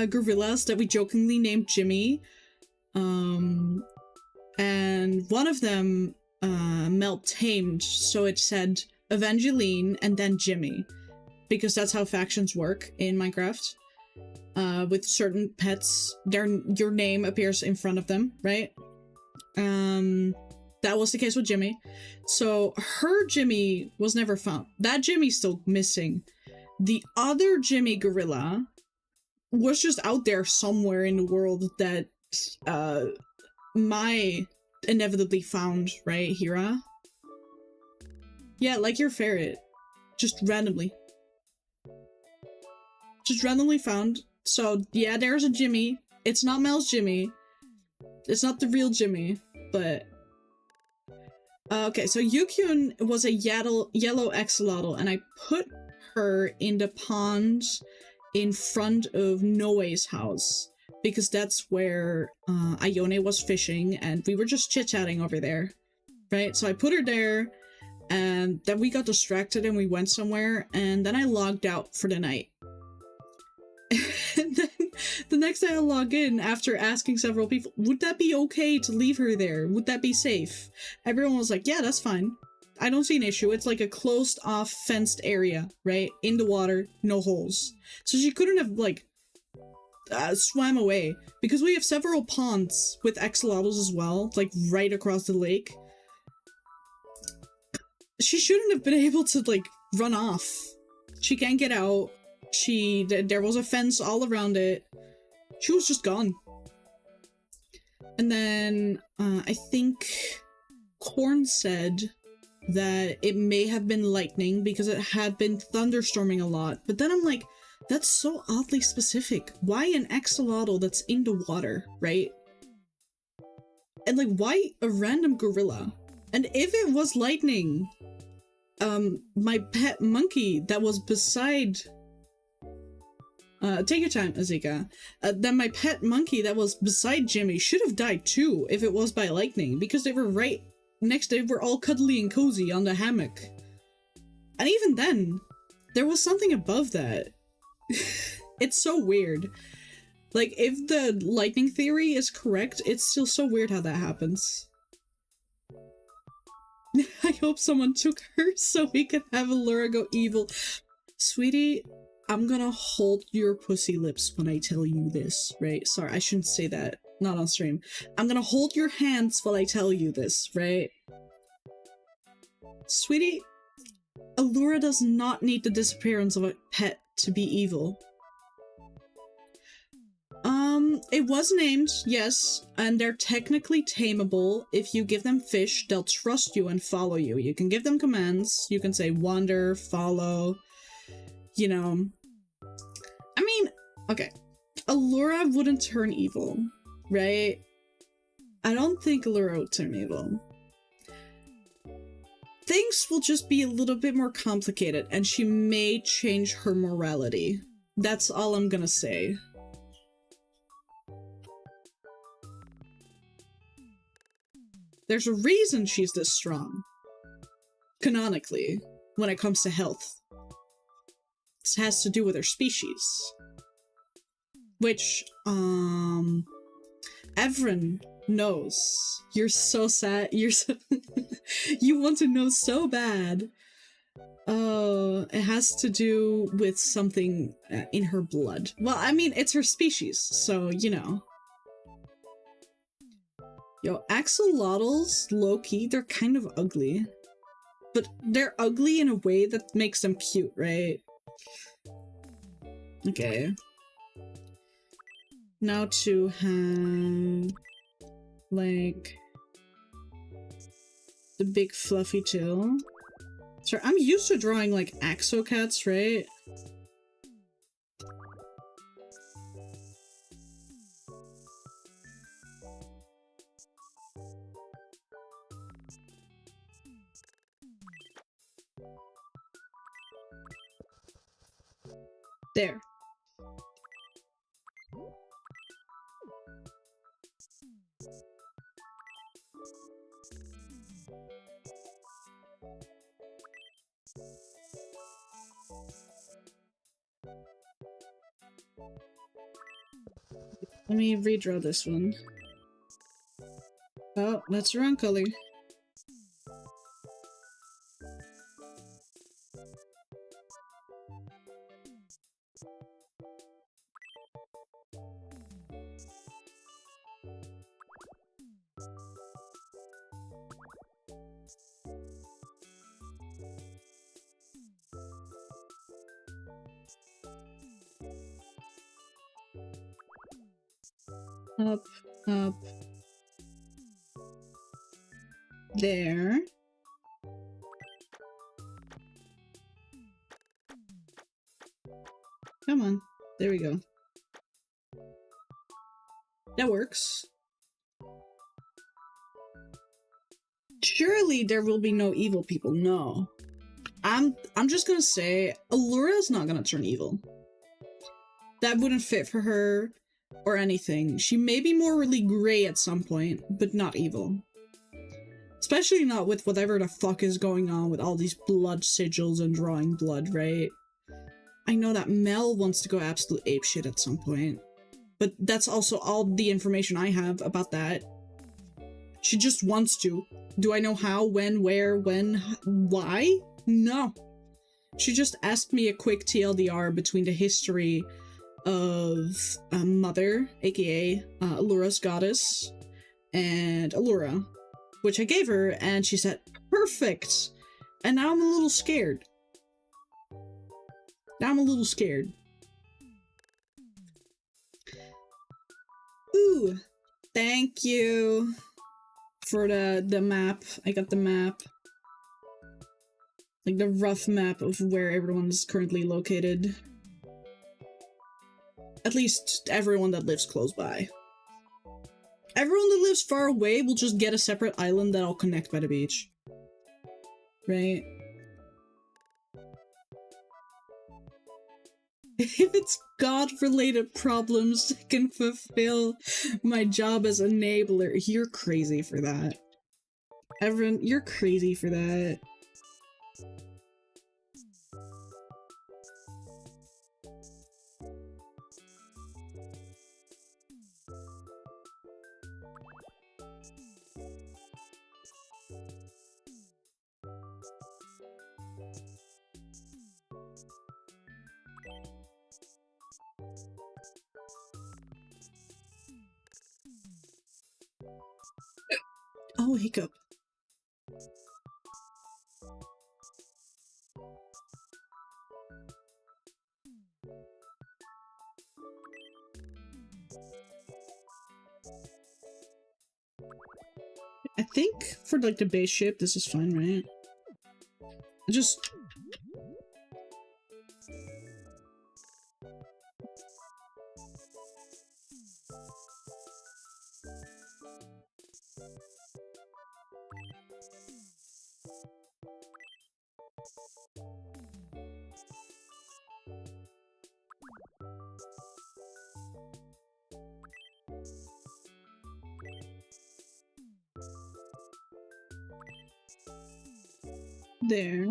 gorillas that we jokingly named Jimmy. And one of them Mel tamed, so it said Evangeline and then Jimmy, because that's how factions work in Minecraft. With certain pets, your name appears in front of them, right? That was the case with Jimmy. So her Jimmy was never found. That Jimmy's still missing. The other Jimmy gorilla was just out there somewhere in the world that my inevitably found, right, Hira? Yeah, like your ferret. Just randomly. Just randomly found. So, yeah, there's a Jimmy. It's not Mel's Jimmy. It's not the real Jimmy, but... okay, so Yukyun was a yellow axolotl, and I put her in the pond in front of Noe's house, because that's where Ione was fishing, and we were just chit-chatting over there, right? So I put her there, and then we got distracted and we went somewhere, and then I logged out for the night. And then the next day I log in after asking several people, would that be okay to leave her there? Would that be safe? Everyone was like, yeah, that's fine. I don't see an issue. It's like a closed off fenced area, right? In the water, no holes. So she couldn't have like swam away, because we have several ponds with axolotls as well, like right across the lake. She shouldn't have been able to like run off. She can't get out. There was a fence all around it. She was just gone. And then, I think Korn said that it may have been lightning because it had been thunderstorming a lot. But then I'm like, that's so oddly specific. Why an axolotl that's in the water, right? And like, why a random gorilla? And if it was lightning, my pet monkey that was beside... take your time, Azika. Then my pet monkey that was beside Jimmy should have died too if it was by lightning, because they were right next to, we're all cuddly and cozy on the hammock. And even then, there was something above that. It's so weird. Like, if the lightning theory is correct, it's still so weird how that happens. I hope someone took her so we could have Allura go evil. Sweetie, I'm gonna hold your pussy lips when I tell you this, right? Sorry, I shouldn't say that. Not on stream. I'm gonna hold your hands while I tell you this, right? Sweetie, Allura does not need the disappearance of a pet to be evil. It was named, yes, and they're technically tameable. If you give them fish, they'll trust you and follow you. You can give them commands. You can say wander, follow, you know. I mean, okay. Allura wouldn't turn evil, right? I don't think Allura would turn evil. Things will just be a little bit more complicated, and she may change her morality. That's all I'm gonna say. There's a reason she's this strong. Canonically, when it comes to health. This has to do with her species. Which, Evren knows. You're so sad. You're so... You want to know so bad. Oh, it has to do with something in her blood. Well, I mean, it's her species, so, you know. Yo, axolotls, low-key, they're kind of ugly. But they're ugly in a way that makes them cute, right? Okay. now to have like the big fluffy tail. Sorry, I'm used to drawing like axocats, right? There. Let me redraw this one. Oh, that's the wrong color. Up, up. There. Come on. There we go. That works. Surely there will be no evil people. No. I'm just gonna say Allura is not gonna turn evil. That wouldn't fit for her or anything. She may be morally gray at some point, but not evil. Especially not with whatever the fuck is going on with all these blood sigils and drawing blood, right? I know that Mel wants to go absolute apeshit at some point, but that's also all the information I have about that. She just wants to. Do I know how, when, where, when, why? No. She just asked me a quick TLDR between the history of Mother, aka Allura's goddess, and Allura, which I gave her, and she said, perfect! And now I'm a little scared. Now I'm a little scared. Ooh, thank you for the map. I got the map. Like the rough map of where everyone's currently located. At least everyone that lives close by. Everyone that lives far away will just get a separate island that'll connect by the beach. Right? If it's God-related problems that can fulfill my job as enabler, you're crazy for that. Everyone, you're crazy for that. Oh, hiccup. I think for like the base shape, this is fine, right? Just... there.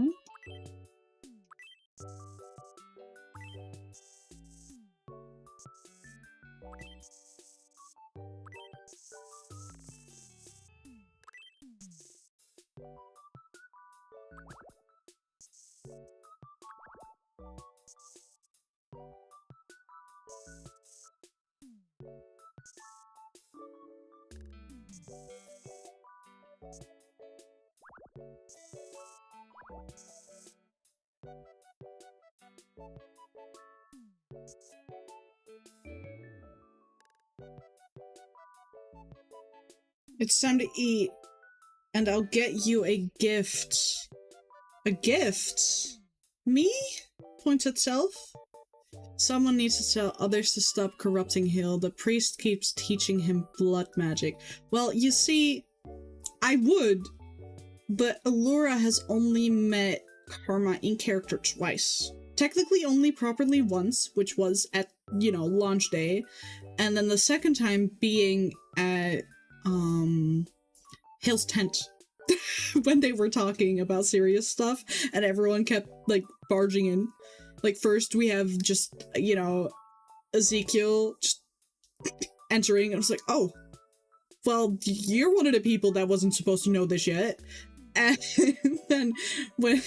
It's time to eat, and I'll get you a gift. A gift? Me? Pointed self? Someone needs to tell others to stop corrupting Hill. The priest keeps teaching him blood magic. Well, you see, I would, but Allura has only met Karma in character twice. Technically only properly once, which was at, you know, launch day, and then the second time being at, Hill's tent. When they were talking about serious stuff, and everyone kept, like, barging in. Like, first we have just, you know, Ezekiel just entering, and I was like, oh, well, you're one of the people that wasn't supposed to know this yet. And then when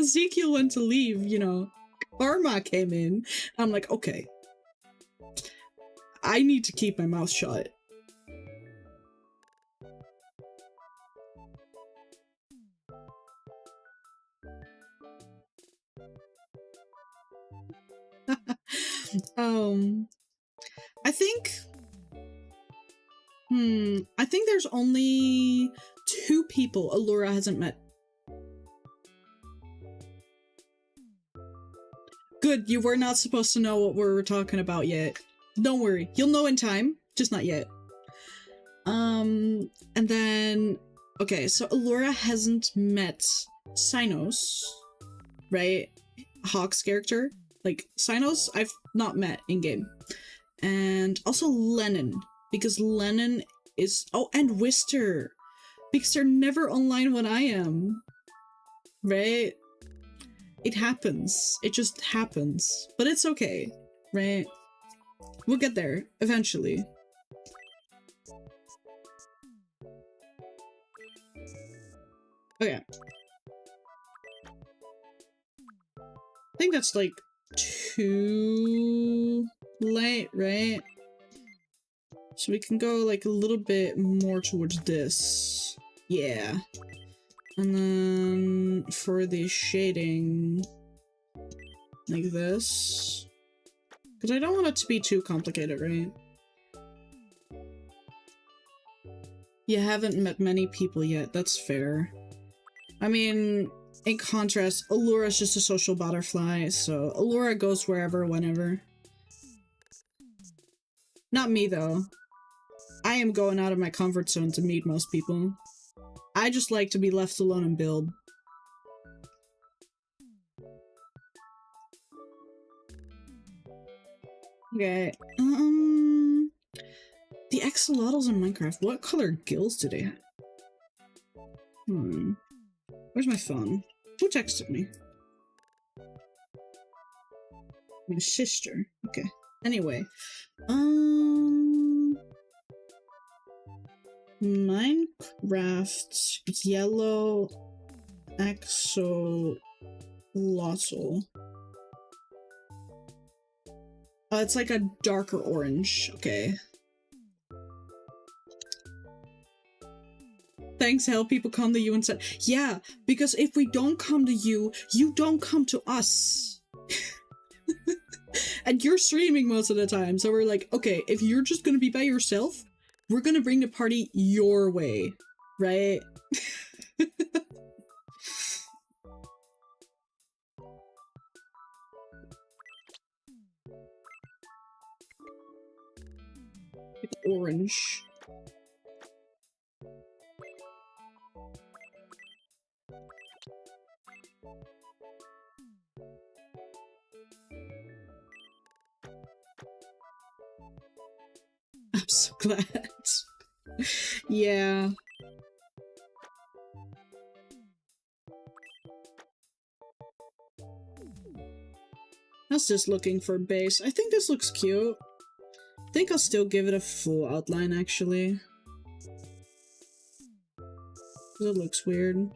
Ezekiel went to leave, you know, Karma came in. I'm like, okay, I need to keep my mouth shut. I think I think there's only 2 people Allura hasn't met. Good, you were not supposed to know what we were talking about yet. Don't worry, you'll know in time, just not yet. And then, okay, so Allura hasn't met Sinos, right? Hawk's character. Like, Sinos, I've not met in-game. And also Lennon, because Lennon is- oh, and Wister! Because they're never online when I am. Right? It happens. It just happens. But it's okay, right? We'll get there, eventually. Okay. I think that's like too late, right? So we can go like a little bit more towards this. Yeah. And then for the shading, like this. Because I don't want it to be too complicated, right? You haven't met many people yet, that's fair. I mean, in contrast, Allura's just a social butterfly, so Allura goes wherever, whenever. Not me, though. I am going out of my comfort zone to meet most people. I just like to be left alone and build. Okay, the axolotls in Minecraft, what color gills do they have? Where's my phone? Who texted me? My sister. Okay. Anyway. Minecraft yellow axolotl. It's like a darker orange. Okay. Thanks, hell, people come to you and said, yeah, because if we don't come to you, you don't come to us. And you're streaming most of the time, so we're like, okay, if you're just gonna be by yourself, we're gonna bring the party your way, right? It's orange. I'm so glad. Yeah. That's just looking for base. I think this looks cute. I think I'll still give it a full outline, actually. It looks weird.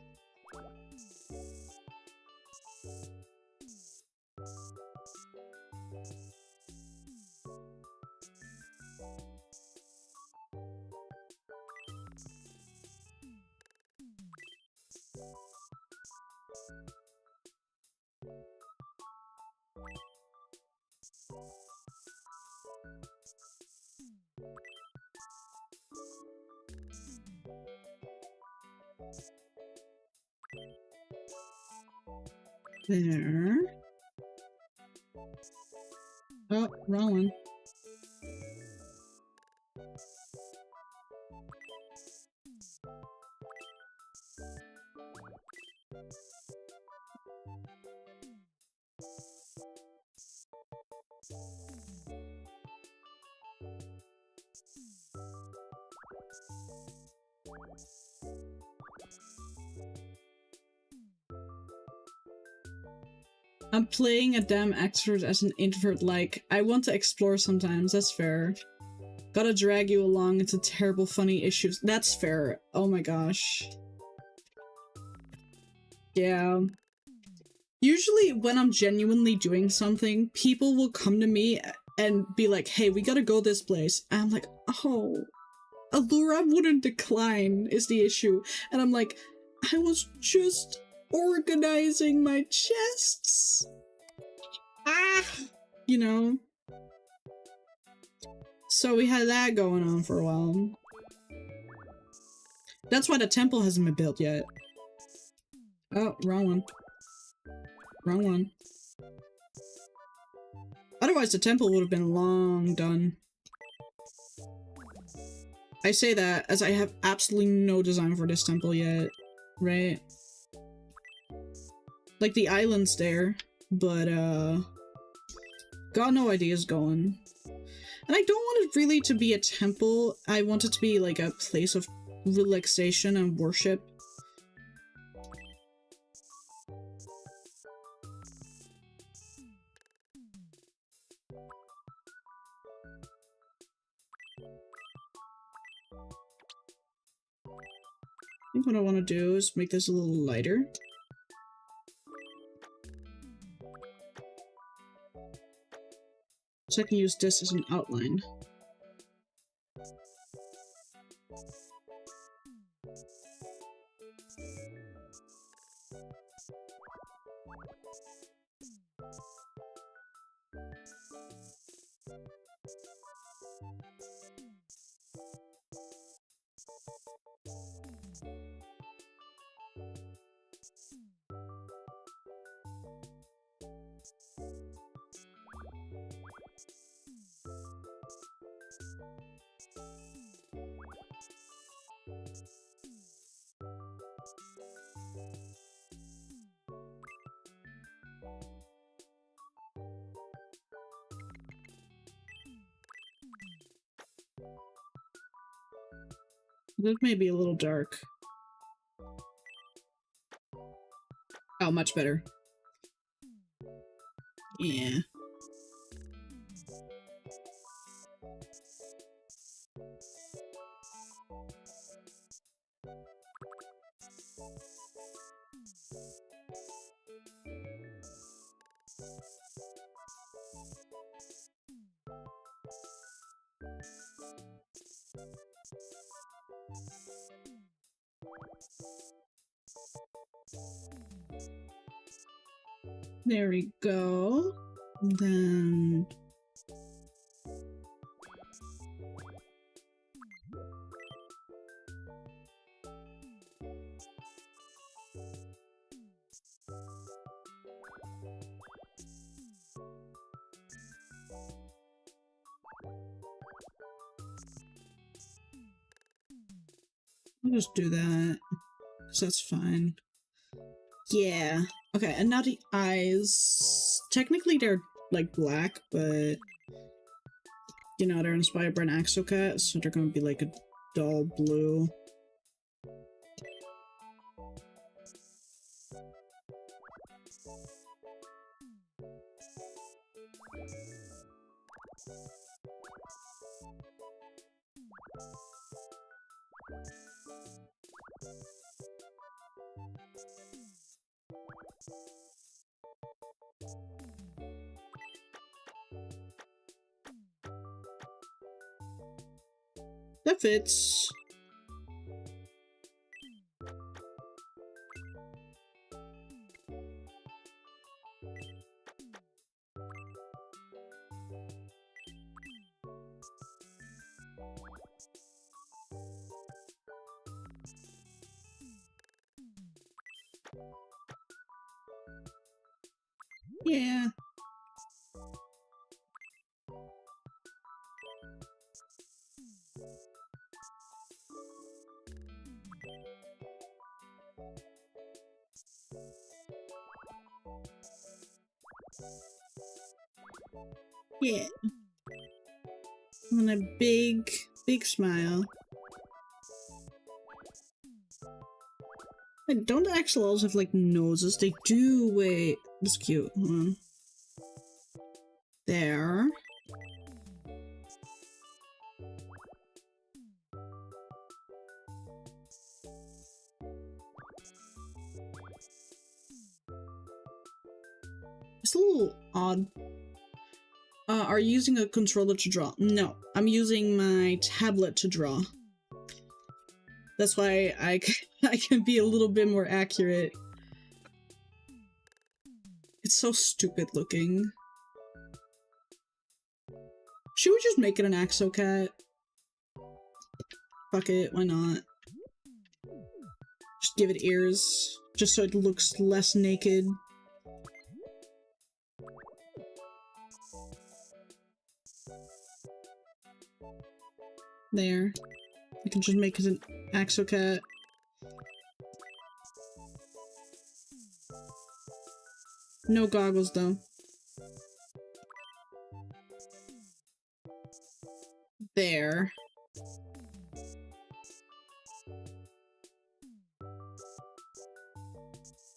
There. Oh, wrong one. I'm playing a damn extrovert as an introvert, like, I want to explore sometimes, that's fair. Gotta drag you along into terrible funny issues, that's fair. Oh my gosh. Yeah. Usually when I'm genuinely doing something, people will come to me and be like, hey, we gotta go this place. And I'm like, oh, Allura wouldn't decline is the issue. And I'm like, I was just organizing my chests. Ah, you know. So we had that going on for a while. That's why the temple hasn't been built yet. Oh, wrong one. Wrong one. Otherwise the temple would have been long done. I say that as I have absolutely no design for this temple yet, right? Like, the island's there, but, got no ideas going. And I don't want it really to be a temple, I want it to be, like, a place of relaxation and worship. I think what I want to do is make this a little lighter. So I can use this as an outline. This may be a little dark. Oh, much better. Yeah. There we go. Then I'll just do that, because that's fine. Yeah. Okay, and now the eyes. Technically they're, like, black, but you know, they're inspired by an Axocat, so they're gonna be like a dull blue. That fits. Yeah. Yeah. And a big, big smile. Wait, don't axolotls have like noses? They do. Wait, that's cute. Hold on. There. It's a little odd. Are you using a controller to draw? No, I'm using my tablet to draw. That's why I can be a little bit more accurate. It's so stupid looking. Should we just make it an Axocat? Fuck it, why not? Just give it ears, just so it looks less naked. There. I can just make it an Axocat. No goggles though. There.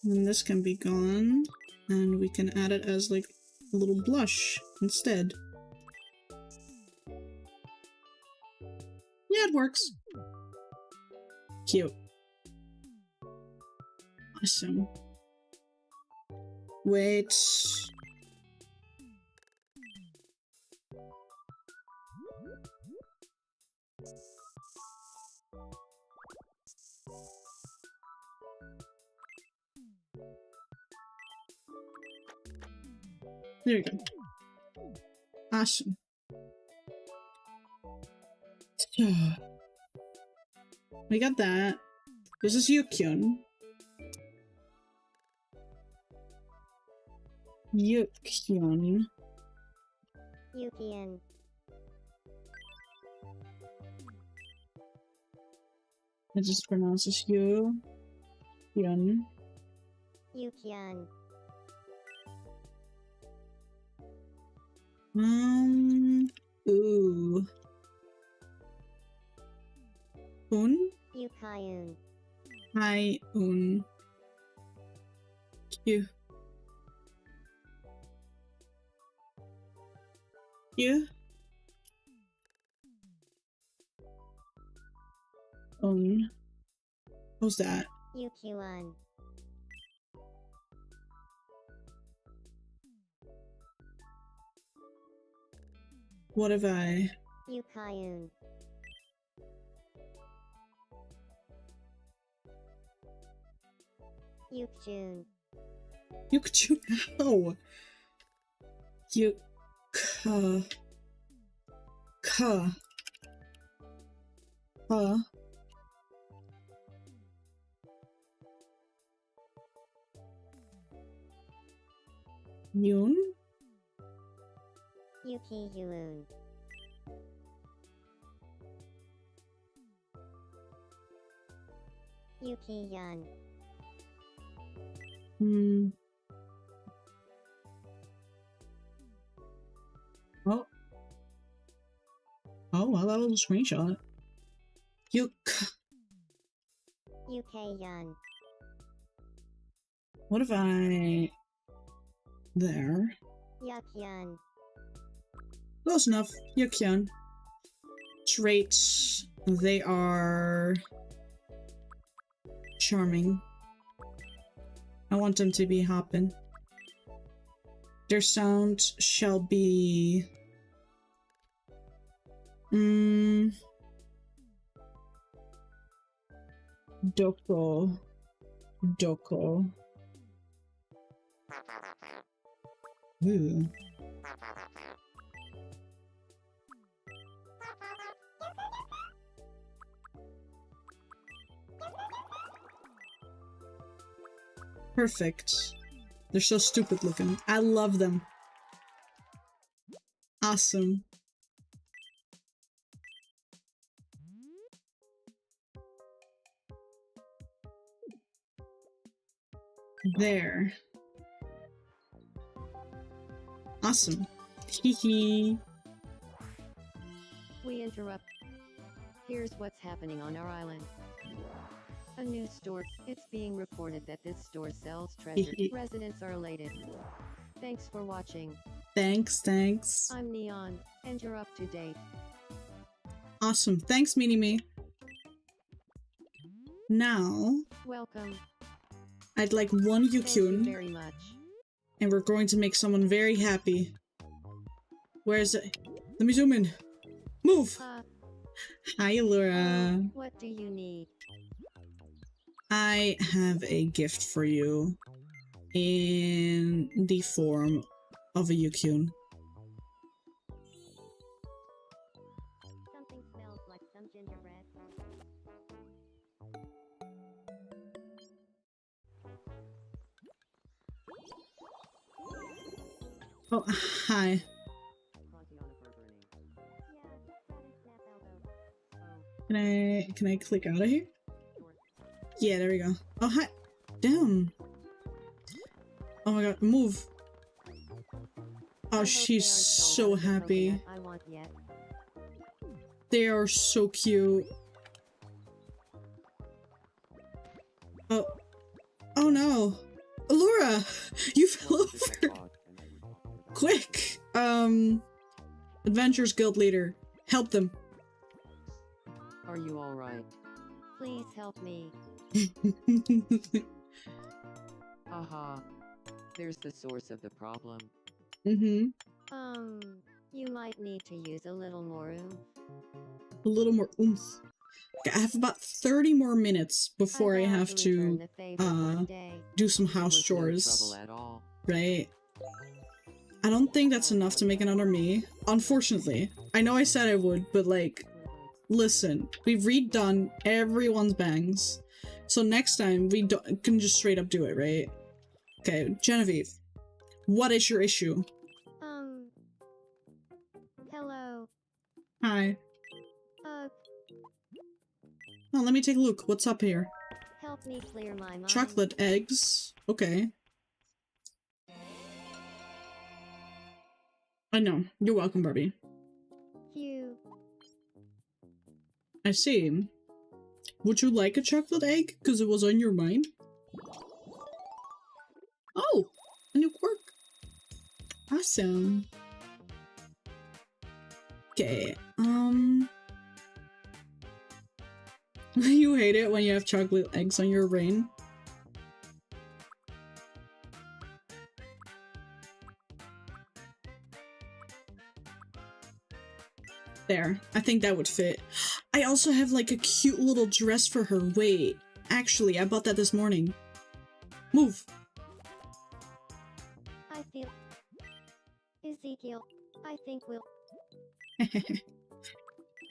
And this can be gone, and we can add it as like a little blush instead. Yeah, it works. Cute. Awesome. Wait. There you go. Awesome. We got that. This is Yukyun. Yukyun. Yukian. I just pronounce this Yu. Yun. Yukian. Ooh. Un? Yukayun. Hi, un. Q. Q. Un. What's that? Yukyuan. What have I? Yukayun. Yukjun. Yukchu. How? Yuk. Ka. Yun? Yuki Yuun. Yuki Yun. Oh. Oh, well, that was a screenshot. Yuk. UK Yun. What if I... There. Yuk Yun. Close enough. Yukyun. Traits. They are... charming. I want them to be hopping. Their sound shall be... Doko. Doko. Ooh. Perfect. They're so stupid looking. I love them. Awesome. There. Awesome. Hee. We interrupt. Here's what's happening on our island. A new store. It's being reported that this store sells treasure. Residents are elated. Thanks for watching. Thanks. I'm Neon, and you're up to date. Awesome. Thanks, Meanie Me. Now, Welcome. I'd like one Thank you Yukun, very much. and we're going to make someone very happy. Where is it? Let me zoom in. Move! Hi, Laura. What do you need? I have a gift for you in the form of a Yukun. Something smells like some gingerbread. Oh, hi. Can I click out of here? Yeah, there we go. Oh, hi. Damn. Oh my god, move. Oh, she's so happy. I want yet. They are so cute. Oh. Oh no. Laura! You fell over! Quick! Adventures Guild leader. Help them. Are you alright? Please help me. Haha. There's the source of the problem. Mm-hmm. You might need to use a little more oomph. A little more oomph. Okay, I have about 30 more minutes before I vow have return to, the favor one day. do some It house was no chores. trouble at all. Right? I don't think that's enough to make another me. Unfortunately. I know I said I would, but like, listen, we've redone everyone's bangs. So next time we can just straight up do it, right? Okay, Genevieve. What is your issue? Hello. Hi. Uh, Oh, let me take a look. What's up here? help me clear my mind. Chocolate eggs. Okay. I know. You're welcome, Barbie. You. I see. Would you like a chocolate egg? Because it was on your mind? Oh! A new quirk! Awesome. Okay, You hate it when you have chocolate eggs on your brain? There. I think that would fit. I also have like a cute little dress for her. Wait. Actually, I bought that this morning. Move! I feel. Ezekiel, I think we'll.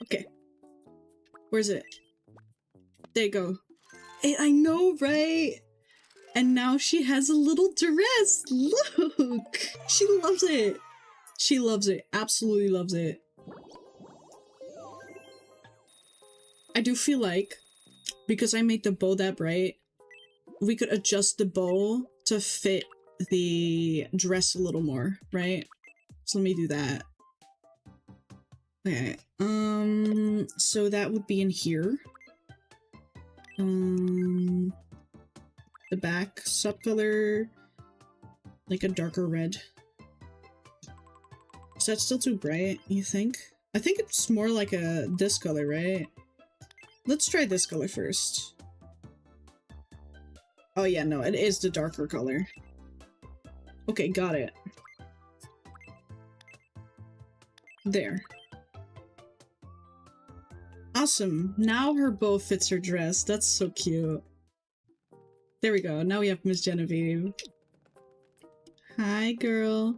Okay. Where's it? There you go. I know, right? And now she has a little dress! Look! She loves it! She loves it. Absolutely loves it. I do feel like, because I made the bow that bright, we could adjust the bow to fit the dress a little more, right? So let me do that. Okay, so that would be in here. The back subcolor, like a darker red. Is that still too bright, you think? I think it's more like this color, right? Let's try this color first. Oh yeah, no, it is the darker color. Okay, got it. There. Awesome. Now her bow fits her dress. That's so cute. There we go. Now we have Miss Genevieve. Hi, girl.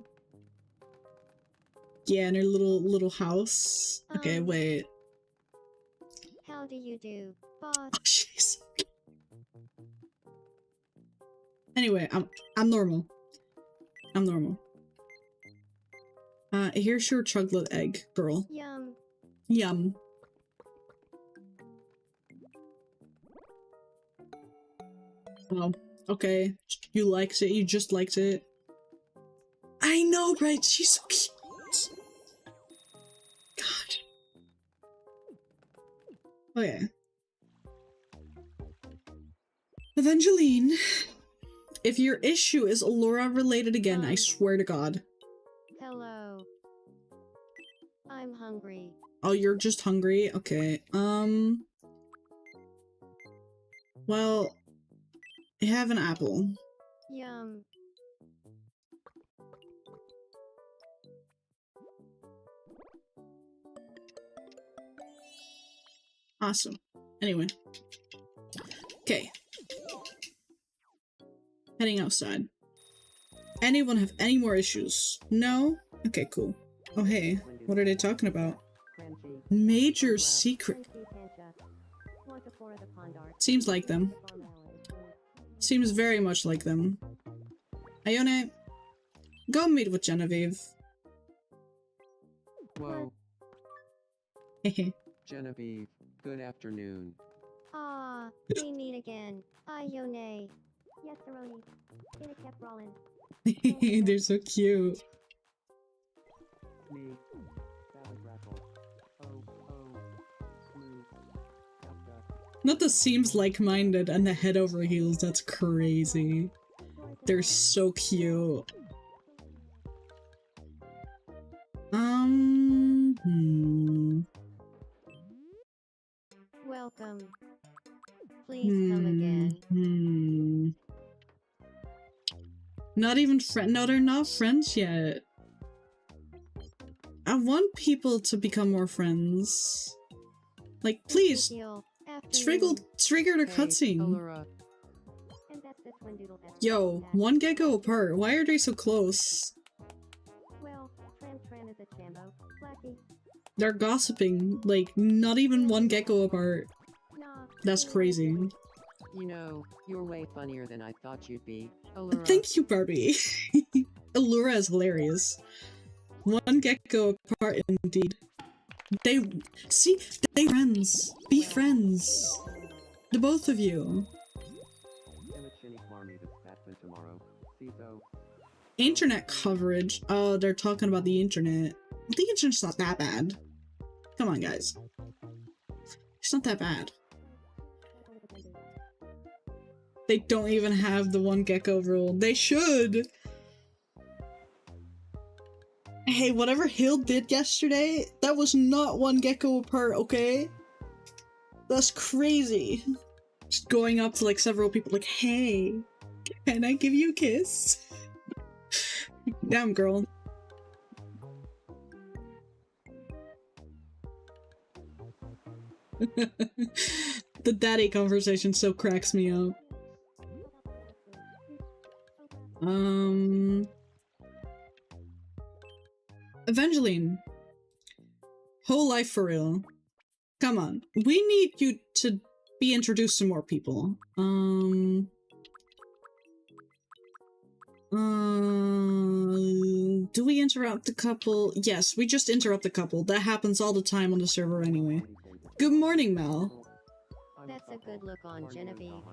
Yeah, in her little house. Okay, wait. How do you do, boss? Oh, jeez. Anyway, I'm normal. I'm normal. Here's your chocolate egg, girl. Yum. Yum. Oh, okay. You liked it. You just liked it. I know, right? She's so cute. God. Okay. Evangeline, if your issue is Allura related again, I swear to God. Hello. I'm hungry. Oh, you're just hungry? Okay. Well, have an apple. Yum. Awesome. Anyway. Okay. Heading outside. Anyone have any more issues? No? Okay, cool. Oh, hey. What are they talking about? Major secret. Seems like them. Seems very much like them. Ione, go meet with Genevieve. Whoa, Hehe. Genevieve, good afternoon. Ah, we meet again. Ione. Yes, Saroni. In a kept Rollin. They're so cute. Me, Salad Rackle. Smooth. Gotcha. Not the seems like-minded and the head over heels, that's crazy. They're so cute. Welcome. Please come again. Not even no, they're not friends yet. I want people to become more friends. Like, please, trigger the cutscene. Allura. And that's this one doodle that's Yo, one gecko apart. Why are they so close? Well, Tran is a chambo. Blackie. They're gossiping, like, not even one gecko apart. Nah. That's crazy. You know, you're way funnier than I thought you'd be. Allura. Thank you, Barbie. Allura is hilarious. One gecko apart, indeed. They friends. Be friends. The both of you. Internet coverage. Oh, they're talking about the internet. The internet's not that bad. Come on, guys. It's not that bad. They don't even have the one gecko rule. They should! Hey, whatever Hill did yesterday, that was not one gecko apart, okay? That's crazy. Just going up to like several people like, hey, can I give you a kiss? Damn, girl. The daddy conversation so cracks me up. Evangeline. Whole life for real. Come on. We need you to be introduced to more people. Do we interrupt the couple? Yes, we just interrupt the couple. That happens all the time on the server anyway. Good morning, Mel. That's a good look on Genevieve.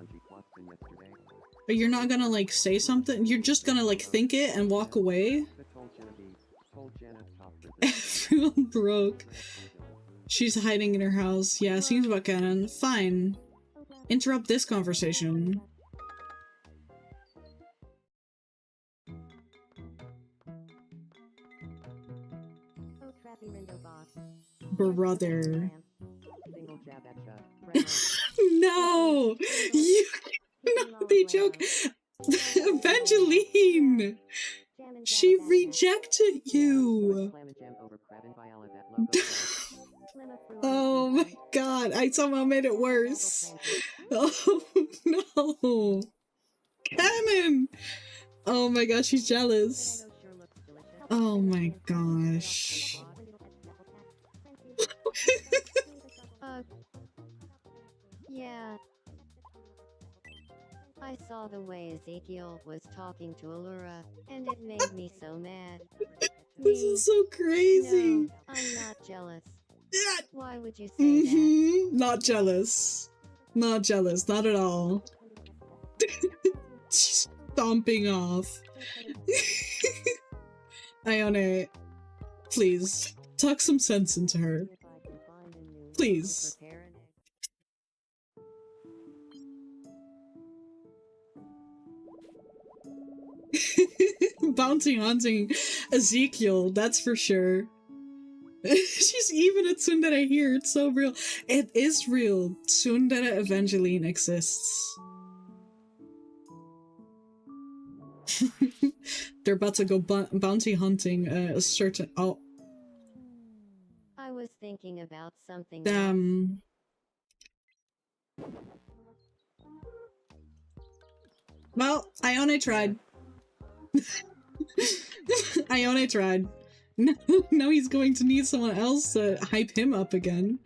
But you're not gonna, like, say something? You're just gonna, like, think it and walk away? Everyone broke. She's hiding in her house. Yeah, seems about canon. Fine. Interrupt this conversation. Brother. No! You cannot be joking! Evangeline! She rejected you! Oh my god, I somehow made it worse. Oh no! Canon! Oh my god, she's jealous. Oh my gosh. Yeah. I saw the way Ezekiel was talking to Allura, and it made me so mad. This Me? is so crazy. No, I'm not jealous. Yeah. Why would you say that? Not jealous. Not jealous, not at all. She's stomping off. Ione, please, tuck some sense into her. Please. Bounty hunting Ezekiel, that's for sure. She's even a tsundere here, it's so real. It is real. Tsundere Evangeline exists. They're about to go bounty hunting a certain— oh. I was thinking about something. Well, Ione tried. Ione tried. Now he's going to need someone else to hype him up again.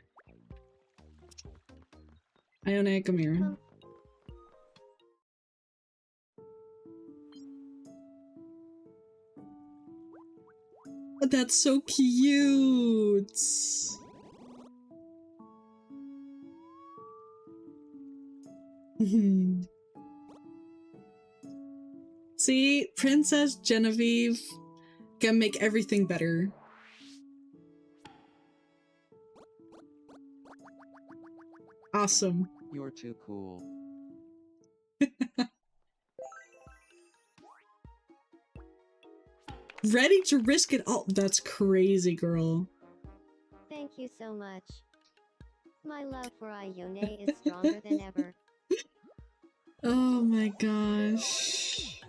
Ione, come here. That's so cute. See, Princess Genevieve can make everything better. Awesome. You're too cool. Ready to risk it all. That's crazy, girl. Thank you so much. My love for Ione is stronger than ever. Oh my gosh.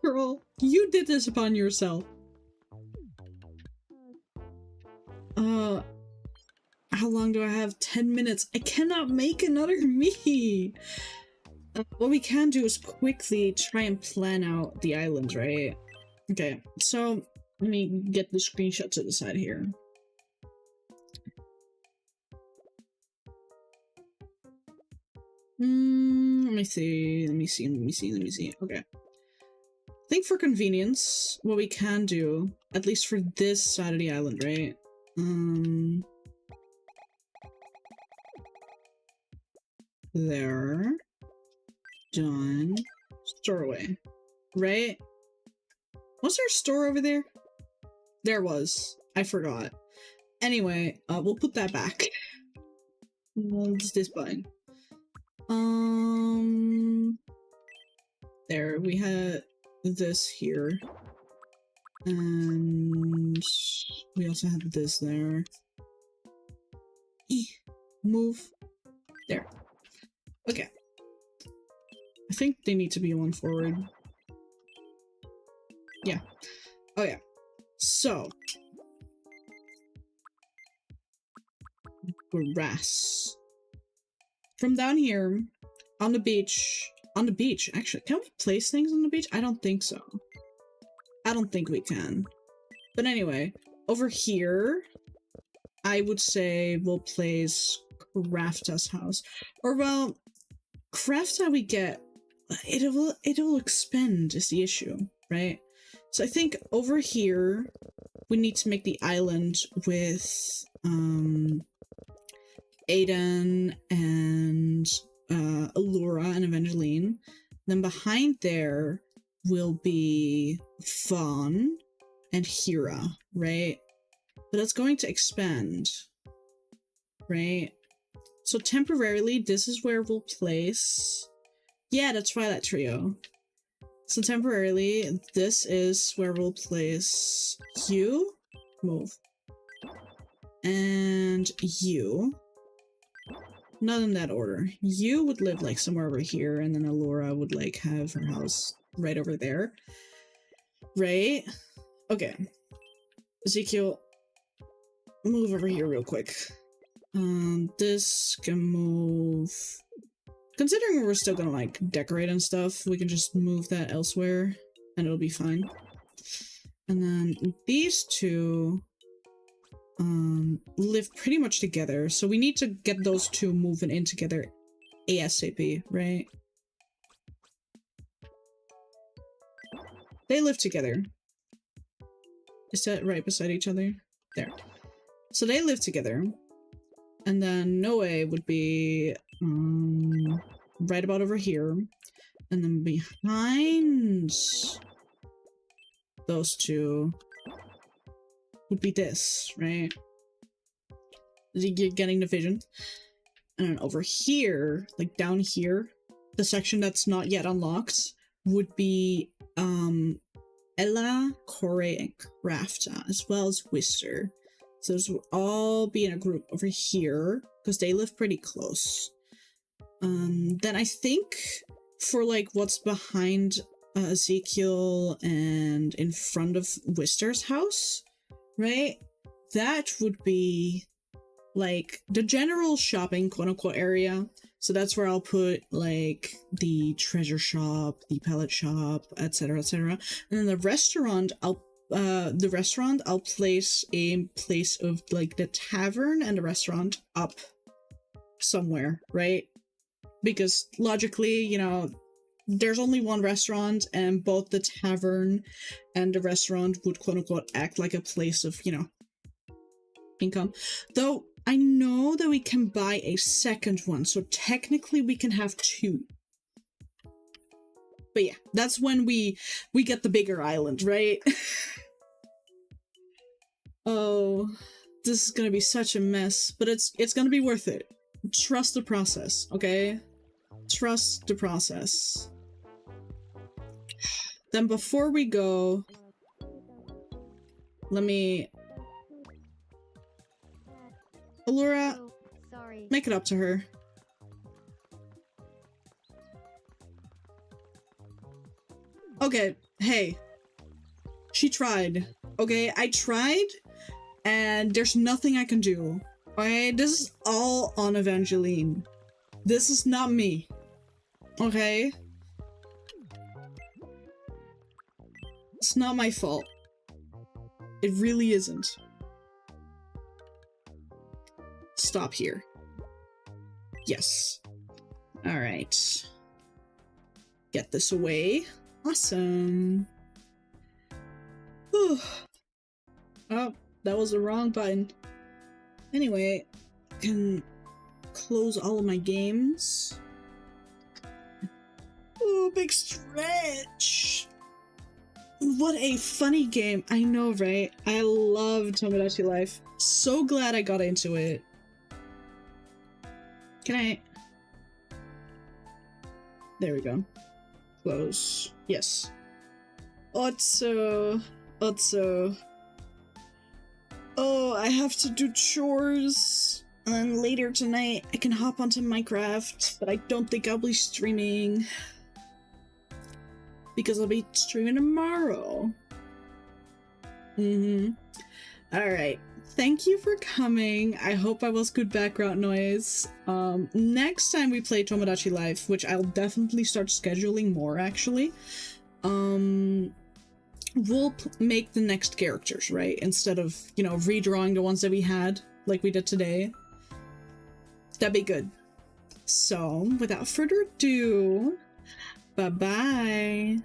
Girl, you did this upon yourself. How long do I have? 10 minutes. I cannot make another me. What we can do is quickly try and plan out the island, right? Okay, so let me get the screenshot to the side here. Let me see. Okay. I think for convenience, what we can do, at least for this side of the island, right? There. Done. Store away. Right? Was there a store over there? There was. I forgot. Anyway, we'll put that back. What's this button? There, we had this here. And we also had this there. Move. There. Okay. I think they need to be one forward. Yeah. Oh yeah. So. Grass. From down here, on the beach, actually, can we place things on the beach? I don't think so. I don't think we can. But anyway, over here, I would say we'll place Crafta's house. Or well, Crafta we get, it'll expend is the issue, right? So I think over here, we need to make the island with, Aiden and Allura and Evangeline. Then behind there will be Fawn and Hira, right? But it's going to expand, right? So temporarily, this is where we'll place... Yeah, the Twilight Trio. So temporarily, this is where we'll place you. Move. And you. Not in that order. You would live like somewhere over here, and then Allura would like have her house right over there. Right? Okay. Ezekiel, move over here real quick. This can move... Considering we're still gonna like decorate and stuff, we can just move that elsewhere and it'll be fine. And then these two live pretty much together. So we need to get those two moving in together ASAP, right? They live together. Is that right beside each other? There. So they live together. And then Noe would be right about over here. And then behind those two would be this, right? You're getting the vision. And then over here, like down here, the section that's not yet unlocked would be Ella, Corey, and Crafta, as well as Wister. So those will all be in a group over here, because they live pretty close. Then I think for like what's behind Ezekiel and in front of Wister's house, right? That would be like the general shopping quote-unquote area. So that's where I'll put like the treasure shop, the pallet shop, etc, etc. And then the restaurant, I'll place a place of like the tavern and the restaurant up somewhere, right? Because logically, you know, there's only one restaurant, and both the tavern and the restaurant would quote-unquote act like a place of, you know, income. Though I know that we can buy a second one, so technically we can have two. But yeah, that's when we get the bigger island, right? Oh, this is gonna be such a mess, but it's gonna be worth it. Trust the process, okay? Trust the process. Then before we go, let me... Allura, Oh, sorry. make it up to her. Okay, hey. She tried. Okay, I tried, and there's nothing I can do. Okay, this is all on Evangeline. This is not me. Okay? It's not my fault. It really isn't. Stop here. Yes. Alright. Get this away. Awesome. Whew. Oh, that was the wrong button. Anyway, I can close all of my games. Oh, big stretch. What a funny game. I know, right? I love Tomodachi Life. So glad I got into it. Can I... There we go. Close. Yes. Otso. Oh, I have to do chores. And then later tonight, I can hop onto Minecraft, but I don't think I'll be streaming. Because I'll be streaming tomorrow. Alright. Thank you for coming. I hope I was good background noise. Next time we play Tomodachi Life, which I'll definitely start scheduling more, actually, we'll make the next characters, right? Instead of, you know, redrawing the ones that we had, like we did today. That'd be good. So, without further ado, bye-bye.